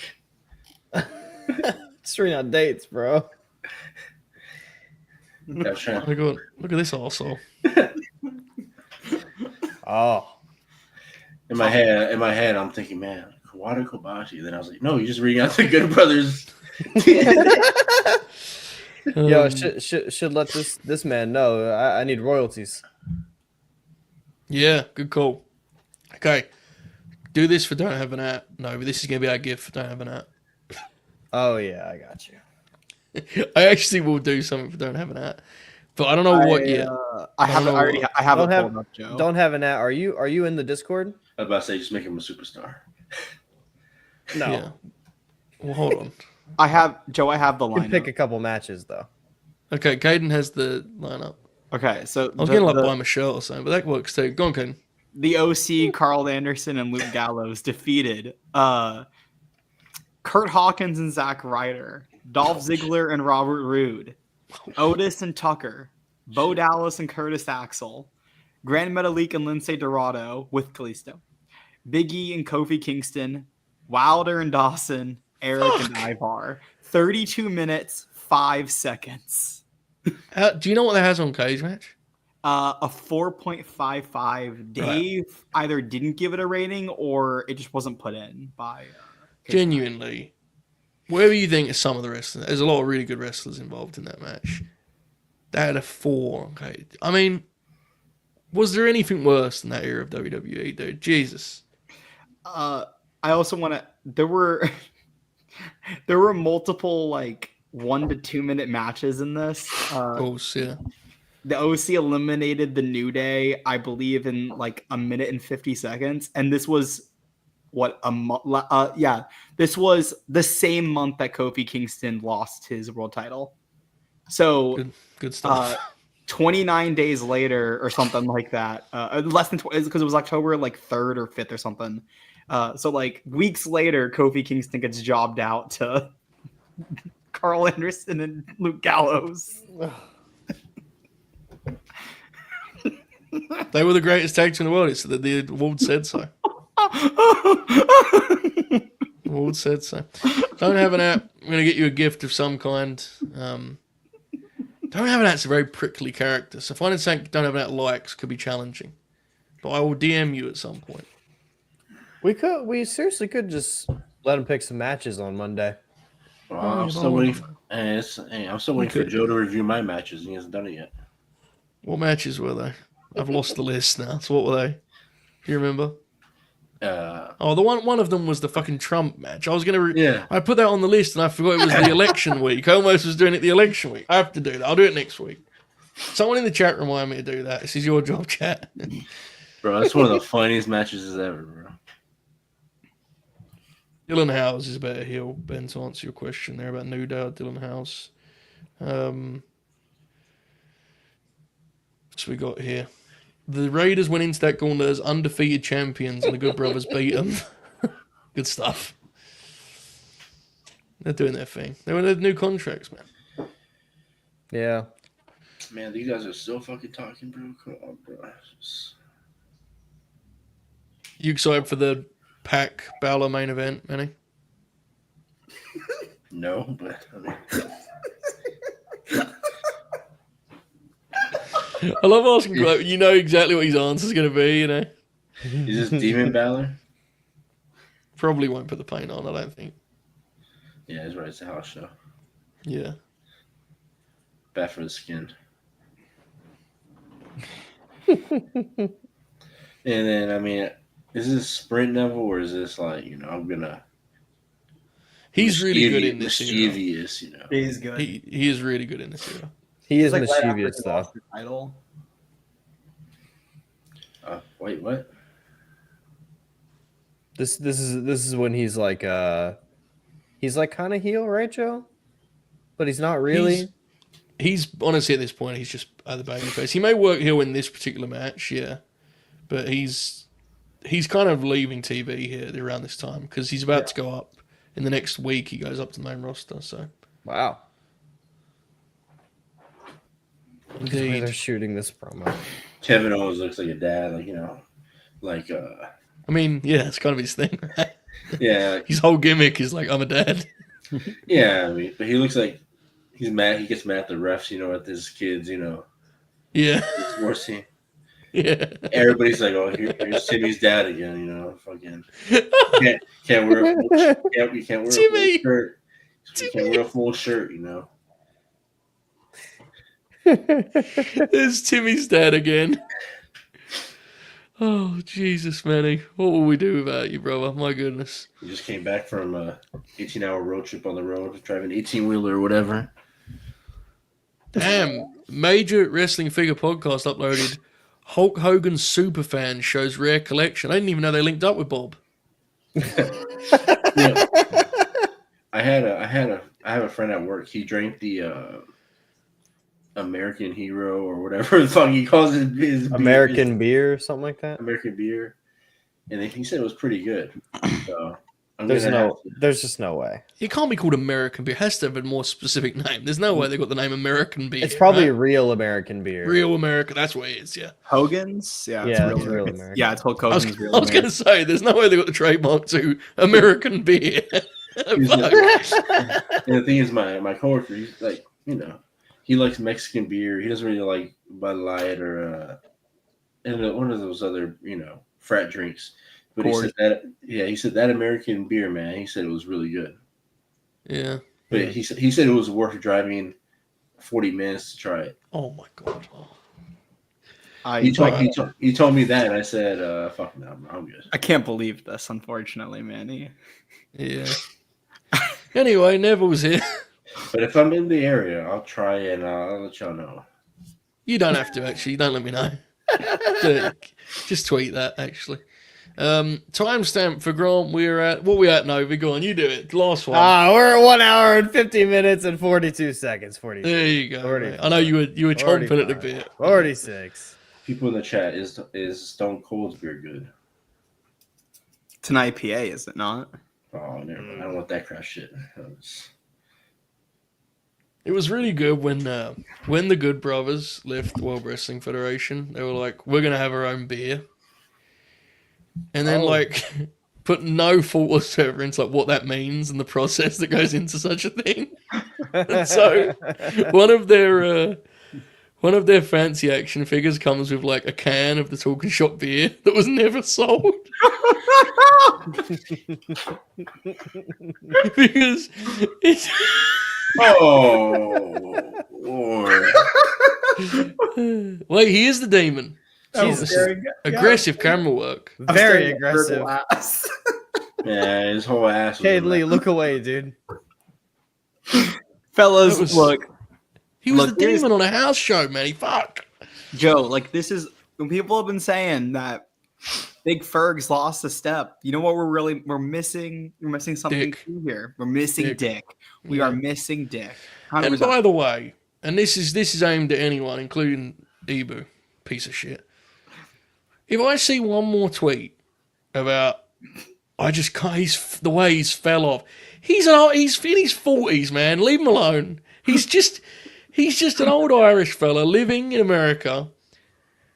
Streaming on dates, bro. I was trying. Oh my God. Look at this arsehole. Oh. In my head, I'm thinking, man, Kawada Kobashi. Then I was like, no, you're just reading out the Good Brothers. Yo, should let this man know. I need royalties. Yeah, good call. Okay. Do this for Don't Have an App. No, but this is going to be our gift for Don't Have an App. Oh, yeah, I got you. I actually will do something for Don't Have an App. But I don't know what yet. I have it already. I have it pulled up, Joe. Don't have an app. Are you in the Discord? I was about to say, just make him a superstar. No. Yeah. Well, hold on. I have the You lineup. can pick a couple matches though. Okay, Kaden has the lineup. Okay, so I was going to buy him a shirt or something, but that works too. Go on, Kaden. the OC, Carl Anderson and Luke Gallows defeated Kurt Hawkins and Zack Ryder, Dolph Ziggler and Robert Roode, Otis and Tucker, Bo Dallas and Curtis Axel, Grand Metalik and Lindsay Dorado with Kalisto, Big E and Kofi Kingston, Wilder and Dawson, Eric and Ivar. 32 minutes, 5 seconds. Do you know what that has on Cage Match? A 4.55. Dave either didn't give it a rating or it just wasn't put in by. Genuinely, whatever you think of some of the wrestlers, there's a lot of really good wrestlers involved in that match. They had a 4. Okay, I mean, was there anything worse than that era of WWE, dude? Jesus. I also want to. There were multiple like 1 to 2 minute matches in this. Of course, yeah. The OC eliminated the New Day, I believe, in like a minute and 50 seconds, and this was. This was the same month that Kofi Kingston lost his world title. So good stuff. 29 days later or something like that, less than because it was October like 3rd or 5th or something. So like weeks later, Kofi Kingston gets jobbed out to Carl Anderson and Luke Gallows. They were the greatest tag team in the world. It's the award said so. Ward said so. Don't Have an App. I'm going to get you a gift of some kind. Don't Have an App's a very prickly character, so finding something Don't Have an App likes could be challenging. But I will DM you at some point. We seriously could just let him pick some matches on Monday. Well, I'm still waiting. I'm still waiting for Joe to review my matches. He hasn't done it yet. What matches were they? I've lost the list now. So what were they? Do you remember? The one of them was the fucking Trump match. I was gonna, I put that on the list and I forgot it was the election week. I almost was doing it the election week. I have to do that. I'll do it next week. Someone in the chat remind me to do that. This is your job, chat. Bro, that's one of the funniest matches ever, bro. Dylan House is a better heel, Ben, to answer your question there about New Day, Dylan House. So we got here. The Raiders went into that gauntlet as undefeated champions, and the Good Brothers beat them. Good stuff. They're doing their thing. They went with new contracts, man. Yeah. Man, these guys are still fucking talking, bro. Come on, bro. You excited for the Pac Balor main event, Manny? No, but I mean... I love asking, like, you know exactly what his answer's going to be, you know? Is this Demon Balor? Probably won't put the paint on, I don't think. Yeah, that's right. It's a house show. Yeah. Bad for the skin. And then, I mean, is this sprint level or is this like, I'm going to... He's really good in this mischievous, era. He's good. He is really good in this era. He is like mischievous, right though. Title. Wait, what? This is when he's like kind of heel, right, Joe? But he's not really. He's honestly at this point he's just the babyface. He may work heel in this particular match, yeah, but he's kind of leaving TV here around this time because he's about to go up in the next week. He goes up to the main roster. So Wow. indeed, They're shooting this promo. Kevin Owens looks like a dad, I mean, yeah, it's kind of his thing, right? Yeah. His whole gimmick is like, I'm a dad. Yeah, I mean, but he looks like he's mad. He gets mad at the refs, at his kids, Yeah. It's more scene. Yeah. Everybody's like, "Oh, here's Timmy's dad again." You know, fucking can't wear a full shirt. We can't wear a full Timmy! shirt. We can't wear a full shirt. You know. There's Timmy's dad again. Oh, Jesus, Manny. What will we do without you, brother? My goodness. We just came back from a 18-hour road trip on the road, driving 18-wheeler or whatever. Damn. Major Wrestling Figure Podcast uploaded Hulk Hogan Superfan shows rare collection. I didn't even know they linked up with Bob. Yeah. I have a friend at work. He drank the American Hero or whatever the fuck he calls it. His American beer, something like that. American beer, and he said it was pretty good. So there's just no way. It can't be called American beer. It has to have a more specific name. There's no way they got the name American beer. It's probably right? real American beer. Real American. That's what it is, yeah. Hogan's? Yeah, Yeah, it's it's real American. Yeah, it's Hulk Hogan's real I was going to say, there's no way they got the trademark to American beer. And the thing is, my coworker, he's like, you know, he likes Mexican beer. He doesn't really like Bud Light or one of those other, you know, frat drinks. But he said that American beer, man. He said it was really good. Yeah. But he said it was worth driving 40 minutes to try it. Oh my god. Oh. He told me that, and I said, "Fuck no, I'm good." I can't believe this, unfortunately, Manny. Yeah. Anyway, Neville's here. But if I'm in the area, I'll try and I'll let y'all know. You don't have to, actually. Don't let me know. Just tweet that, actually. Timestamp for Grant. We're at, what we at, Novi? Go on, you do it. Last one. We're at 1 hour and 50 minutes and 42 seconds. 42. There you go. Mate. I know you were chomping at the bit. 46. People in the chat, is Stone Cold's beer good? It's an IPA, is it not? Oh, never mind. I don't want that crap shit. It was really good when the Good Brothers left the World Wrestling Federation. They were like, we're going to have our own beer. And then, put no thought whatsoever into what that means and the process that goes into such a thing. And so, one of their fancy action figures comes with a can of the Talking Shop beer that was never sold. Because it's Lord. Wait, he is the demon. Jesus. Aggressive camera work. Very aggressive. Yeah, his whole ass. Kaden Lee, look away, dude. Fellas, look. He was the demon on a house show, man. Fuck. Joe, this is when people have been saying that Big Ferg's lost a step. You know what we're missing? We're missing something too here. We're missing Dick. We are missing Dick. 100%. And by the way, and this is aimed at anyone, including Ibou, piece of shit. If I see one more tweet about I just can't, the way he's fell off. He's in his 40s, man. Leave him alone. He's just an old Irish fella living in America,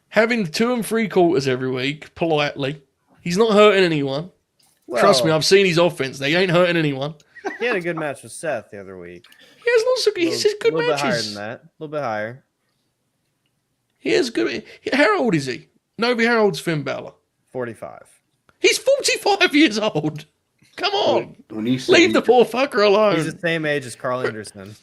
having 2 3/4 every week, politely. He's not hurting anyone. Well, trust me, I've seen his offense. They ain't hurting anyone. He had a good match with Seth the other week. He has lots of good matches. A little bit higher than that. A little bit higher. He has good. How old is he? Novi, how old's Finn Balor? 45. He's 45 years old. Come on. Leave the poor fucker alone. He's the same age as Carl Anderson.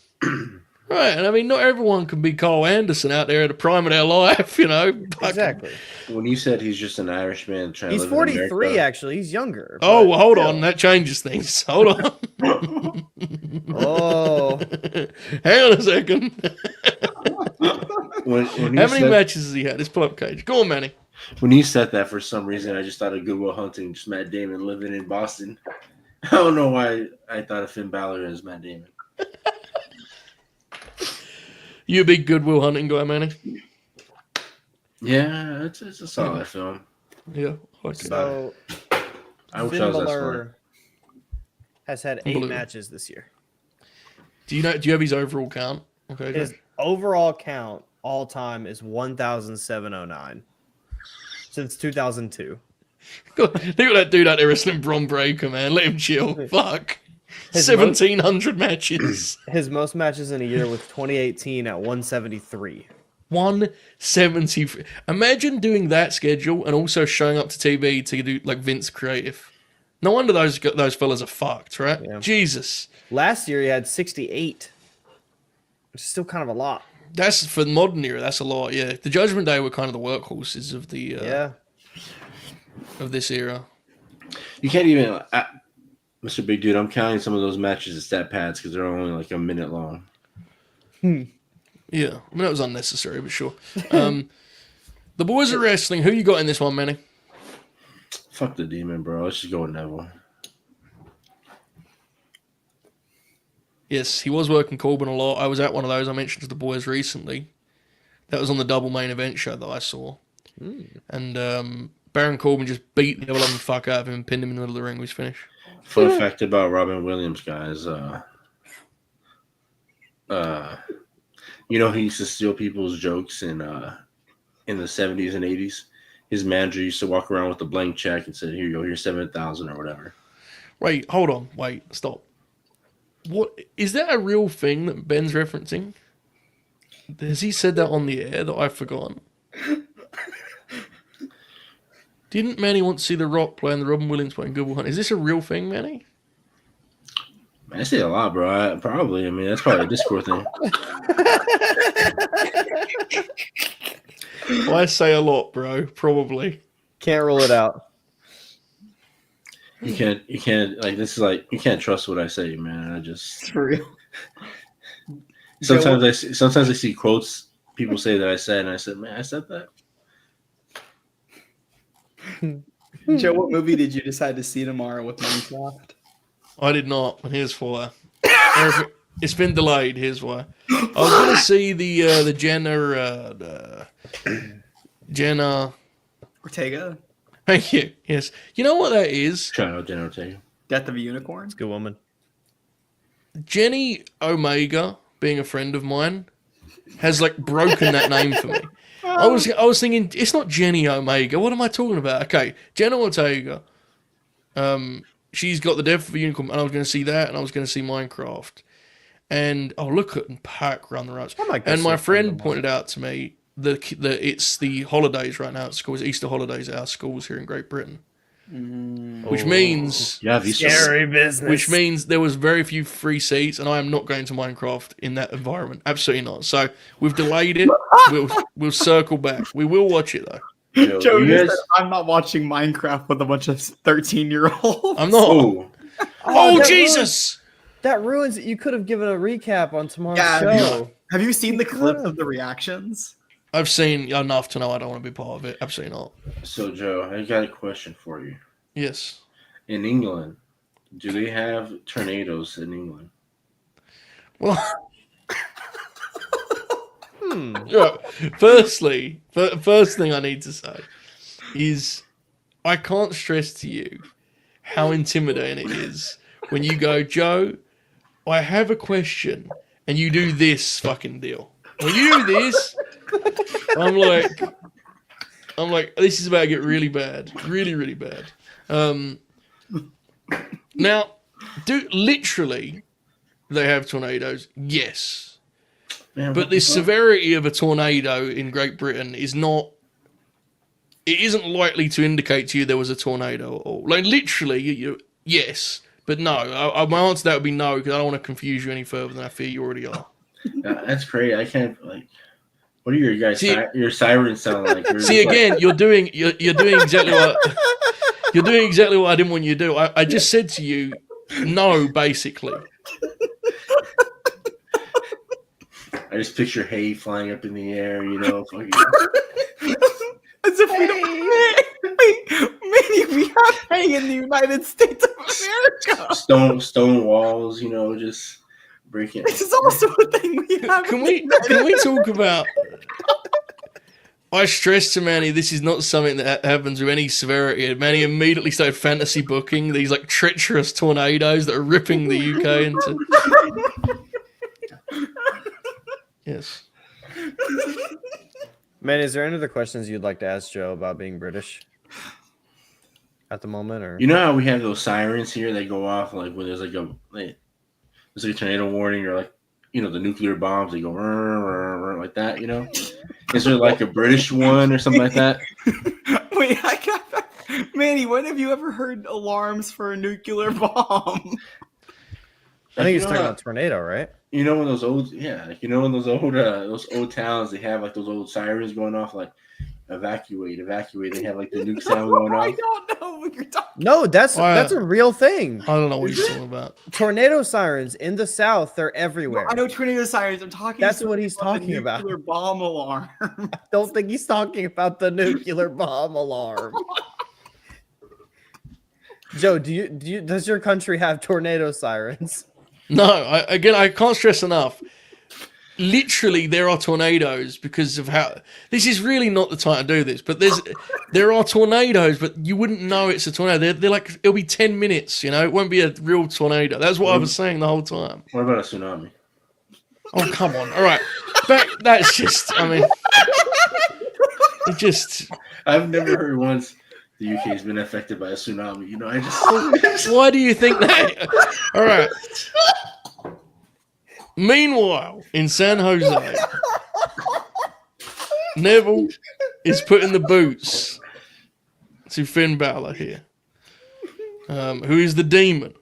Right, and I mean, not everyone can be Carl Anderson out there at the prime of their life, you know. Exactly. When you said he's just an Irishman trying he's to live in 43, America, actually. He's younger. Oh, well, hold on. That changes things. Hold on. Oh. Hang on a second. when How many matches has he had? Let's pull up Cage. Go on, Manny. When you said that, for some reason, I just thought of Good Will Hunting, just Matt Damon living in Boston. I don't know why I thought of Finn Balor as Matt Damon. You a big Good Will Hunting guy, Manny? Yeah, it's a solid film. Yeah. So, I wish I was that smart. has had 8 matches this year. Do you have his overall count? Okay. His overall count all time is 1,709 since 2002. Look at that dude out there wrestling Bron Breakker, man. Let him chill. Fuck. 1,700 matches. His most matches in a year was 2018 at 173. 170. Imagine doing that schedule and also showing up to TV to do like Vince Creative. No wonder those fellas are fucked, right? Yeah. Jesus. Last year he had 68, which is still kind of a lot. That's for the modern era. That's a lot. Yeah, the Judgment Day were kind of the workhorses of the of this era. You can't even, Mr. Big Dude. I'm counting some of those matches as stat pads because they're only like a minute long. Yeah, I mean that was unnecessary, but sure. The boys are wrestling. Who you got in this one, Manny? Fuck the Demon, bro. Let's just go with Neville. Yes, he was working Corbin a lot. I was at one of those. I mentioned to the boys recently. That was on the double main event show that I saw. And Baron Corbin just beat the ever loving fuck out of him and pinned him in the middle of the ring. Was finished. Fun fact about Robin Williams, guys. You know, he used to steal people's jokes in the 70s and 80s. His manager used to walk around with a blank check and said, "Here you go, here's 7,000 or whatever." Wait, hold on. Wait, stop. What is that a real thing that Ben's referencing? Has he said that on the air that I've forgotten? Didn't Manny want to see The Rock play and the Robin Williams play in Good Will Hunt? Is this a real thing, Manny? I say a lot, bro. Probably. I mean, that's probably a Discord thing. Well, I say a lot, bro. Probably. Can't rule it out. You can't like this is like you can't trust what I say, man. It's For real. sometimes I see quotes people say that I said, and I said, "Man, I said that." Joe, what movie did you decide to see tomorrow with Minecraft? I did not, but here's why. It's been delayed. Here's why. I was going to see the Jenna Ortega? Thank you. Yes. You know what that is? Shout out Jenna Ortega. Death of a Unicorn? Good woman. Jenny Omega, being a friend of mine, has like broken that name for me. I was thinking it's not Jenny Omega. What am I talking about? Okay, Jenna Ortega. She's got the Death of a Unicorn, and I was going to see that, and I was going to see Minecraft. And look at Pack run the ropes. And my friend pointed out to me that it's the holidays right now at school. It's Easter holidays at our schools here in Great Britain. Which means scary business. Which means there was very few free seats, and I am not going to Minecraft in that environment. Absolutely not. So we've delayed it. We'll circle back. We will watch it though. Joe, you said I'm not watching Minecraft with a bunch of 13-year-olds. I'm not. Oh Jesus! That ruins it. You could have given a recap on tomorrow's Yeah, show. Have you seen the clips of the reactions? I've seen enough to know I don't want to be part of it. Absolutely not. So, Joe, I got a question for you. Yes. In England, do they have tornadoes in England? Well, yeah. First thing I need to say is I can't stress to you how intimidating it is when you go, Joe, I have a question, and you do this fucking deal. When you do this, I'm like, this is about to get really bad. Really, really bad. Now, literally, they have tornadoes? Yes. Man, but the severity of a tornado in Great Britain isn't likely to indicate to you there was a tornado at all. Like, literally, yes. But no. My answer to that would be no, because I don't want to confuse you any further than I fear you already are. That's great. I can't, like... What are your guys? Your sirens sound like. See, again, you're doing exactly what I didn't want you to do. I just said to you, no, basically. I just picture hay flying up in the air, you know. Fucking... As if we don't. Maybe we have hay in the United States of America. Stone walls, you know, just breaking. This is also a thing we have. Can we talk about? I stressed to Manny, this is not something that happens with any severity. Manny immediately started fantasy booking these like treacherous tornadoes that are ripping the UK into. Yes. Man, is there any other questions you'd like to ask Joe about being British at the moment, or you know how we have those sirens here that go off like when there's like a tornado warning or like you know, the nuclear bombs, they go like that, you know? Is there like a British one or something like that? Wait, Manny, when have you ever heard alarms for a nuclear bomb? I think he's talking about tornado, right? You know when those old, like, you know when those old towns, they have like those old sirens going off, like evacuate. They have like the nuke sound going off. I don't know what you're talking. No, that's a real thing. I don't know what you're talking about. Tornado sirens in the South, they're everywhere. I know tornado sirens. I'm talking. That's what he's talking about. Nuclear bomb alarm. I don't think he's talking about the nuclear bomb alarm. Joe, does your country have tornado sirens? No, I can't stress enough. Literally, there are tornadoes because of how. This is really not the time to do this, but there are tornadoes, but you wouldn't know it's a tornado. They're like, it'll be 10 minutes, you know? It won't be a real tornado. That's what I was saying the whole time. What about a tsunami? Oh, come on. All right. That's just, I mean, it just. I've never heard once the UK has been affected by a tsunami. You know, I just. Why do you think that? All right. Meanwhile, in San Jose, Neville is putting the boots to Finn Balor here, who is the demon,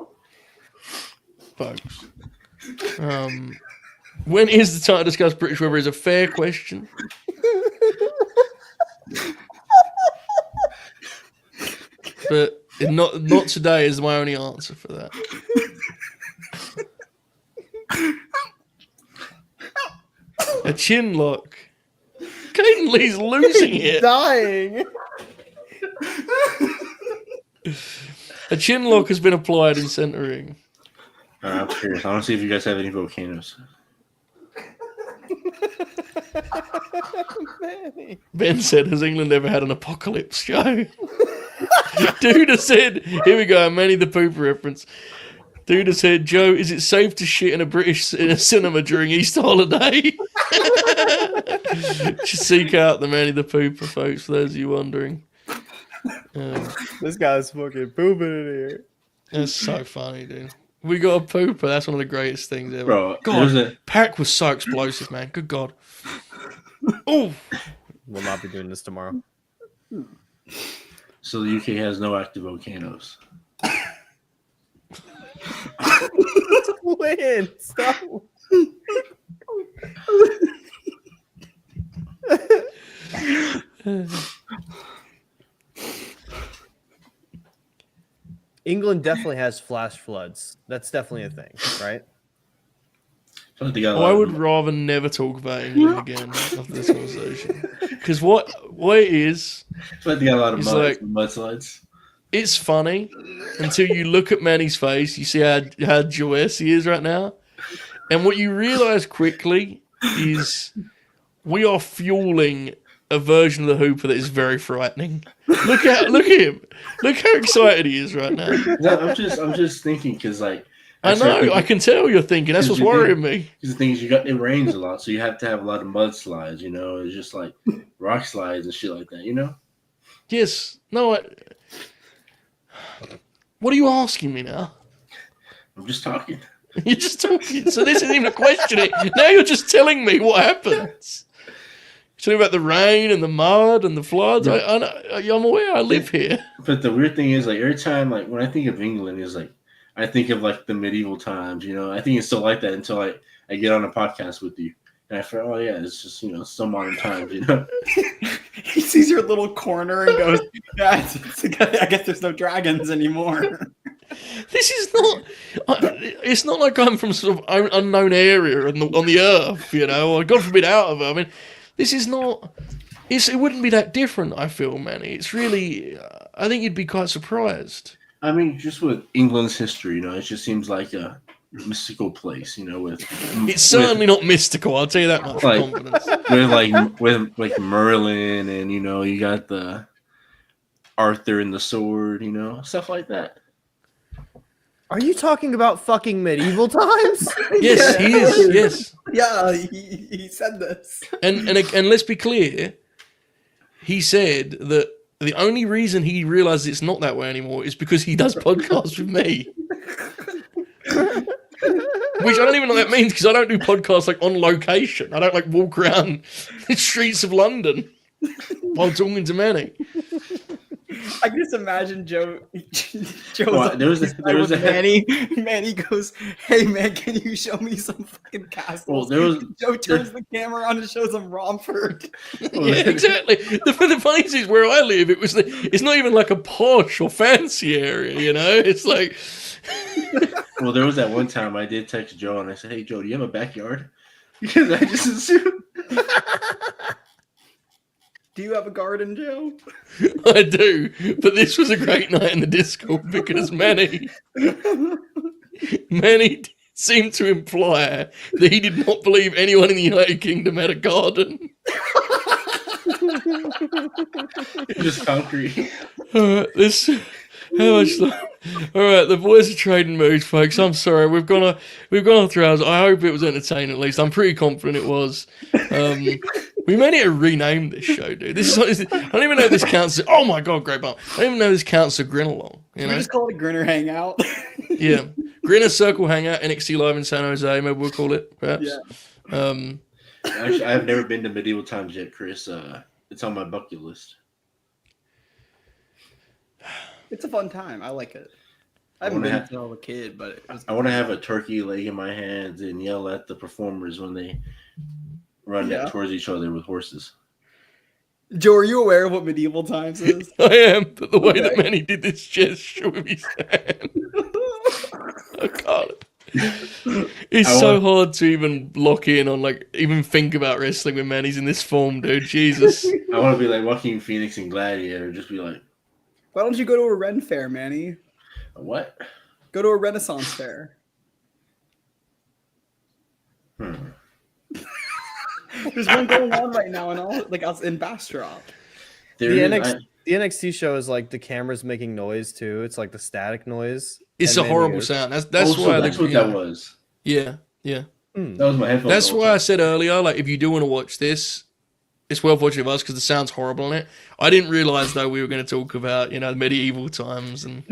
folks. When is the time to discuss British weather is a fair question. But not today is my only answer for that. A chin lock. Kaden Lee's losing it. Dying. A chin lock has been applied in centering. I'm curious. I want to see if you guys have any volcanoes. Ben said, has England ever had an apocalypse show? Dude has said, here we go, Manny the Pooper reference. Dude has said, Joe, is it safe to shit in a cinema during Easter holiday? Just seek out the Manny the Pooper, folks, for those of you wondering. This guy's fucking pooping in here. That's so funny, dude. We got a pooper. That's one of the greatest things ever. Bro, God, Pack was so explosive, man. Good God. Oh, We'll not be doing this tomorrow. So the UK has no active volcanoes. Win. Stop. England definitely has flash floods. That's definitely a thing, right? I would rather never talk about England again after this conversation. Because what it is, They got a lot of mudslides. mudslides. It's funny until you look at Manny's face. You see how joyous he is right now. And what you realise quickly is we are fueling a version of the Hooper that is very frightening. Look at him. Look how excited he is right now. No, I'm just thinking because I know. I can tell you're thinking. That's what's worrying me. Because the thing is, it rains a lot, so you have to have a lot of mudslides. You know, it's just like rock slides and shit like that. You know. Yes. No. What are you asking me now? I'm just talking. You're just talking. So this isn't even a question. Now you're just telling me what happens. You're talking about the rain and the mud and the floods. I'm aware. I live here. But the weird thing is, every time, when I think of England, is I think of the medieval times. You know, I think it's still like that until I get on a podcast with you. And I feel, oh yeah, it's just some modern times, you know. He sees your little corner and goes, "Yeah, I guess there's no dragons anymore." This is not. It's not like I'm from sort of unknown area on the earth, you know, or God forbid out of it. I mean, this is not. It wouldn't be that different. I feel, Manny. It's really. I think you'd be quite surprised. I mean, just with England's history, you know, it just seems like a mystical place, you know. It's certainly not mystical. I'll tell you that much with confidence. with Merlin, and you got the Arthur and the sword, stuff like that. Are you talking about fucking medieval times? Yes, he is. Yes. Yeah, he said this. And let's be clear. He said that the only reason he realizes it's not that way anymore is because he does podcasts with me. Which I don't even know what that means because I don't do podcasts like on location. I don't like walk around the streets of London while talking to Manny. I can just imagine Joe. Well, there was a Manny. Manny goes, "Hey man, can you show me some fucking castles?" Well, Joe turns the camera on and shows him Romford. Yeah, exactly. The funny thing is, where I live, it's not even like a posh or fancy area. You know, it's like. Well, there was that one time I did text Joe and I said, "Hey Joe, do you have a backyard?" Because I just assumed. Do you have a garden, Joe? I do, but this was a great night in the Discord because Manny seemed to imply that he did not believe anyone in the United Kingdom had a garden. Just concrete. How much? All right, the boys are trading moves, folks. I'm sorry, we've gone on 3 hours. I hope it was entertaining. At least I'm pretty confident it was. We may need to rename this show, dude. I don't even know if this counts. Oh my god, great bump! I don't even know if this counts as Grin along. You know, We just call it Grinner Hangout. yeah, Grinner Circle Hangout, NXT Live in San Jose. Maybe we'll call it. Perhaps. Yeah. Actually, I've never been to medieval times yet, Chris. It's on my bucket list. It's a fun time. I like it. I haven't been since I was a kid, but I want to have a turkey leg in my hands and yell at the performers when they run towards each other with horses. Joe, are you aware of what medieval times is? I am, but the way that Manny did this gesture with his hand, I can't. It's so hard to even lock in on, like, even think about wrestling when Manny's in this form, dude. Jesus. I want to be like Joaquin Phoenix and Gladiator, just be like, Why don't you go to a Ren fair, Manny? what? Go to a Renaissance fair. There's one going on right now in Bastrop. The NXT show is like the camera's making noise too. It's like the static noise. It's a horrible sound. That's why that's what that was. Yeah, yeah. That was my headphones. That's why I said earlier, like, if you do want to watch this, it's worth watching with us because the sound's horrible in it. I didn't realize though we were going to talk about, you know, medieval times and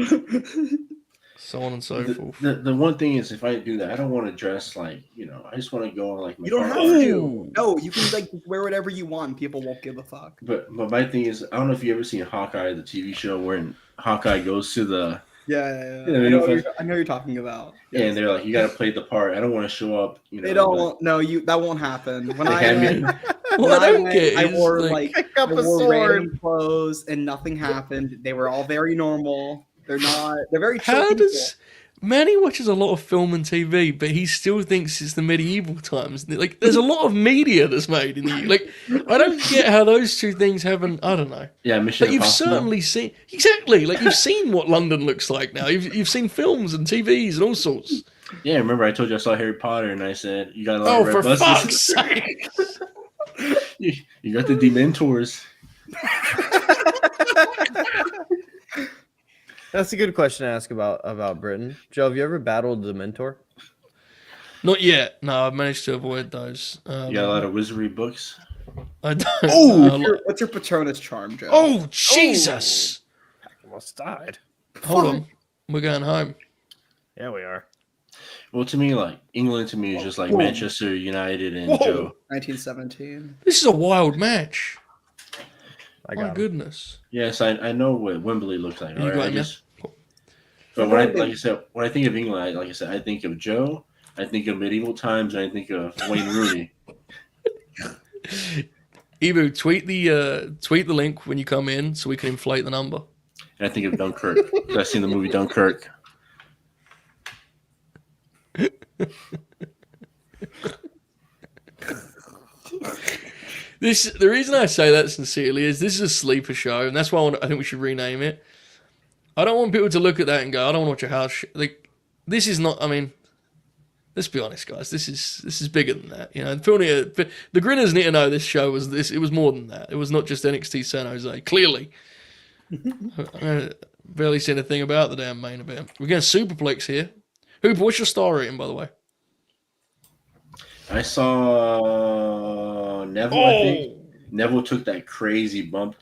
so on and so forth. The one thing is, if I do that, I don't want to dress like, you know, I just want to go on like. You don't have to. No, you can like wear whatever you want. People won't give a fuck. But my thing is, I don't know if you ever seen Hawkeye, the TV show, where Hawkeye goes to the. Yeah. You know, I know you're talking about. Yeah, and they're like, you got to play the part. I don't want to show up. You know, they don't. No, that won't happen. When I wore random clothes and nothing happened. They were all very normal. They're very chill. How does Manny watches a lot of film and TV, but he still thinks it's the medieval times? Like, there's a lot of media that's made in the like. I don't get how those two things haven't. I don't know. Yeah, Mission But you've Impossible. certainly seen exactly. Like, you've seen what London looks like now. You've seen films and TVs and all sorts. Yeah, remember I told you I saw Harry Potter and I said you got a lot of red for buses. fuck's sake! You got the Dementors. That's a good question to ask about Britain. Joe, have you ever battled the Mentor? Not yet. No, I've managed to avoid those. You got a lot of wizardry books. I don't. What's your Patronus charm, Joe? Oh, Jesus! I almost died. Hold on. We're going home. Yeah, we are. Well, to me, like England, to me is just like Manchester United and Joe. 1917. This is a wild match. My goodness. Yes, I know what Wembley looks like. You got it, But when I think of England, I think of Joe, I think of medieval times, and I think of Wayne Rooney. Ibou, tweet the link when you come in so we can inflate the number. And I think of Dunkirk. I've seen the movie Dunkirk. The reason I say that sincerely is this is a sleeper show, and that's why I think we should rename it. I don't want people to look at that and go, "I don't want to watch a house." Like, this is not. I mean, let's be honest, guys. This is bigger than that. You know, the Grinners need to know this show was this. It was more than that. It was not just NXT San Jose. Clearly, I barely seen a thing about the damn main event. We're going superplex here. Hooper, what's your star rating, by the way? I saw Neville. I think Neville took that crazy bump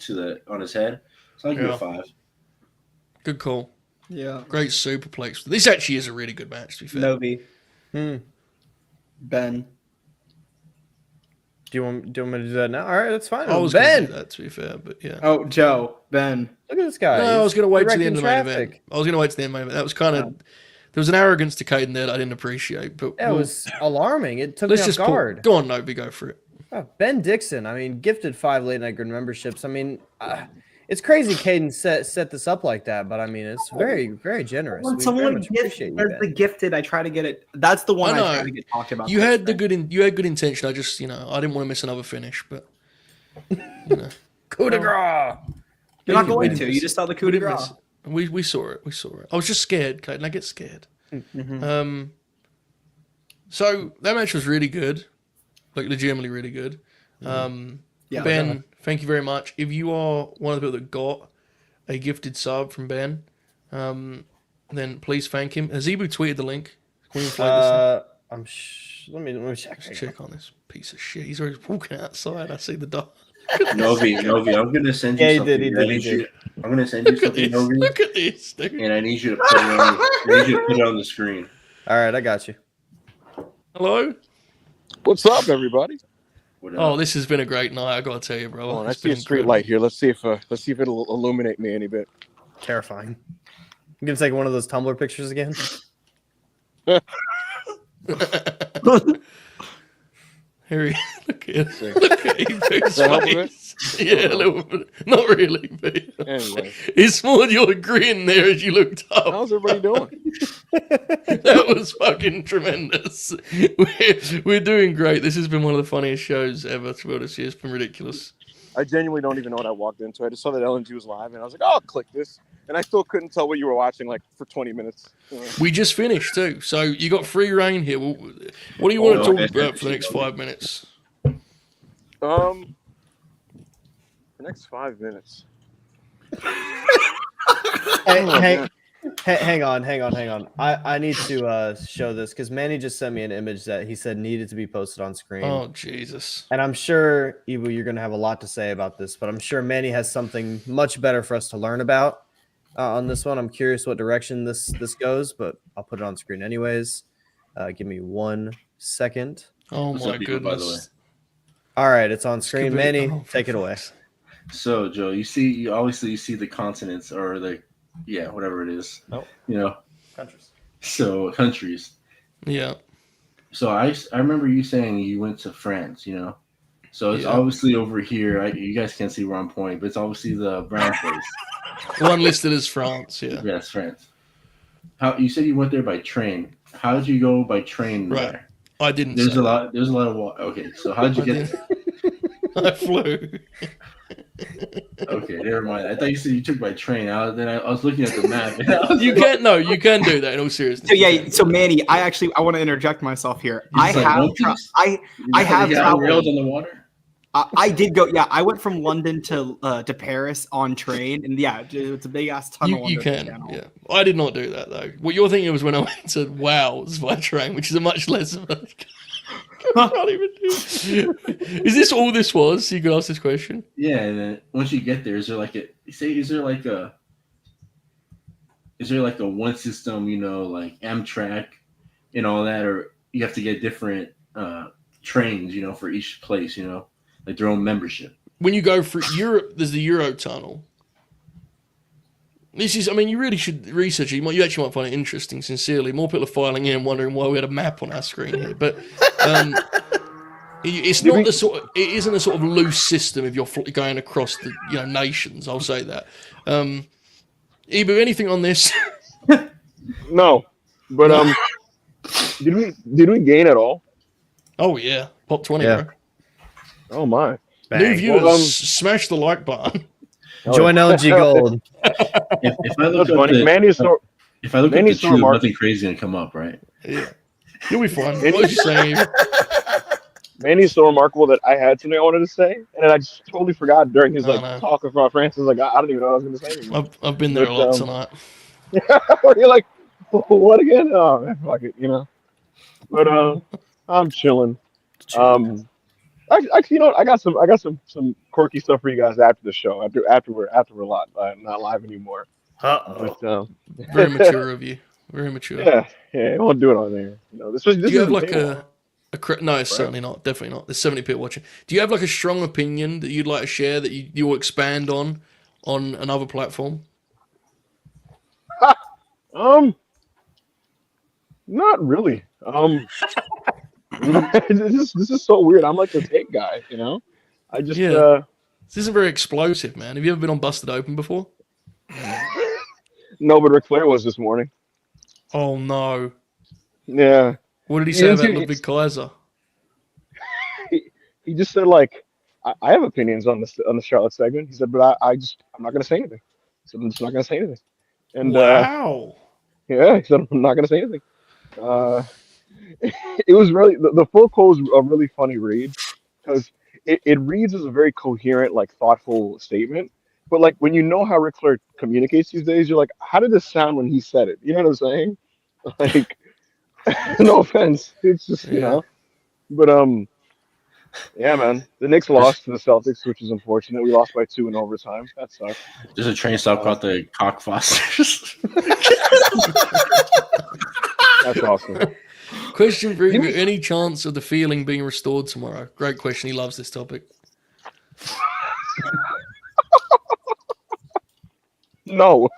on his head. So I give it a 5. Good call. Yeah. Great superplex. This actually is a really good match, to be fair. Novi. Ben. Do you want me to do that now? All right, that's fine. I was going to Ben. do that, to be fair, but yeah. Oh, Joe. Ben. Look at this guy. No, I was going to wait to the directing end of the main event. traffic. I was going to wait to the end of the main event. That was kind of... There was an arrogance to Kaden there that I didn't appreciate, but That was alarming. It took me let's off just guard. go on, Novi, go for it. Oh, Ben Dixon. I mean, gifted 5 late night Grin memberships. I mean, it's crazy Kaden set this up like that, but I mean, it's very, very generous. When We very someone much appreciate you, says Ben. the gifted, I try to get it. That's the one I I, know. try to get talked about. You had good intention. I just, I didn't want to miss another finish, but Coup de grace. You're not we going didn't to. miss You it. just saw the coup We de didn't grace. miss it. We saw it. We saw it. I was just scared, Kaden. I get scared. So that match was really good, like legitimately really good. Yeah, Ben, thank you very much. If you are one of the people that got a gifted sub from Ben, then please thank him. Has Ibou tweeted the link? Can we play this? Let me check. Let's check on this piece of shit. He's already walking outside. I see the dog. Novi, I'm gonna send you Yeah, he something. did, he did. I'm gonna send you something, Novi, Look at this, dude. and I need you to put it on the screen. All right, I got you. Hello? What's up, everybody? What Oh, up? this has been a great night. I gotta tell you, bro. Oh, I It's see a been street incredible. light here. Let's see if it'll illuminate me any bit. Terrifying. I'm gonna take one of those Tumblr pictures again. Harry, look at See. Ibou's that help a bit? face. Yeah, a little bit. Not really, but Anyway, it's more your grin there as you looked up. how's everybody doing? That was fucking tremendous. We're doing great. This has been one of the funniest shows ever, to be honest. It's been ridiculous. I genuinely don't even know what I walked into. I just saw that LNG was live, and I was like, "Oh, I'll click this," and I still couldn't tell what you were watching like for 20 minutes. We just finished too, so you got free reign here. What do you want to talk about for the next 5 minutes? The next 5 minutes. Hang on. I need to show this because Manny just sent me an image that he said needed to be posted on screen. Oh Jesus! And I'm sure, Ibou, you're going to have a lot to say about this, but I'm sure Manny has something much better for us to learn about on this one. I'm curious what direction this goes, but I'll put it on screen anyways. Give me 1 second. Oh What's my up, people, by the way? goodness! All right, it's on screen. Could be- Manny, oh, for take it away. fuck's- So, Joe, you obviously see the continents or whatever it is. Nope. Countries. So countries. Yeah. So I remember you saying you went to France. So it's Yeah. obviously over here. You guys can't see where I'm pointing, but it's obviously the brown place. One listed as France. Yeah. Yes, France. How you said you went there by train? How did you go by train Right. there? I didn't. There's say a lot. There's a lot of water. Okay, so how did you I get there? I flew. Okay, never mind. I thought you said you took by train. I was looking at the map. And I was You can you can do that in all seriousness. So yeah, so Manny, I want to interject myself here. I It's like have One Piece? I have you got traveled. rails on the water. I did go. Yeah, I went from London to Paris on train, and yeah, it's a big ass tunnel. You under the can, channel. yeah. I did not do that though. What you're thinking was when I went to Wales by train, which is a much less of a. I can't even do. Is this all this was? You could ask this question. Yeah, and then once you get there, is there like a one system, like Amtrak and all that, or you have to get different trains, for each place, like their own membership? When you go through Europe, there's the Euro Tunnel. This is, I mean, you really should research it. You actually might find it interesting, sincerely. More people are filing in and wondering why we had a map on our screen here. But it's not it isn't a sort of loose system if you're going across the, nations. I'll say that. Ibou, anything on this? No, but did we gain at all? Oh, yeah. Pop 20, Yeah. bro. Oh my! New Bang. viewers, Well, smash the like button. Join LNG Gold. If I look That's up funny. the, Manny's so if I look at the Manny's so tube, remark- nothing crazy gonna come up, right? Yeah. You'll be fine. What was you saying? Manny's so remarkable that I had something I wanted to say, and then I just totally forgot during his Oh, no. talk about France. I was like, I don't even know what I was going to say anymore. I've been there a lot But, tonight. You're like, what again? Oh, man, fuck it, But I'm chilling. Actually, I got some quirky stuff for you guys after the show. After we're not live anymore. But Very mature of you. Very mature. yeah, I won't do it on there. This was Do you have is like the thing. No, it's certainly not. Definitely not. There's 70 people watching. Do you have like a strong opinion that you'd like to share that you will expand on another platform? Not really. This is so weird. I'm like the take guy, you know. I just Yeah. This isn't very explosive, man. Have you ever been on Busted Open before? no, but Ric Flair was this morning. Oh no. Yeah. What did he You say didn't about see- Ludwig Kaiser? He just said like, I have opinions on the Charlotte segment. He said, but I'm not gonna say anything. He said I'm just not gonna say anything. And Wow. yeah, he said I'm not gonna say anything. Uh, it was really the full quote was a really funny read because it reads as a very coherent, like thoughtful statement. But like when you know how Ric Flair communicates these days, you're like, how did this sound when he said it? You know what I'm saying? Like, no offense, it's just you Yeah. know. But yeah, man, the Knicks lost to the Celtics, which is unfortunate. We lost by 2 in overtime. That sucks. There's a train stop called the Cockfosters. That's awesome. Question for you: any chance of the feeling being restored tomorrow? Great question. He loves this topic. No.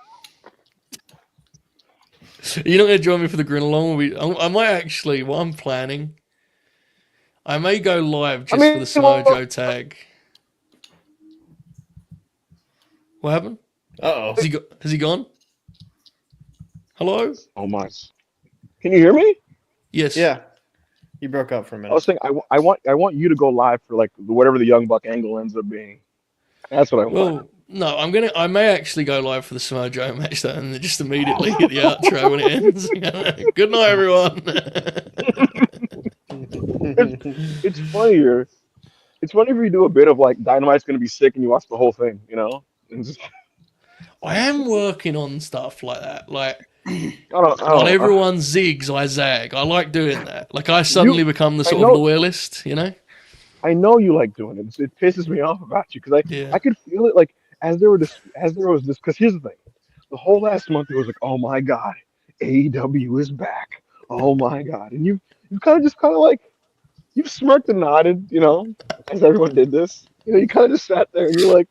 You're not going to join me for the Grin along? I might actually. What I'm planning, I may go live just for the Smojo tag. What happened? Uh-oh. Has he gone? Hello? Oh my. Can you hear me? Yes. Yeah. You broke up for a minute. I was saying I want you to go live for like whatever the Young Buck angle ends up being. That's what I want. Well, no, I may actually go live for the Smojo match though, and then just immediately hit the outro when it ends. Good night, everyone. It's funnier. It's funny if you do a bit of like Dynamite's gonna be sick and you watch the whole thing, you know? And just, I am working on stuff like that. Like I don't on know. everyone zigs, I zag. I like doing that. Like I suddenly become the sort of loyalist, you know? I know you like doing it. It pisses me off about you because Yeah. I could feel it like as there was this. Because here's the thing, the whole last month it was like, oh my god, AEW is back. Oh my god, and you kind of like you smirked and nodded, you know, as everyone did this. You know, you kind of just sat there and you're like,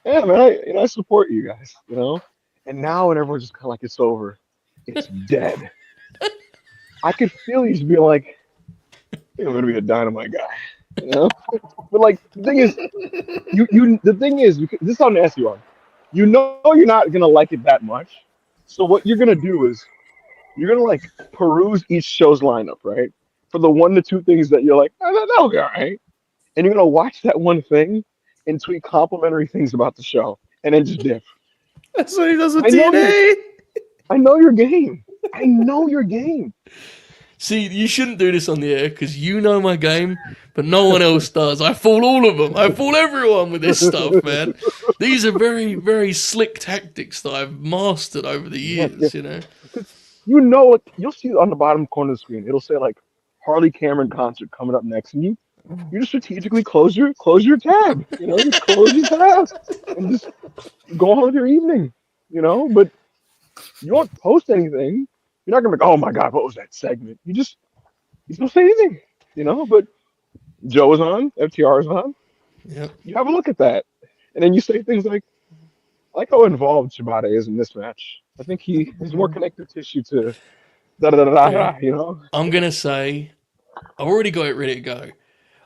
yeah, man, I support you guys, you know. And now when everyone's just kind of like it's over, it's dead. I could feel you just being like, I think I'm gonna be a Dynamite guy, you know. But like the thing is, the thing is, this is how nasty you are. You know you're not gonna like it that much. So what you're gonna do is you're gonna like peruse each show's lineup, right? For the 1 to 2 things that you're like, oh, that'll be all right. And you're gonna watch that one thing and tweet complimentary things about the show, and then just dip. That's what he does with I know TNA. I know your game. I know your game. See, you shouldn't do this on the air because you know my game, but no one else does. I fool all of them. I fool everyone with this stuff, man. These are very, very slick tactics that I've mastered over the years, you know. You know, like, you'll see on the bottom corner of the screen, it'll say like Harley Cameron concert coming up next, and you just strategically close your tab. You know, just close your tab and just go on with your evening. You know, but you won't post anything. You're not gonna be like, oh my god, what was that segment? You don't say anything. You know, but Joe is on, FTR is on. Yep. You have a look at that, and then you say things like, I like how involved Shibata is in this match. I think he has more connective tissue to da da da da da. You know. I'm gonna say, I've already got it ready to go.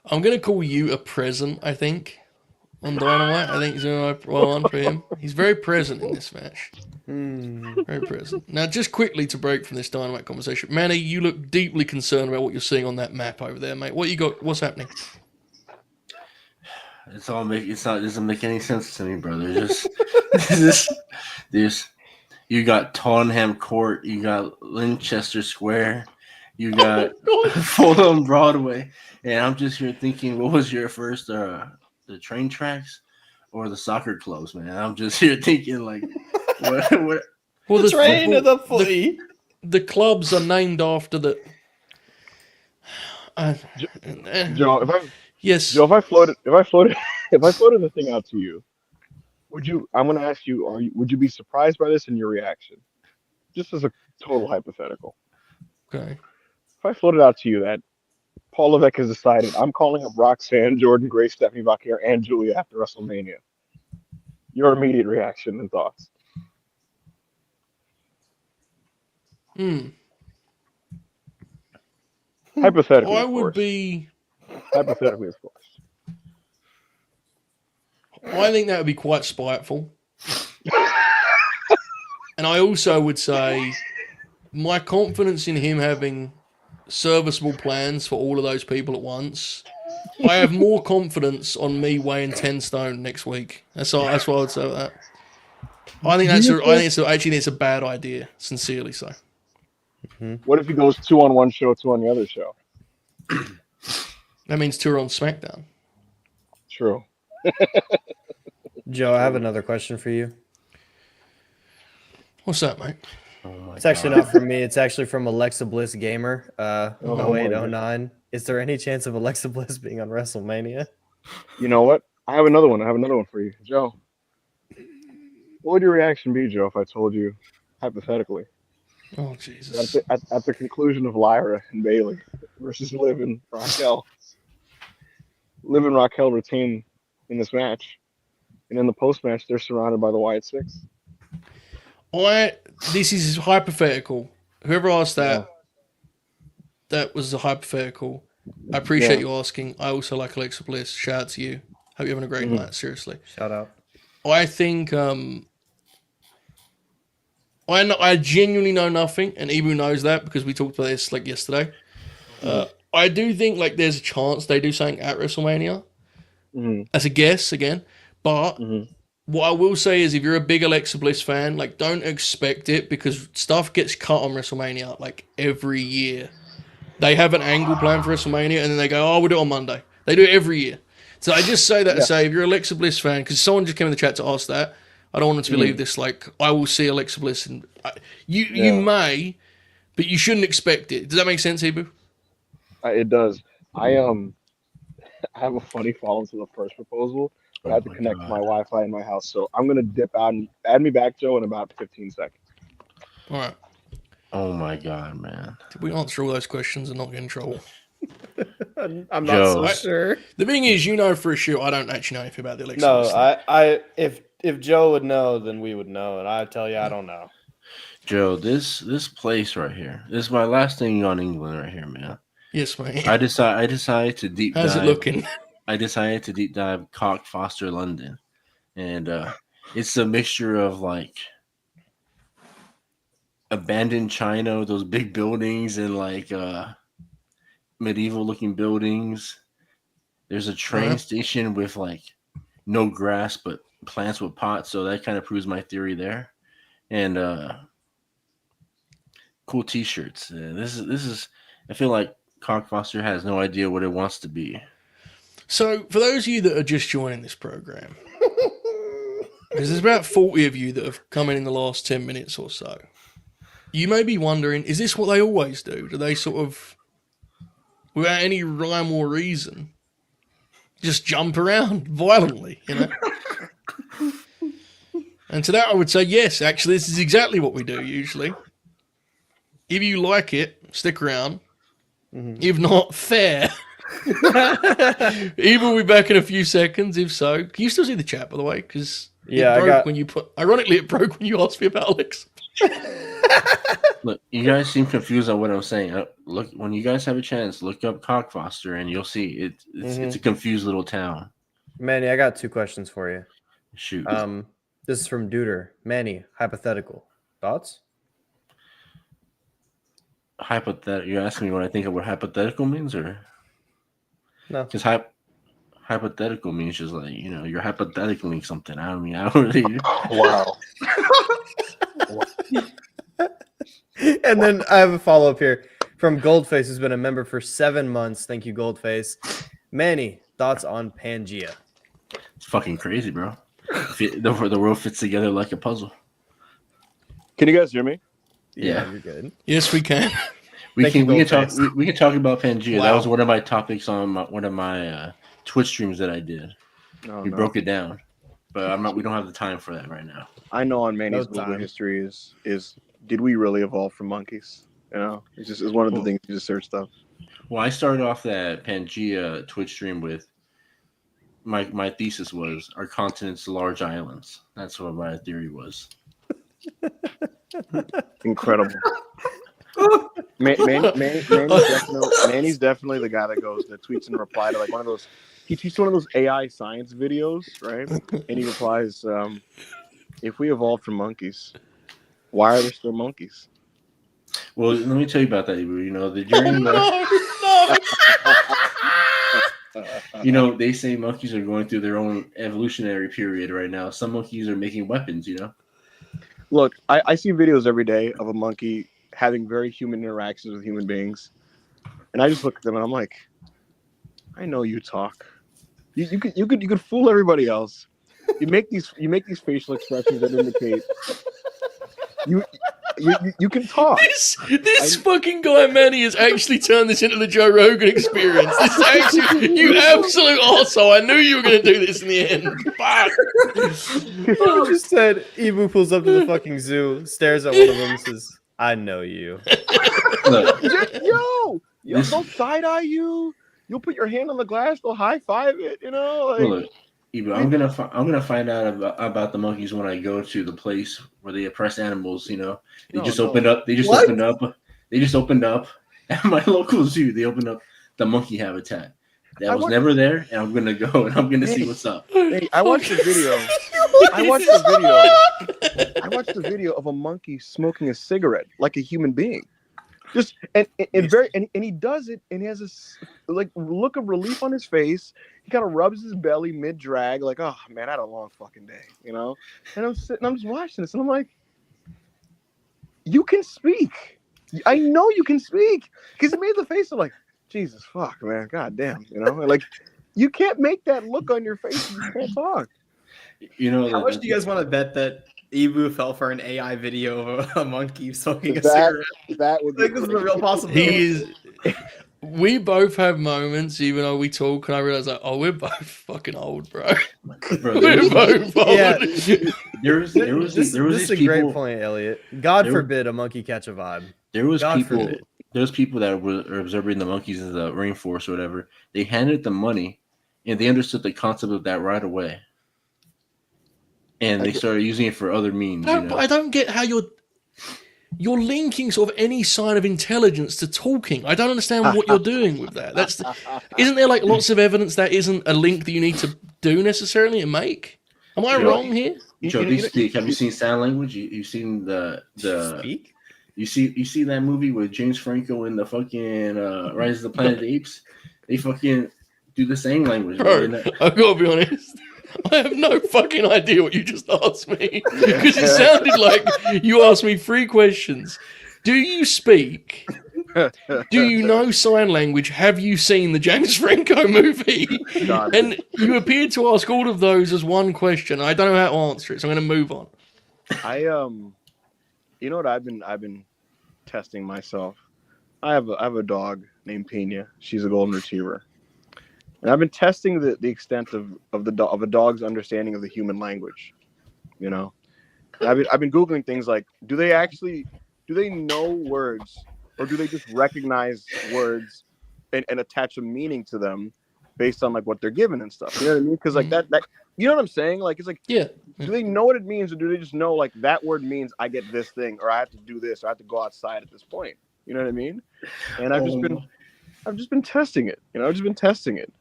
I'm gonna call you a present. I think on Dynamite. I think he's doing well on for him. He's very present in this match. Very present. Now, just quickly to break from this Dynamite conversation, Manny, you look deeply concerned about what you're seeing on that map over there, mate. What you got? What's happening? It doesn't make any sense to me, brother. This you got Tottenham Court, you got Linchester Square, you got Fulham Broadway, and I'm just here thinking, what was your first, the train tracks or the soccer clubs, man? I'm just here thinking, like, what? Well, The train or the flea? The clubs are named after the. Joe, Yes. Joe, if I floated the thing out to you, would you? I'm going to ask you, would you be surprised by this in your reaction? Just as a total hypothetical. Okay. If I floated out to you that Paul Levesque has decided I'm calling up Roxanne, Jordan Grace, Stephanie Vaquer, and Julia after WrestleMania. Your immediate reaction and thoughts? Hypothetically, I of would course. be. Hypothetically, of course. I think that would be quite spiteful. And I also would say my confidence in him having serviceable plans for all of those people at once. I have more confidence on me weighing 10 stone next week. That's what I would say about that. I think it's a bad idea, sincerely so. What if he goes 2 on one show, 2 on the other show? That means 2 are on SmackDown. True. Joe, I have another question for you. What's that, mate? It's actually not from me. It's actually from Alexa Bliss Gamer. Oh 0809. Is there any chance of Alexa Bliss being on WrestleMania? You know what? I have another one for you, Joe. What would your reaction be, Joe, if I told you, hypothetically, Oh, Jesus. at the conclusion of Lyra and Bailey versus Liv and Raquel retain in this match, and in the post-match, they're surrounded by the Wyatt Six? This is hypothetical. Whoever asked that, that was a hypothetical. I appreciate you asking. I also like Alexa Bliss. Shout out to you. Hope you're having a great night, seriously. Shout out. I think I genuinely know nothing, and Ibou knows that because we talked about this like yesterday. I do think like there's a chance they do something at WrestleMania. As a guess again, but what I will say is if you're a big Alexa Bliss fan, like don't expect it because stuff gets cut on WrestleMania like every year. They have an angle plan for WrestleMania and then they go, oh, we'll do it on Monday. They do it every year. So I just say that to say if you're Alexa Bliss fan, because someone just came in the chat to ask that, I don't want them to believe this. Like I will see Alexa Bliss, and you may, but you shouldn't expect it. Does that make sense, Ibou? It does. I have a funny follow to the first proposal, but I have to connect to my Wi-Fi in my house, so I'm gonna dip out and add me back, Joe, in about 15 seconds. All right. Oh my God, man! Did we answer all those questions and not get in trouble? I'm not Joe. so sure. The thing is, you know for sure, I don't actually know anything about the Alexa No, Bliss thing. if Joe would know, then we would know, and I tell you, I don't know. Joe, this place right here. This is my last thing on England right here, man. Yes, mate. I decided to deep dive. How's it looking? I decided to deep dive Cock Foster London, and it's a mixture of like abandoned China, those big buildings, and like medieval looking buildings. There's a train station with like no grass but plants with pots, so that kind of proves my theory there. And cool T-shirts. This is. I feel like Cock Foster has no idea what it wants to be. So, for those of you that are just joining this program, because there's about 40 of you that have come in the last 10 minutes or so, you may be wondering, is this what they always do? Do they sort of, without any rhyme or reason, just jump around violently, you know? And to that I would say, yes, actually, this is exactly what we do usually. If you like it, stick around. If not, fair. Ibou will be back in a few seconds, if so. Can you still see the chat, by the way? Because ironically, it broke when you asked me about Alex. Look, you guys seem confused on what I'm saying. Look, when you guys have a chance, look up Cock Foster, and you'll see it's a confused little town. Manny, I got 2 questions for you. Shoot. This is from Duder. Manny, hypothetical. Thoughts? Hypothetical. You're asking me what I think of what hypothetical means, or no? Because hypothetical means just like you're hypothetically something. I don't really. Wow. And then I have a follow up here from Goldface, who's been a member for 7 months. Thank you, Goldface. Manny, thoughts on Pangea? It's fucking crazy, bro. The world fits together like a puzzle. Can you guys hear me? Yeah, you're good. Yes, we can. We can talk about Pangea. Wow. That was one of my topics on one of my Twitch streams that I did. We broke it down, but we don't have the time for that right now. I know on Manny's movement history is did we really evolve from monkeys? It's one of the things you just searched up. Well, I started off that Pangea Twitch stream with my thesis was our continent's large islands. That's what my theory was. Incredible. Manny's definitely the guy that tweets in reply to like one of those. He tweets one of those AI science videos, right? And he replies, "If we evolved from monkeys, why are there still monkeys?" Well, let me tell you about that, Ibou. During they say monkeys are going through their own evolutionary period right now. Some monkeys are making weapons. Look, I see videos every day of a monkey having very human interactions with human beings, and I just look at them and I'm like, I know you talk. You could fool everybody else. You make these facial expressions that indicate you can talk. This fucking guy Manny has actually turned this into the Joe Rogan experience. This is actually, you absolute arsehole. I knew you were going to do this in the end. Fuck. I just said Ibou pulls up to the fucking zoo, stares at one of them, and says, "I know you." Look, Yo, they'll side eye you. You'll put your hand on the glass. They'll high five it. look, Ibou, I'm gonna find out about the monkeys when I go to the place where they oppress animals. They just opened up. They just opened up at my local zoo. They opened up the monkey habitat. That was never there, and I'm gonna go and I'm gonna see what's up. Hey, I watched the video. I watched the video of a monkey smoking a cigarette like a human being. Just and he does it, and he has this like look of relief on his face. He kind of rubs his belly mid drag, like, "Oh man, I had a long fucking day," And I'm sitting, I'm just watching this, and I'm like, "You can speak. I know you can speak," because he made the face of like, "Jesus fuck, man, god damn," like you can't make that look on your face if you can't talk. How much do you guys want to bet that Ibou fell for an AI video of a monkey smoking a cigarette? That would be this is a real possibility. We both have moments, even though we talk, and I realize like, oh, we're both fucking old, bro. We're both old. Yeah. This is a great point, Elliot. God forbid a monkey catch a vibe. There was people that were observing the monkeys in the rainforest or whatever. They handed them money, and they understood the concept of that right away. And they started using it for other means. But I don't get how you're linking sort of any sign of intelligence to talking. I don't understand what you're doing with that. Isn't there like lots of evidence that isn't a link that you need to do necessarily and make? Am I wrong here? Joe, do you speak? Have you seen sign language? You've seen the Speak? You see that movie with James Franco in the fucking Rise of the Planet of the Apes? They fucking do the same language. Bro, I've got to be honest. I have no fucking idea what you just asked me. Because it sounded like you asked me 3 questions. Do you speak? Do you know sign language? Have you seen the James Franco movie? And you appeared to ask all of those as one question. I don't know how to answer it, so I'm going to move on. You know what I've been testing myself. I have a dog named Pena. She's a golden retriever. And I've been testing the extent of a dog's understanding of the human language. I've been Googling things like, do they know words, or do they just recognize words and attach a meaning to them based on like what they're given and stuff? You know what I mean? Because like that you know what I'm saying? Like it's like, yeah. Do they know what it means, or do they just know like that word means I get this thing, or I have to do this, or I have to go outside at this point? You know what I mean? And I've just been testing it. I've just been testing it.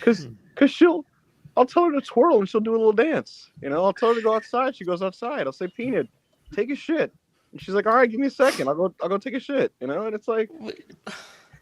Cause I'll tell her to twirl and she'll do a little dance. I'll tell her to go outside. She goes outside. I'll say, Peanut, take a shit. And she's like, all right, give me a second. I'll go take a shit. And it's like,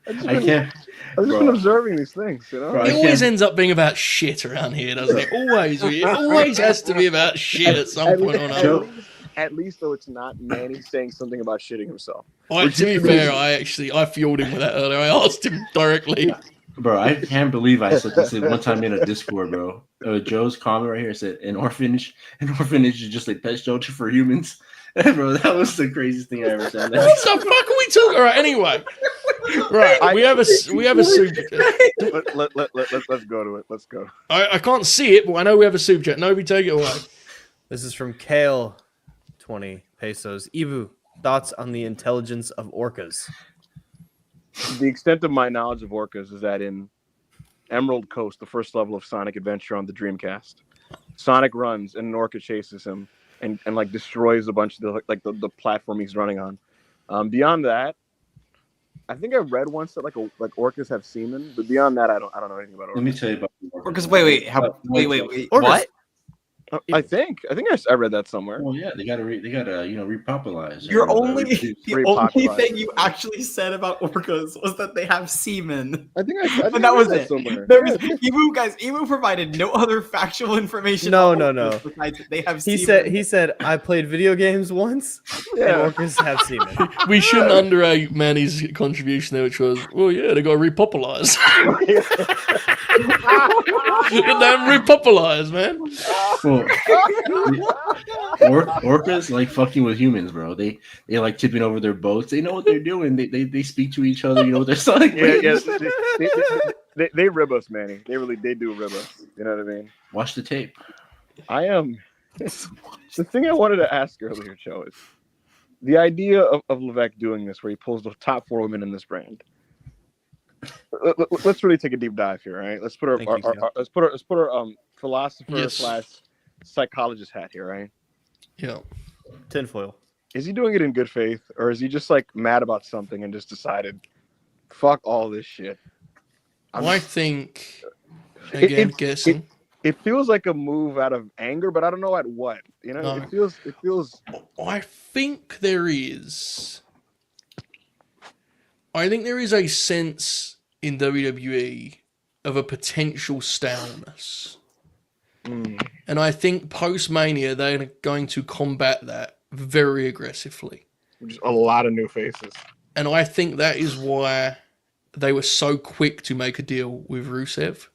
I've just been observing these things. Bro, it always ends up being about shit around here, doesn't it? It always has to be about shit at some point or another. At least though, it's not Manny saying something about shitting himself. To be fair, I fueled him with that earlier. I asked him directly. Bro, I can't believe I said this one time in a Discord, bro. Joe's comment right here said, an orphanage is just a pet shelter for humans. Bro, that was the craziest thing I ever said. What the fuck are we talking? All right, anyway. Right, we have a super chat. Let's go to it. Let's go. I can't see it, but I know we have a super chat. Novi, take it away. This is from Kale, 20 pesos. Ibou, thoughts on the intelligence of orcas? the extent of my knowledge of orcas is that in Emerald Coast, the first level of Sonic Adventure on the Dreamcast, Sonic runs and an orca chases him and like destroys a bunch of the platform he's running on. Beyond that, I think I read once that like orcas have semen, but beyond that, I don't know anything about orcas. Let me tell you about Orcas. Wait. Orcas. What? I think I read that somewhere. Well, yeah, they gotta repopularize. The only repopularize. thing you actually said about orcas was that they have semen. I think I And that was read it. somewhere. There was Ibou provided no other factual information. No. Besides that they have He semen. said I played video games once, Yeah. and orcas have semen. We shouldn't underrate Manny's contribution there, which was, well, yeah, they got to repopularize. Damn repopularize, man. Well, orcas like fucking with humans, bro. They like tipping over their boats. They know what they're doing. They speak to each other. You know what they're saying. They rib us, Manny. They do rib us. You know what I mean? Watch the tape. I am. The thing I wanted to ask earlier, Joe, is the idea of Levesque doing this, where he pulls the top 4 women in this brand. Let's really take a deep dive here, right? Let's put our philosopher / psychologist hat here, right? Yeah. Tinfoil. Is he doing it in good faith, or is he just like mad about something and just decided, fuck all this shit? I think, again, guessing. It feels like a move out of anger, but I don't know at what. You know, No. it feels. I think there is a sense in WWE of a potential stourness. And I think post-Mania, they're going to combat that very aggressively. Just a lot of new faces. And I think that is why they were so quick to make a deal with Rusev.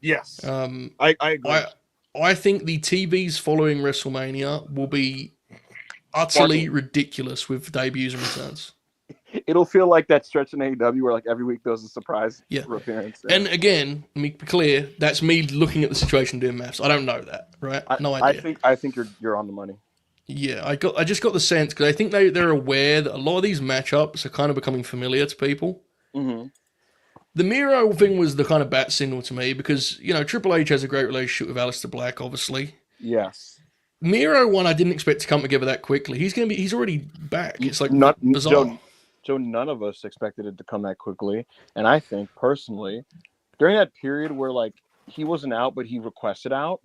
Yes. I agree. I think the TVs following WrestleMania will be utterly ridiculous with debuts and returns. It'll feel like that stretch in AEW where like every week there's a surprise appearance. And again, let me be clear, that's me looking at the situation doing maths. I don't know that, right? No idea. I think you're on the money. Yeah, I just got the sense because I think they're aware that a lot of these matchups are kind of becoming familiar to people. Mm-hmm. The Miro thing was the kind of bat signal to me because, you know, Triple H has a great relationship with Aleister Black, obviously. Yes. Miro one I didn't expect to come together that quickly. He's already back. It's like bizarre. Joe, none of us expected it to come that quickly. And I think personally, during that period where like he wasn't out, but he requested out,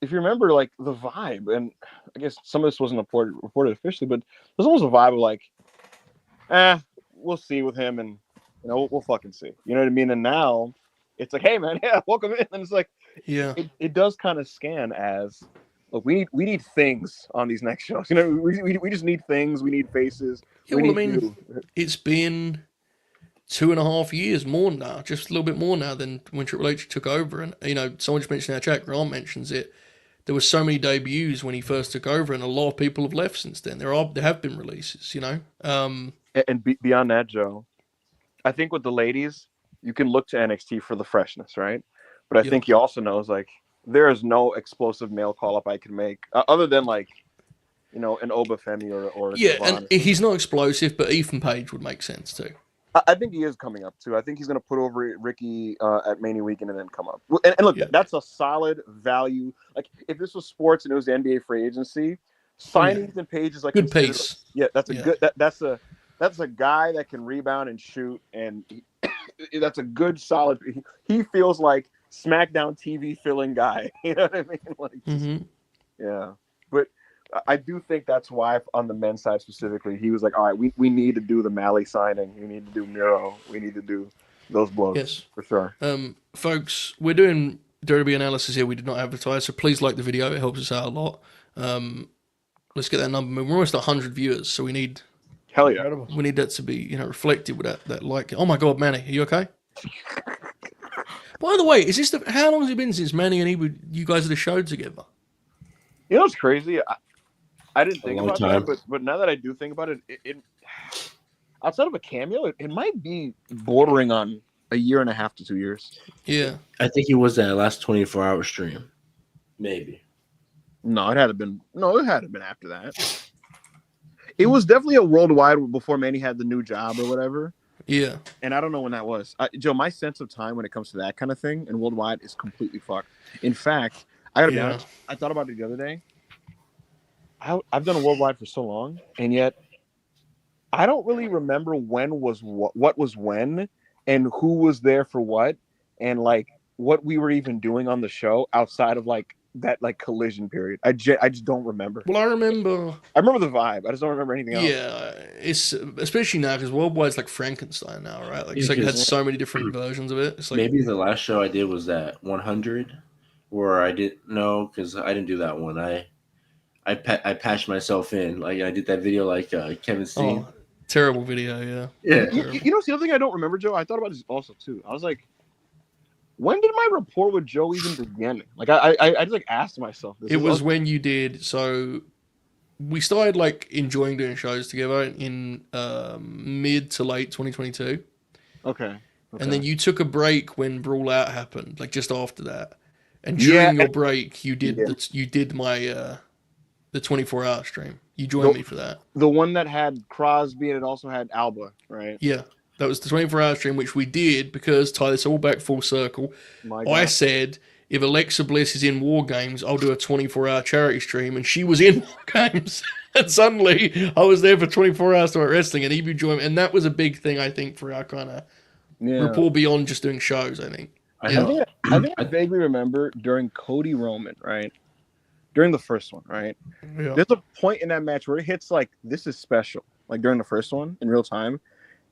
if you remember like the vibe, and I guess some of this wasn't reported officially, but there's almost a vibe of like, we'll see with him and you know, we'll fucking see. You know what I mean? And now it's like, hey man, welcome in. And it's like, it does kind of scan as, look, we need things on these next shows. You know, we just need things. We need faces. Yeah, well, I mean, it's been 2.5 years more now, just a little bit more now than when Triple H took over. And, you know, someone just mentioned in our chat, Grant mentions it. There were so many debuts when he first took over, and a lot of people have left since then. There have been releases, you know. And beyond that, Joe, I think with the ladies, you can look to NXT for the freshness, right? But I think he also knows, like, there is no explosive male call-up I can make, other than, like, you know, an Obafemi or and he's not explosive, but Ethan Page would make sense, too. I think he is coming up, too. I think he's going to put over Ricky at Mania Weekend and then come up. And look, that's a solid value. Like, if this was sports and it was the NBA free agency, signings and Pages like good pace. Yeah, that's a good. That's a guy that can rebound and shoot, and that's a good solid. He feels like SmackDown TV filling guy. You know what I mean? Like, yeah. But I do think that's why on the men's side specifically, he was like, all right, we need to do the Mally signing. We need to do Miro. We need to do those blows. Yes, for sure. Folks, we're doing WWE analysis here. We did not advertise, so please like the video. It helps us out a lot. Let's get that number. We're almost 100 viewers, so we need. Hell yeah. We need that to be, you know, reflected with that like. Oh my God, Manny, are you okay? By the way, is this how long has it been since Manny and Ibou, you guys had a show together? You know what's crazy? I didn't think about that, but now that I do think about it, it outside of a cameo, it might be bordering on 1.5 to 2 years. Yeah. I think it was that last 24-hour stream. Maybe. No, it had been after that. It was definitely a worldwide before Manny had the new job or whatever. Yeah. And I don't know when that was. Joe, my sense of time when it comes to that kind of thing and worldwide is completely fucked. In fact, I gotta be honest, I thought about it the other day. I've done worldwide for so long, and yet I don't really remember when was what was when, and who was there for what, and like what we were even doing on the show outside of like that like collision period. I just don't remember. Well, I remember the vibe. I just don't remember anything else. Yeah, it's especially now because worldwide's like Frankenstein now, right? Like it's like it has so many different versions of it. It's like maybe the last show I did was that 100, or I didn't know because I didn't do that one. I patched myself in. Like I did that video like Kevin Steen. oh, terrible video. Yeah. Yeah. You know, it's the other thing I don't remember, Joe. I thought about this also too. I was like, when did my rapport with Joe even begin? Like I just like asked myself this. It was when you did. So we started like enjoying doing shows together in mid to late 2022. Okay. And then you took a break when Brawl Out happened, like just after that. And during your break, you did my the 24-hour stream. You joined me for that. The one that had Crosby and it also had Alba, right? Yeah. That was the 24-hour stream, which we did because, tie this all back full circle, I said, if Alexa Bliss is in War Games, I'll do a 24-hour charity stream, and she was in War Games. And suddenly, I was there for 24 hours to watch wrestling, and Ibou joined me. And that was a big thing, I think, for our kind of rapport beyond just doing shows, I think. I think I vaguely remember during Cody Roman, right? During the first one, right? Yeah. There's a point in that match where it hits like, this is special, like during the first one in real time.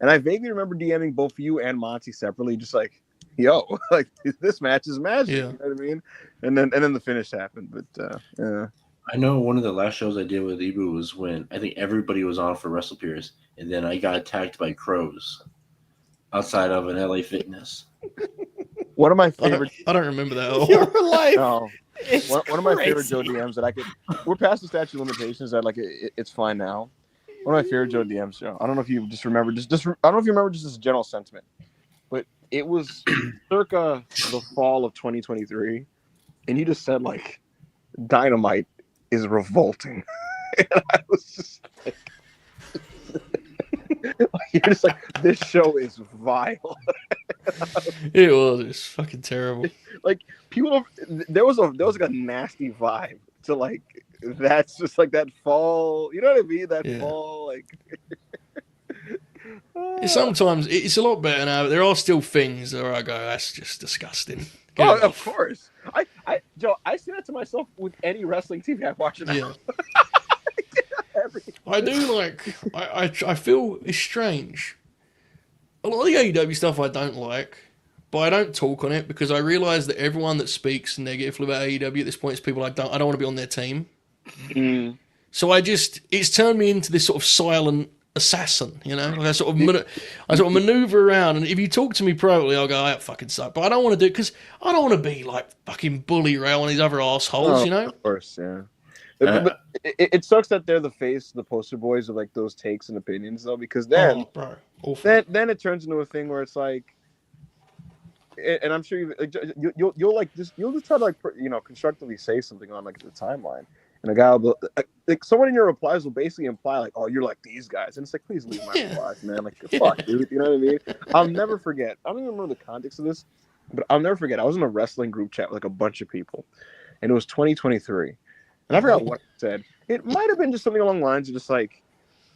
And I vaguely remember DMing both you and Monty separately, just like, yo, like this match is magic. Yeah. You know what I mean? And then the finish happened. But yeah. I know one of the last shows I did with Ibou was when I think everybody was on for WrestlePeers, and then I got attacked by crows outside of an LA Fitness. One of my favorite. I don't remember that at all. Your life. No. One of my favorite Joe DMs that I could. We're past the statute of limitations. That like it's fine now. One of my favorite Joe DMs, Joe. I don't know if you just remember. I don't know if you remember just this general sentiment, but it was circa the fall of 2023, and you just said like, Dynamite is revolting, and I was just like, you're just like, this show is vile. It was. It's fucking terrible. Like people, there was like a nasty vibe to like. That's just like that fall. You know what I mean? That fall, like. Sometimes it's a lot better now, but there are still things where I go, that's just disgusting. Of course. Joe, I say that to myself with any wrestling TV I watch now. Yeah. I do like. I feel it's strange. A lot of the AEW stuff I don't like, but I don't talk on it because I realise that everyone that speaks negatively about AEW at this point is people I don't want to be on their team. Mm. So it's turned me into this sort of silent assassin, you know? Like I sort of maneuver around, and if you talk to me privately, I'll go, that fucking suck. But I don't want to do it because I don't want to be like fucking bully around one of these other assholes, you know? Of course, yeah. But it sucks that they're the face, the poster boys of like those takes and opinions, though, because then, then it turns into a thing where it's like, and I'm sure you'll just try to like constructively say something on like the timeline, and a guy will like someone in your replies will basically imply like, oh, you're like these guys, and it's like, please leave my replies, man. Like, fuck, dude, you know what I mean? I'll never forget. I don't even remember the context of this, but I'll never forget. I was in a wrestling group chat with like a bunch of people, and it was 2023. And I forgot what it said. It might have been just something along the lines of just like,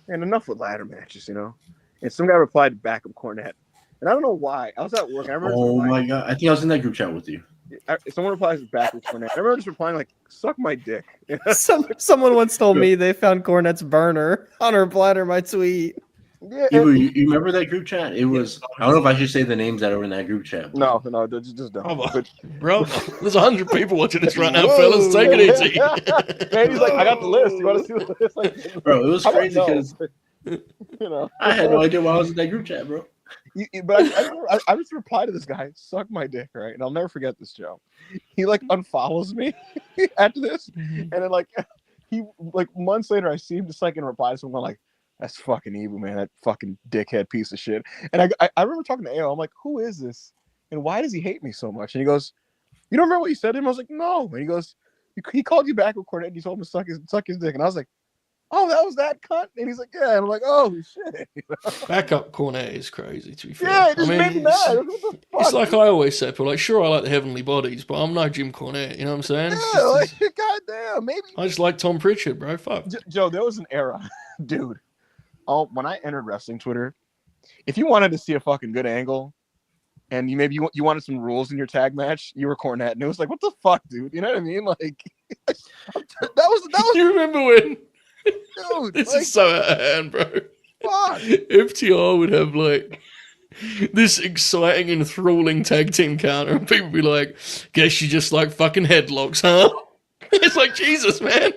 and enough with ladder matches, you know? And some guy replied back of Cornette. And I don't know why. I was at work. I remember my God. I think I was in that group chat with you. Someone replies back with Cornette. I remember just replying like, suck my dick. Someone once told me they found Cornette's burner on her bladder, my tweet. Yeah, you remember that group chat? It was. I don't know if I should say the names that are in that group chat. No, just don't. Bro, there's 100 people watching this right now, fellas. Take it easy. Man, he's like, I got the list. You want to see the list? Like, bro, it was crazy because I had no idea why I was in that group chat, bro. But I just replied to this guy, suck my dick, right? And I'll never forget this, Joe. He like unfollows me after this, and then like he like months later, I see him just like in reply to someone like, that's fucking Ibou, man. That fucking dickhead piece of shit. And I remember talking to AO. I'm like, who is this? And why does he hate me so much? And he goes, you don't remember what you said to him? I was like, no. And he goes, he called you back with Cornette and you told him to suck his dick. And I was like, "Oh, that was that cunt," and he's like, "Yeah," and I'm like, "Oh shit." Backup Cornet is crazy, to be fair. Yeah, it just made me mad. What the fuck? It's like I always say, people like, sure, I like the Heavenly Bodies, but I'm no Jim Cornette, you know what I'm saying? Yeah, like, goddamn, maybe. I just like Tom Pritchard, bro. Fuck. Joe, there was an era, dude. Oh, when I entered wrestling Twitter, if you wanted to see a fucking good angle, and you wanted some rules in your tag match, you were Cornette, and it was like, what the fuck, dude? You know what I mean? Like, that was. You remember when? Dude, This like, is so out of hand, bro. fuck. FTR would have like this exciting, enthralling tag team counter, and people would be like, "Guess you just like fucking headlocks, huh?" It's like, Jesus, man.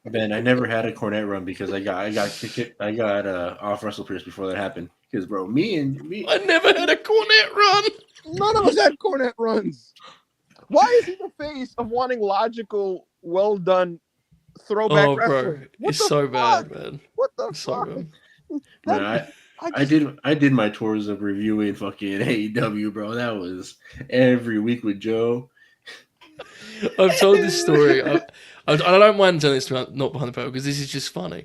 Man, I never had a Cornette run because I got kicked. I got off Wrestle Pierce before that happened. Because bro, me. I never had a Cornette run. None of us had Cornette runs. Why is he the face of wanting logical, well done throwback wrestling? What it's the so fuck? bad, man. What the It's so fuck? bad. Man, I did my tours of reviewing fucking AEW, bro. That was every week with Joe. I've told this story. I don't mind telling this to not behind the photo because this is just funny.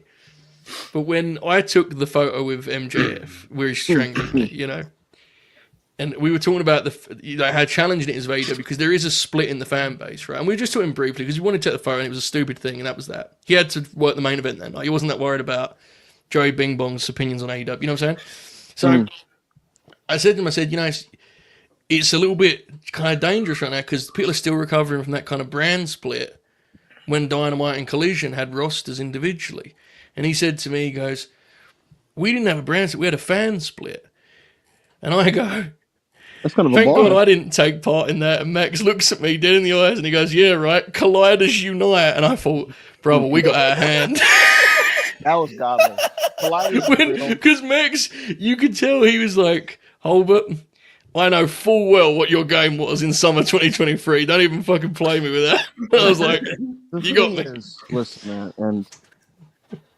But when I took the photo with MJF, where he strangled me, you know, and we were talking about how challenging it is of AEW because there is a split in the fan base, right? And we were just talking briefly because we wanted to take the photo and it was a stupid thing, and that was that. He had to work the main event then. Like, he wasn't that worried about Joey Bing Bong's opinions on AEW. You know what I'm saying? So I said to him, you know, it's a little bit kind of dangerous right now because people are still recovering from that kind of brand split when Dynamite and Collision had rosters individually. And he said to me, he goes, "We didn't have a brand split, we had a fan split." And I go, That's kind of "Thank a God bar. I didn't take part in that." And Max looks at me dead in the eyes and he goes, "Yeah, right, colliders unite." And I thought, brother, we got out of hand. That was godly. Because Max, you could tell he was like, Holbert, I know full well what your game was in summer 2023. Don't even fucking play me with that. I was like, you got me. Listen, man, and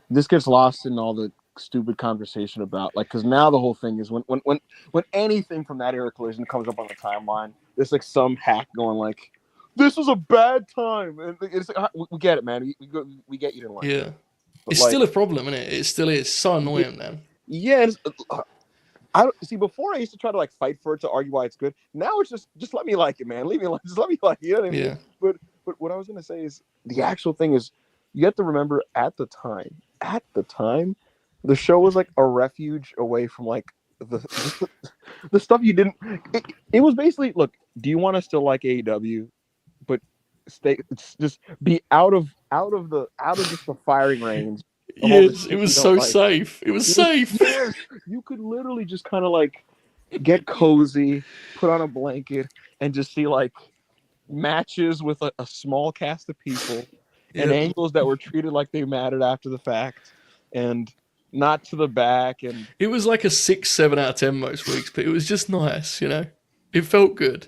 this gets lost in all the stupid conversation about, like, because now the whole thing is when anything from that era Collision comes up on the timeline, there's like some hack going like, "This was a bad time," and it's like, we get it, man. We get you didn't like it. Yeah. But It's like, still a problem, isn't it? It still is. So annoying, man. yeah. I don't see. Before I used to try to like fight for it to argue why it's good. Now it's just let me like it, man. Leave me alone. Just let me like it. You know what I mean? Yeah. But what I was gonna say is the actual thing is you have to remember at the time, the show was like a refuge away from like the stuff you didn't. It was basically, look, do you want to still like AEW, but just be out of just the firing range. Yes, it was so safe. It was safe. Yes, you could literally just kind of like get cozy, put on a blanket, and just see like matches with a small cast of people and angles that were treated like they mattered after the fact and not to the back. And it was like a 6, 7 out of 10 most weeks, but it was just nice, you know? It felt good.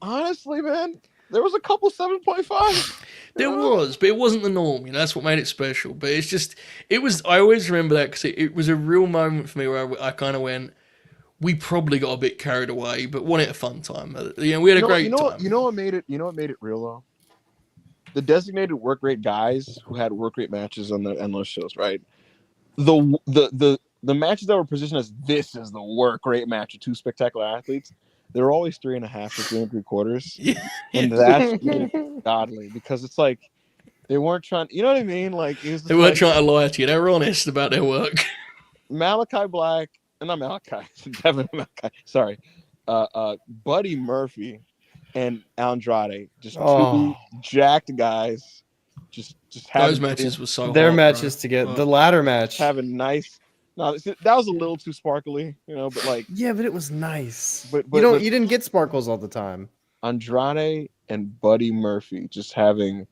Honestly, man, there was a couple 7.5. There was, but it wasn't the norm, you know? That's what made it special. But it's just, I always remember that because it was a real moment for me where I kind of went, we probably got a bit carried away, but wanted a fun time. You know, we had a great time. You know what made it real though? The designated work rate guys who had work rate matches on those shows, right? The matches that were positioned as this is the work rate match of two spectacular athletes, they were always 3.5 to 3 3/4. Yeah. And that's godly because it's like they weren't trying, you know what I mean? Like they weren't trying to lie to you. They were honest about their work. Malachi Black, and not Malachi, Devin Malachi. Sorry, Buddy Murphy and Andrade, just two jacked guys. Just those matches were so. Their hot, matches bro. together. The ladder match. Having nice. No, that was a little too sparkly, you know. But like, yeah, but it was nice. But you didn't get sparkles all the time. Andrade and Buddy Murphy just having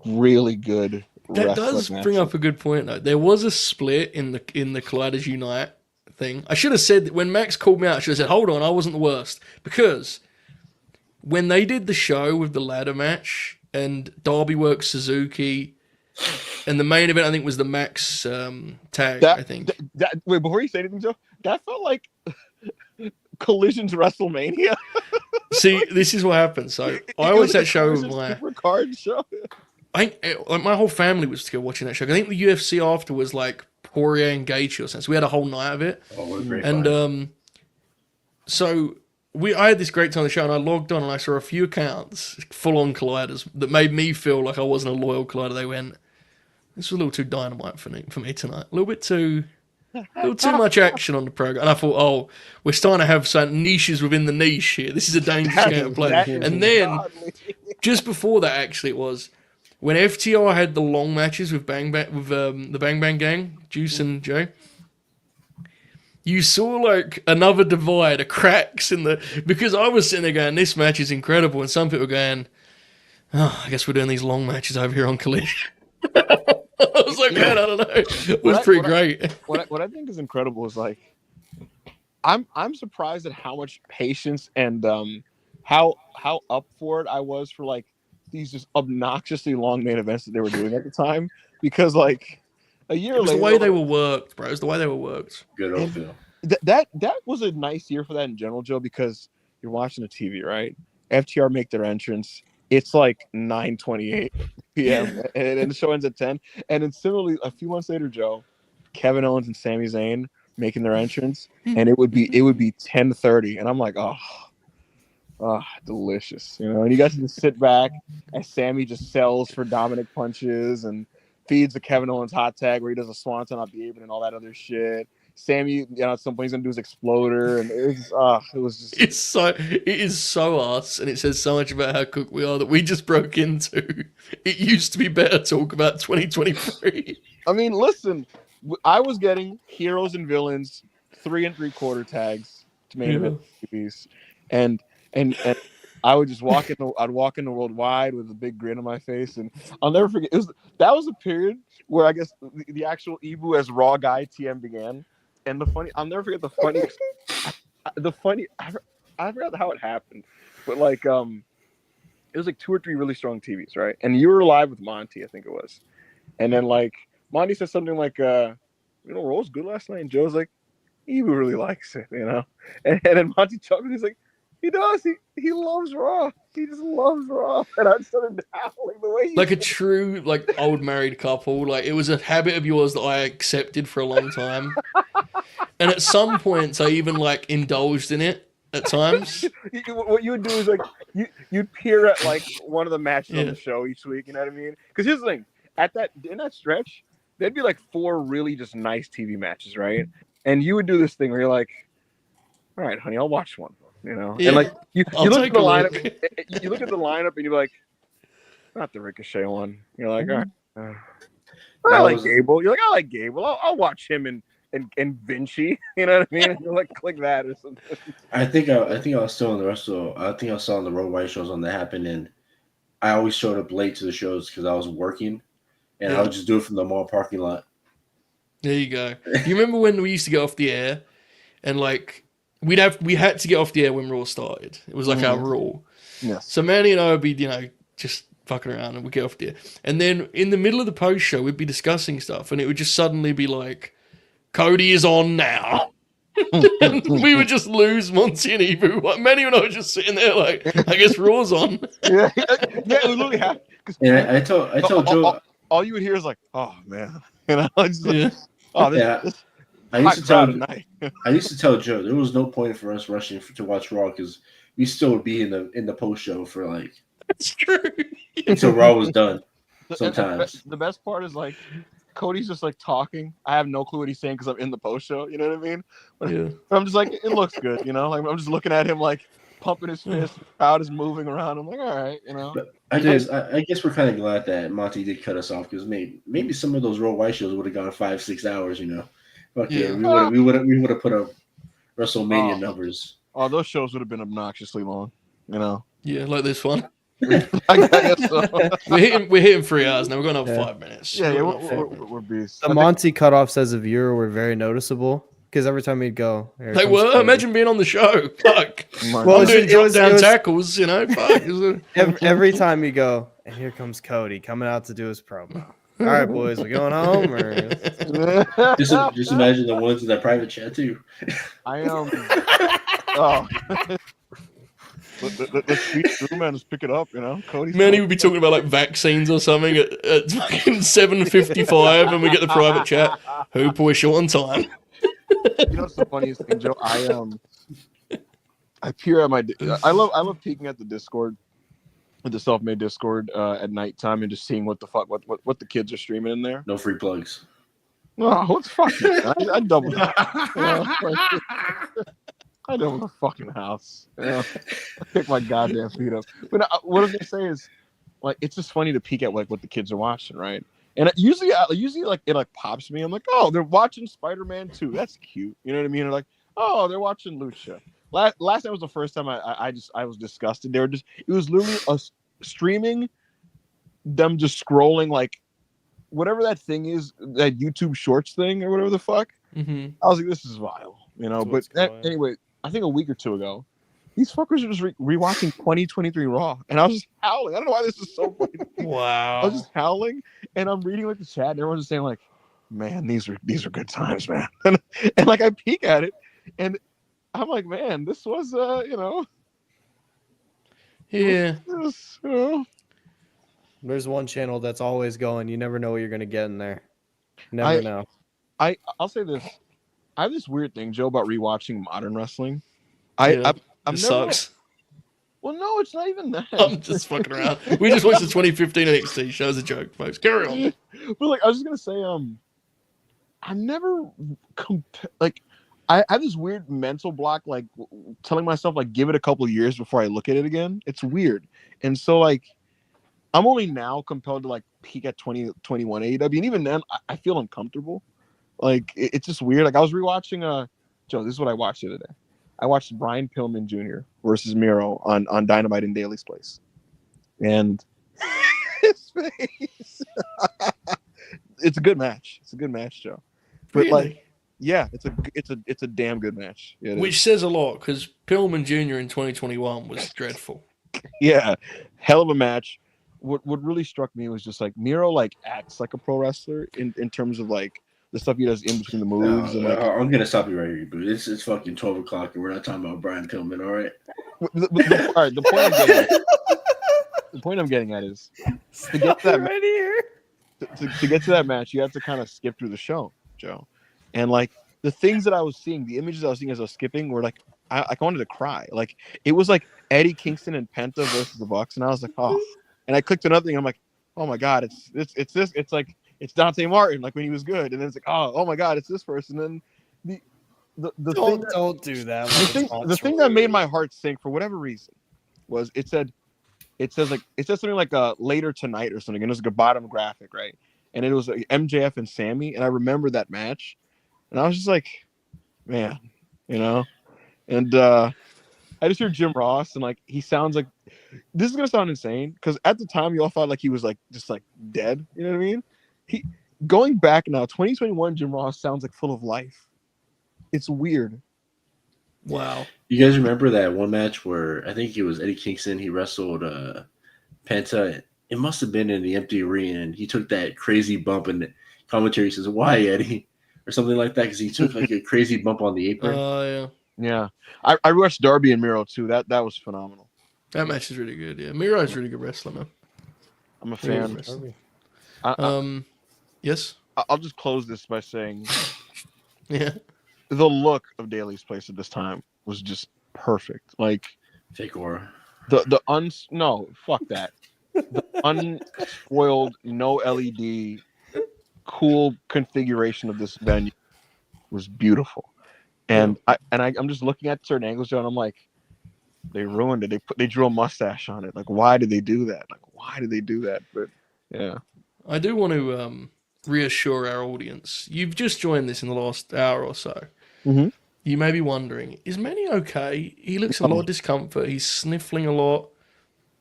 really good. That does bring up a good point though. There was a split in the Colliders Unite thing. I should have said that when Max called me out, I should have said, "Hold on, I wasn't the worst," because when they did the show with the ladder match and Darby worked Suzuki. And the main event, I think, was the Max tag, I think. Wait, before you say anything, Joe, that felt like Collision's WrestleMania. See, this is what happened. So I always that show with my card show. like my whole family was together watching that show. I think the UFC after was like Poirier and Gaethje or something. So we had a whole night of it. Oh, what a great And fight. So I had this great time on the show, and I logged on and I saw a few accounts, full on colliders, that made me feel like I wasn't a loyal collider. They went, "This was a little too dynamite for me tonight. A little too much action on the program." And I thought, "Oh, we're starting to have some niches within the niche here. This is a dangerous game to play." And then just before that, actually, it was when FTR had the long matches with the Bang Bang Gang, Juice and Joe. You saw like another divide, a cracks in the, because I was sitting there going, "This match is incredible," and some people were going, "Oh, I guess we're doing these long matches over here on Collision." I was like, "Man, I don't know." It was pretty great. What I think is incredible is like, I'm surprised at how much patience and how up for it I was for like these just obnoxiously long main events that they were doing at the time, because like. A year It was later, the way they were worked, bro. It was the way they were worked. Good old Phil. That was a nice year for that in general, Joe, because you're watching the TV, right? FTR make their entrance. It's like 9:28 p.m. and the show ends at 10. And then similarly, a few months later, Joe, Kevin Owens and Sami Zayn making their entrance, and it would be 10:30, and I'm like, oh, delicious, you know. And you guys just sit back as Sami just sells for Dominic punches and feeds the Kevin Owens hot tag where he does a swanton off the apron and all that other shit. Sami, you know, at some point he's gonna do his exploder, and it was just. It is so us, and it says so much about how cooked we are that we just broke into. It used to be better talk about 2023. I mean, listen, I was getting heroes and villains 3 3/4 tags to main event TVs, and I would just walk into Worldwide with a big grin on my face, and I'll never forget. That was a period where I guess the actual Ibou as Raw guy TM began, and I'll never forget I forgot how it happened, but like it was like 2 or 3 really strong TVs, right? And you were live with Monty, I think it was, and then like Monty said something like, Raw was good last night, and Joe's like, Ibou really likes it, you know, and then Monty chuckled, he's like. He does. He loves Raw. He just loves Raw. And I started howling the way he like a true like old married couple. Like it was a habit of yours that I accepted for a long time. And at some points I even like indulged in it at times. What you would do is like you'd peer at like one of the matches on the show each week, you know what I mean? Because here's the thing. In that stretch, there'd be like 4 really just nice TV matches, right? And you would do this thing where you're like, all right, honey, I'll watch one. You know, and like you look at the lineup, you look at the lineup, and you're like, not the Ricochet one. You're like, all right, I like Gable. You're like, I like Gable. I'll watch him and Vinci. You know what I mean? And you're like, click that or something. I think I was still on the rest of. I think I was still on the Road White shows when that happened, and I always showed up late to the shows because I was working, and I would just do it from the mall parking lot. There you go. You remember when we used to get off the air, and like. We had to get off the air when Raw started. It was like our rule. Yes. So Manny and I would be, just fucking around and we'd get off the air. And then in the middle of the post show, we'd be discussing stuff and it would just suddenly be like, Cody is on now. And we would just lose Monty and Ibou. Like, Manny and I were just sitting there like, I guess Raw's on. Yeah, it literally happened. Yeah, I told Joe. All you would hear is like, oh man. You know, just like, this I used to tell Joe there was no point for us rushing to watch Raw because we still would be in the post show for like. That's true. Until Raw was done. Sometimes the best part is like Cody's just like talking. I have no clue what he's saying because I'm in the post show. You know what I mean? But I'm just like, it looks good. You know, like I'm just looking at him like pumping his fist. The crowd is moving around. I'm like, all right, you know. But I guess we're kind of glad that Monty did cut us off because maybe some of those Raw White shows would have gone 5-6 hours. You know. Okay, we would have put up WrestleMania numbers. Oh, those shows would have been obnoxiously long, you know. Yeah, like this one. I guess so. We're hitting 3 hours now. We're going up 5 minutes. Yeah, we're beasts. The Monty cutoffs as a viewer were very noticeable because every time we'd go, they were. Imagine being on the show. Fuck. Well, I'm doing drop down tackles. You know. Fuck. Every time you go, and here comes Cody coming out to do his promo. All right, boys, we going home? Or just imagine the ones in that private chat too. I am. Let's speed through, man. Let's pick it up. You know, Cody's. Manny would be talking about like vaccines or something at fucking 7:55, and we get the private chat. Hoop, we're short on time. You know what's the funniest thing, Joe? I peer at my. I love peeking at the Discord, the self-made Discord at nighttime and just seeing what the kids are streaming in there. No free plugs. Oh, what's fucking? I doubled. I double the fucking house. I pick my goddamn feet up. But what I was gonna say is, like, it's just funny to peek at like what the kids are watching, right? And usually like it like pops me. I'm like, oh, they're watching Spider-Man 2. That's cute. You know what I mean? Or like, oh, they're watching Lucha. Last night was the first time I was disgusted. It was literally streaming them just scrolling like whatever that thing is, that YouTube Shorts thing or whatever the fuck. Mm-hmm. I was like, this is vile, you know. But anyway, I think a week or two ago, these fuckers are just rewatching 2023 Raw, and I was just howling. I don't know why this is so funny. Wow. I was just howling, and I'm reading like the chat, and everyone's just saying like, "Man, these are good times, man." and like I peek at it, and I'm like, "Man, this was you know." Yeah. This, you know. There's one channel that's always going. You never know what you're gonna get in there. Never know. I'll say this. I have this weird thing, Joe, about rewatching modern wrestling. It I'm sucks. Well, no, it's not even that. I'm just fucking around. We just watched the 2015 NXT show as a joke, folks. Carry on. But like, I was just gonna say, I never I have this weird mental block, like telling myself, like, give it a couple years before I look at it again. It's weird, and so like, I'm only now compelled to like peek at 2021 AEW, and even then, I feel uncomfortable. Like it's just weird. Like I was rewatching Joe, this is what I watched the other day. I watched Brian Pillman Jr. versus Miro on Dynamite in Daly's place. And his face. It's a good match. It's a good match, Joe. But Really? like, yeah, it's a damn good match. Yeah, Which says a lot, because Pillman Jr. in 2021 was dreadful. yeah, hell of a match. What really struck me was just like Miro like acts like a pro wrestler in terms of like the stuff he does in between the moves. And like, I'm gonna stop you right here, but it's fucking 12 o'clock and we're not talking about Brian Pillman, all right? All right, the point I'm getting at is to get to that right here. to get to that match, you have to kind of skip through the show, Joe. And like the things that I was seeing, the images I was seeing as I was skipping were like I wanted to cry. Like it was like Eddie Kingston and Penta versus the Bucks, and I was like, oh. And I clicked another thing. I'm like, oh my god, it's this. It's like it's Dante Martin, like when he was good, and then it's like, oh my god, it's this person. And the Don't do that. The thing that made my heart sink for whatever reason was it says something like later tonight or something, and it was like a bottom graphic, right? And it was like MJF and Sammy, and I remember that match, and I was just like, man, you know, and I just hear Jim Ross, and like he sounds like this is gonna sound insane because at the time you all thought like he was like just like dead, you know what I mean? He going back now, 2021 Jim Ross sounds like full of life. It's weird. Wow. You guys remember that one match where I think it was Eddie Kingston, he wrestled Penta. It must have been in the empty arena, and he took that crazy bump, and the commentary says, "Why, Eddie?" or something like that, because he took like a crazy bump on the apron. Yeah. Yeah. I watched Darby and Miro too. That was phenomenal. That match is really good. Yeah, Miro's a really good wrestler, man. I'm a fan. Yes. I'll just close this by saying, Yeah. the look of Daly's place at this time was just perfect. Like Fake aura. No, fuck that. The unspoiled, no LED, cool configuration of this venue was beautiful. And I'm just looking at certain angles, Joe, and I'm like, they ruined it. They drew a mustache on it. Like, why did they do that? But yeah, I do want to reassure our audience. You've just joined this in the last hour or so. Mm-hmm. You may be wondering, is Manny okay? He looks in a lot of discomfort. He's sniffling a lot.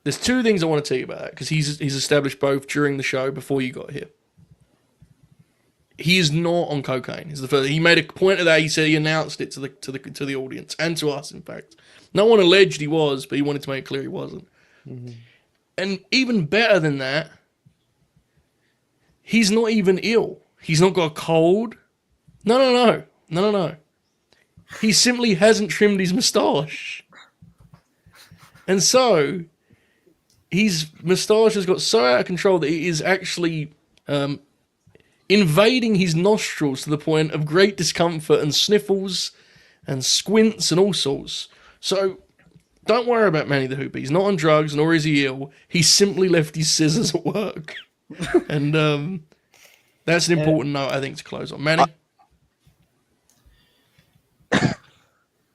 There's two things I want to tell you about that, because he's established both during the show before you got here. He is not on cocaine. Is the first. He made a point of that. He said he announced it to the audience and to us. In fact, no one alleged he was, but he wanted to make it clear he wasn't. Mm-hmm. And even better than that, he's not even ill. He's not got a cold. No. He simply hasn't trimmed his moustache. And so his moustache has got so out of control that it is actually invading his nostrils to the point of great discomfort and sniffles and squints and all sorts. So don't worry about Manny the Hoop. He's not on drugs, nor is he ill. He simply left his scissors at work. And that's an important note, I think, to close on. Manny?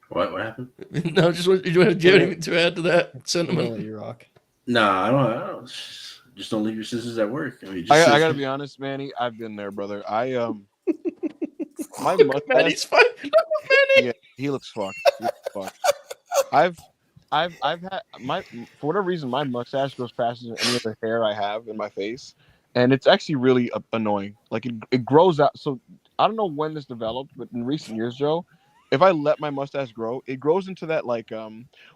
What happened? No, do you have anything to add to that sentiment? You rock. Nah, I don't. Just don't leave your scissors at work. I mean, I gotta be honest, Manny. I've been there, brother. My mustache. Manny's fine. Manny. Yeah, he looks fucked. I've had my, for whatever reason, my mustache goes faster than any other hair I have in my face, and it's actually really annoying. Like it grows out. So I don't know when this developed, but in recent years, Joe, if I let my mustache grow, it grows into that like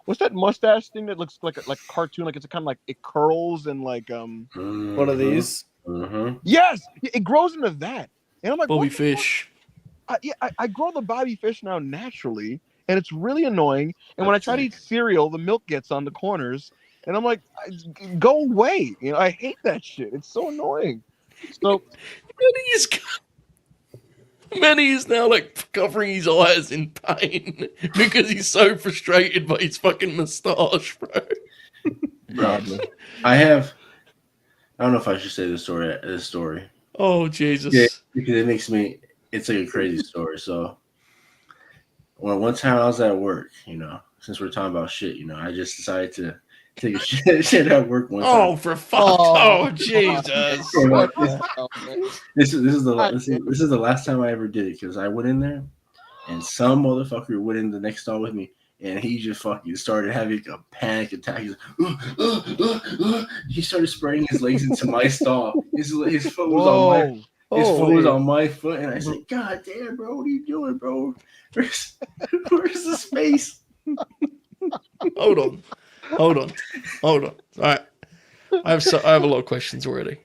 what's that mustache thing that looks like a cartoon? Like it's kind of like it curls and like One of these. Yes, it grows into that, and I'm like Bobby what? Fish. I grow the Bobby Fish now naturally, and it's really annoying. And when I try to eat cereal, the milk gets on the corners, and I'm like, go away. You know, I hate that shit. It's so annoying. So Manny is now like covering his eyes in pain because he's so frustrated by his fucking moustache, bro. I don't know if I should say this story. Oh Jesus! Yeah, because it's like a crazy story. So, one time I was at work, since we're talking about shit, I just decided to take a shit at work one time. Oh, for fuck! Oh, Jesus! This is the last time I ever did it because I went in there, and some motherfucker went in the next stall with me, and he just fucking started having a panic attack. He's like, he started spraying his legs into my stall. His foot was on my. His foot was on my foot, and I said, "God damn, bro, what are you doing, bro? Where's the space?" Hold on. All right, I have a lot of questions already.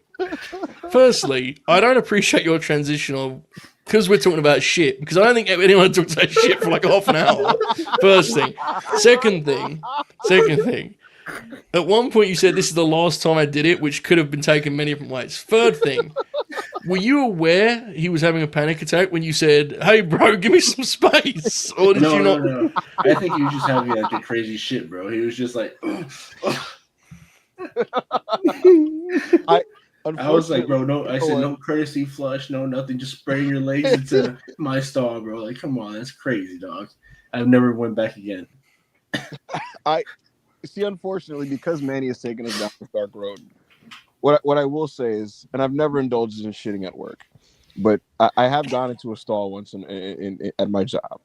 Firstly, I don't appreciate your transition of because we're talking about shit. Because I don't think anyone talks about shit for like half an hour. First thing. Second thing. At one point, you said this is the last time I did it, which could have been taken many different ways. Third thing. Were you aware he was having a panic attack when you said, "Hey, bro, give me some space"? Or did you not? No. I think he was just having like a crazy shit, bro. He was just like, I was like, bro, no. I said, no courtesy flush, no nothing. Just spraying your legs into my stall, bro. Like, come on, that's crazy, dog. I've never went back again. See, unfortunately, because Manny has taken us down this dark road. What I will say is, and I've never indulged in shitting at work, but I have gone into a stall once at my job,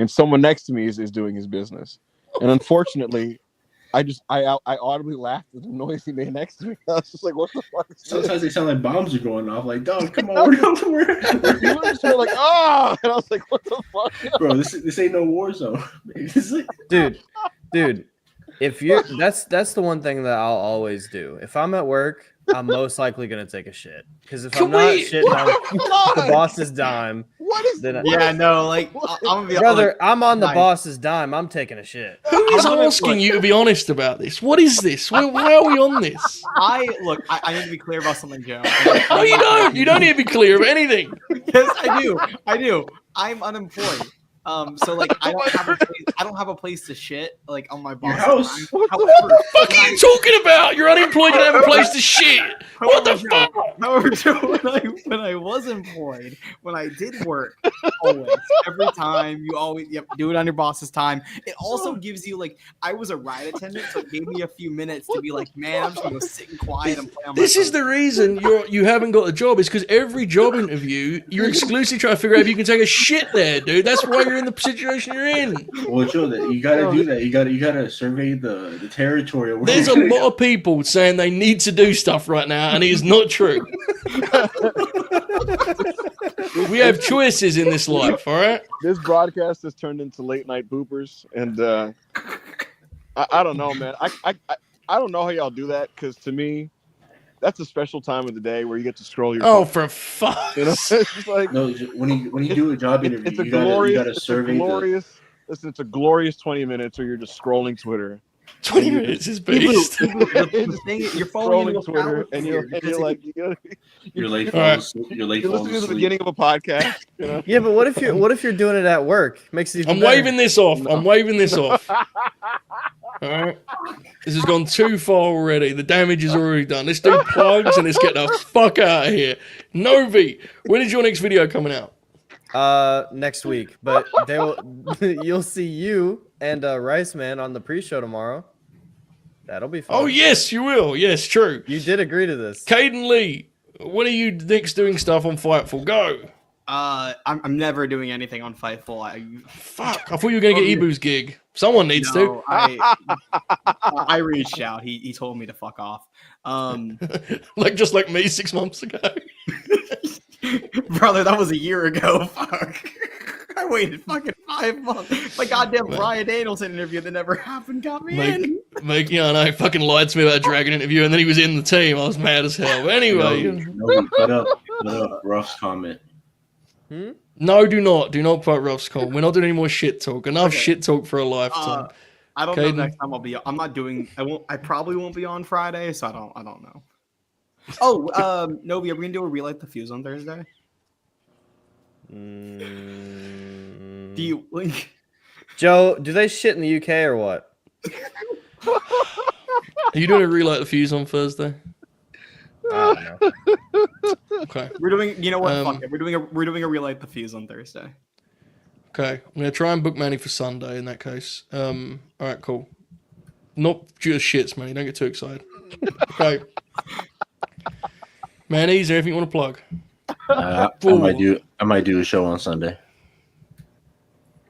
and someone next to me is doing his business, and unfortunately, I audibly laughed at the noise he made next to me. I was just like, "What the fuck?" Sometimes they sound like bombs are going off. Like, dog, come on, we're just like, "Oh!" And I was like, "What the fuck, bro? This ain't no war zone, dude." If you that's the one thing that I'll always do. If I'm at work, I'm most likely gonna take a shit. Because if I'm not shitting on the boss's dime, what is then I'm gonna be brother, I'm on the boss's dime. I'm taking a shit. Who is asking you to be honest about this? What is this? Why are we on this? I need to be clear about something, Joe. No, you don't. You don't need to be clear about anything. Yes, I do. I'm unemployed. So like I don't have a place to shit like on my boss. House. What the fuck are you talking about? You're unemployed. You don't have a place to shit. What the fuck? However, when I was employed, when I did work, always every time you always do it on your boss's time. It also gives you like I was a ride attendant, so it gave me a few minutes to be like, man, I'm just gonna go sit and quiet and play on my This is the reason you haven't got a job. Is because every job interview you're exclusively trying to figure out if you can take a shit there, dude. That's why you're in the situation you're in. Well, Joe, you gotta do that. You gotta survey the territory. There's a lot of people saying they need to do stuff right now, and it is not true. We have choices in this life, all right? This broadcast has turned into late night boopers, and I don't know, man. I don't know how y'all do that, because to me, that's a special time of the day where you get to scroll your phone. For fuck. You know, it's just like no. When you do a job interview, you gotta survey it's a glorious 20 minutes where you're just scrolling Twitter, 20 minutes is Ibou, beast. the thing is, you're following Scrolling Twitter, and you're like, You're late All right. falling asleep. You're late you're falling listening to the asleep. beginning of a podcast. You know? Yeah, but what if you're doing it at work? Makes it even I'm better. waving this off. I'm waving this off. All right. This has gone too far already. The damage is already done. Let's do plugs and let's get the fuck out of here. Novi, when is your next video coming out? Next week, but you'll see you and Rice Man on the pre-show tomorrow. That'll be fun. Oh, yes, you will. Yes, true. You did agree to this. Kaden Lee, when are you next doing stuff on Fightful? Go. I'm never doing anything on Fightful. Fuck. I thought you were going to get Ibou's gig. Someone needs to. I reached out. He told me to fuck off. Just like me 6 months ago. Brother, that was a year ago. Fuck. I waited fucking 5 months. My goddamn Brian Danielson interview that never happened got me in. Fucking lied to me about a Dragon interview, and then he was in the team. I was mad as hell. But anyway. No, put up Ruff's comment. No, do not put Ruff's comment. We're not doing any more shit talk. Enough shit talk for a lifetime. I don't Kaden? know next time I'll be. I'm not doing. I probably won't be on Friday, so I don't know. Oh, Novi, are we gonna do a relight the fuse on Thursday? Do you? Joe, do they shit in the UK or what? Are you doing a relight the fuse on Thursday? I don't know. Okay. We're doing. You know what? Um, Fuck it. We're doing a relight the fuse on Thursday. Okay. I'm gonna try and book Manny for Sunday in that case. All right, cool. Not just shits, Manny. Don't get too excited. Okay. Manny, is there anything you want to plug? I might do a show on Sunday.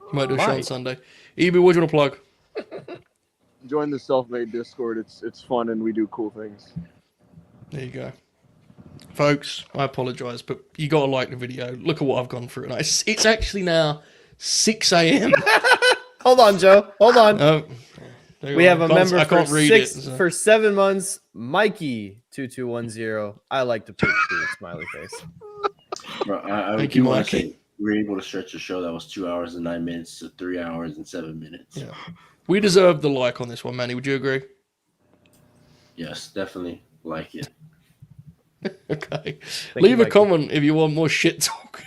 You might do a show on Sunday. Ibou, what do you want to plug? Join the self-made Discord. It's fun and we do cool things. There you go. Folks, I apologize, but you got to like the video. Look at what I've gone through. And it's actually now 6 a.m. Hold on, Joe. Hold on. We have a member I can't read it. for 7 months, Mikey2210. I like to put the smiley face. Bro, I Thank do you, want to Mikey. say we were able to stretch a show that was 2 hours and 9 minutes to 3 hours and 7 minutes. Yeah. We deserve the like on this one, Manny. Would you agree? Yes, definitely like it. Okay. Thank Leave you, a comment if you want more shit talk.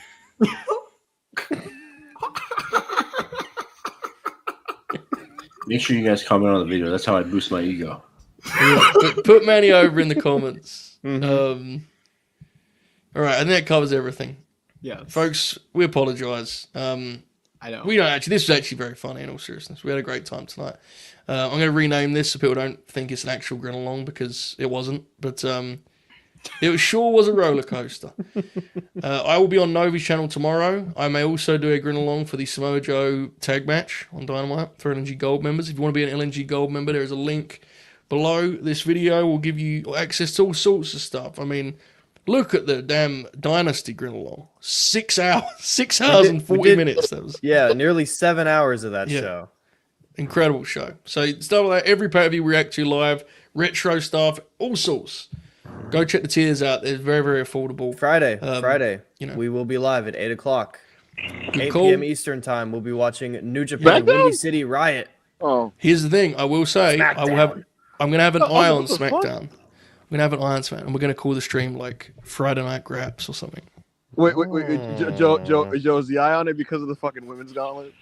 Make sure you guys comment on the video. That's how I boost my ego. Put Manny over in the comments. Mhm. All right, I think that covers everything. Yeah, Folks, we apologize. I know. We don't actually. This was actually very funny. In all seriousness, we had a great time tonight. I'm going to rename this so people don't think it's an actual Grin along because it wasn't. But it sure was a roller coaster. I will be on Novi's channel tomorrow. I may also do a Grin along for the Samoa Joe tag match on Dynamite for LNG Gold members. If you want to be an LNG Gold member, there is a link below this video. Will give you access to all sorts of stuff. I mean, look at the damn Dynasty Grin along. 6 hours, 6 hours and 40 minutes. That was Nearly 7 hours of that show. incredible show. So stuff like that, every pay-per-view we react to live, retro stuff, all sorts. Go check the tiers out. They're very, very affordable. Friday, you know. we will be live at 8 o'clock. 8 call. p.m. Eastern time. We'll be watching New Japan Windy City Riot. Oh, Here's the thing. I will say, I'm going to have an eye on what the fuck? SmackDown. I'm going to have an eye on SmackDown. And we're going to call the stream like Friday Night Graps or something. wait. Joe, is the eye on it because of the fucking women's gauntlet?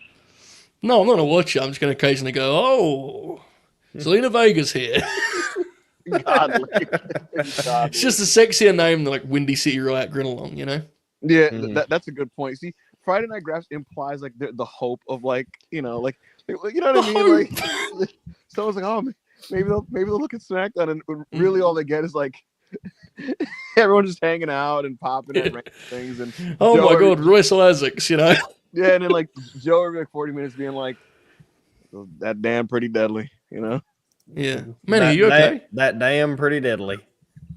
No, I'm not going to watch it. I'm just going to occasionally go, oh, Zelina Vega's here. Godly. It's just a sexier name than like Windy City Riot Grin along, you know? Yeah, that's a good point. See, Friday Night Graphs implies like the hope of like you know what I mean. Like someone's like, oh, maybe they'll look at SmackDown, and really all they get is like everyone just hanging out and popping at random things. And Oh Joe my God, Royce Isaacs, you know? yeah, and then like Joe every like 40 minutes being like, that damn pretty deadly, you know. Yeah. Manny, are you okay? That damn pretty deadly.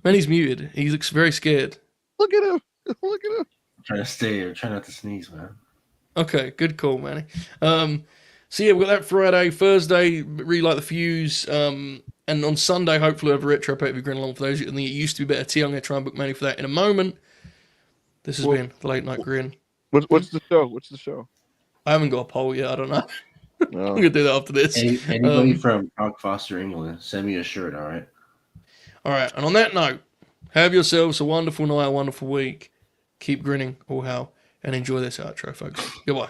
Manny's muted. He looks very scared. Look at him. Look at him. Trying to stay or try not to sneeze, man. Okay, good call, Manny. So yeah, we've got that Friday, Thursday, relight the fuse, and on Sunday, hopefully we'll have a retro pay-per-view Grin along for those who think it used to be better tea. I'm going to try and book Manny for that in a moment. This has been the Late Night Grin. What's the show? What's the show? I haven't got a poll yet. I don't know. No. I'm gonna do that after this. Anybody from Park Foster, England, send me a shirt. All right. All right, and on that note, have yourselves a wonderful night, a wonderful week. Keep grinning, all hell, and enjoy this outro, folks. Goodbye.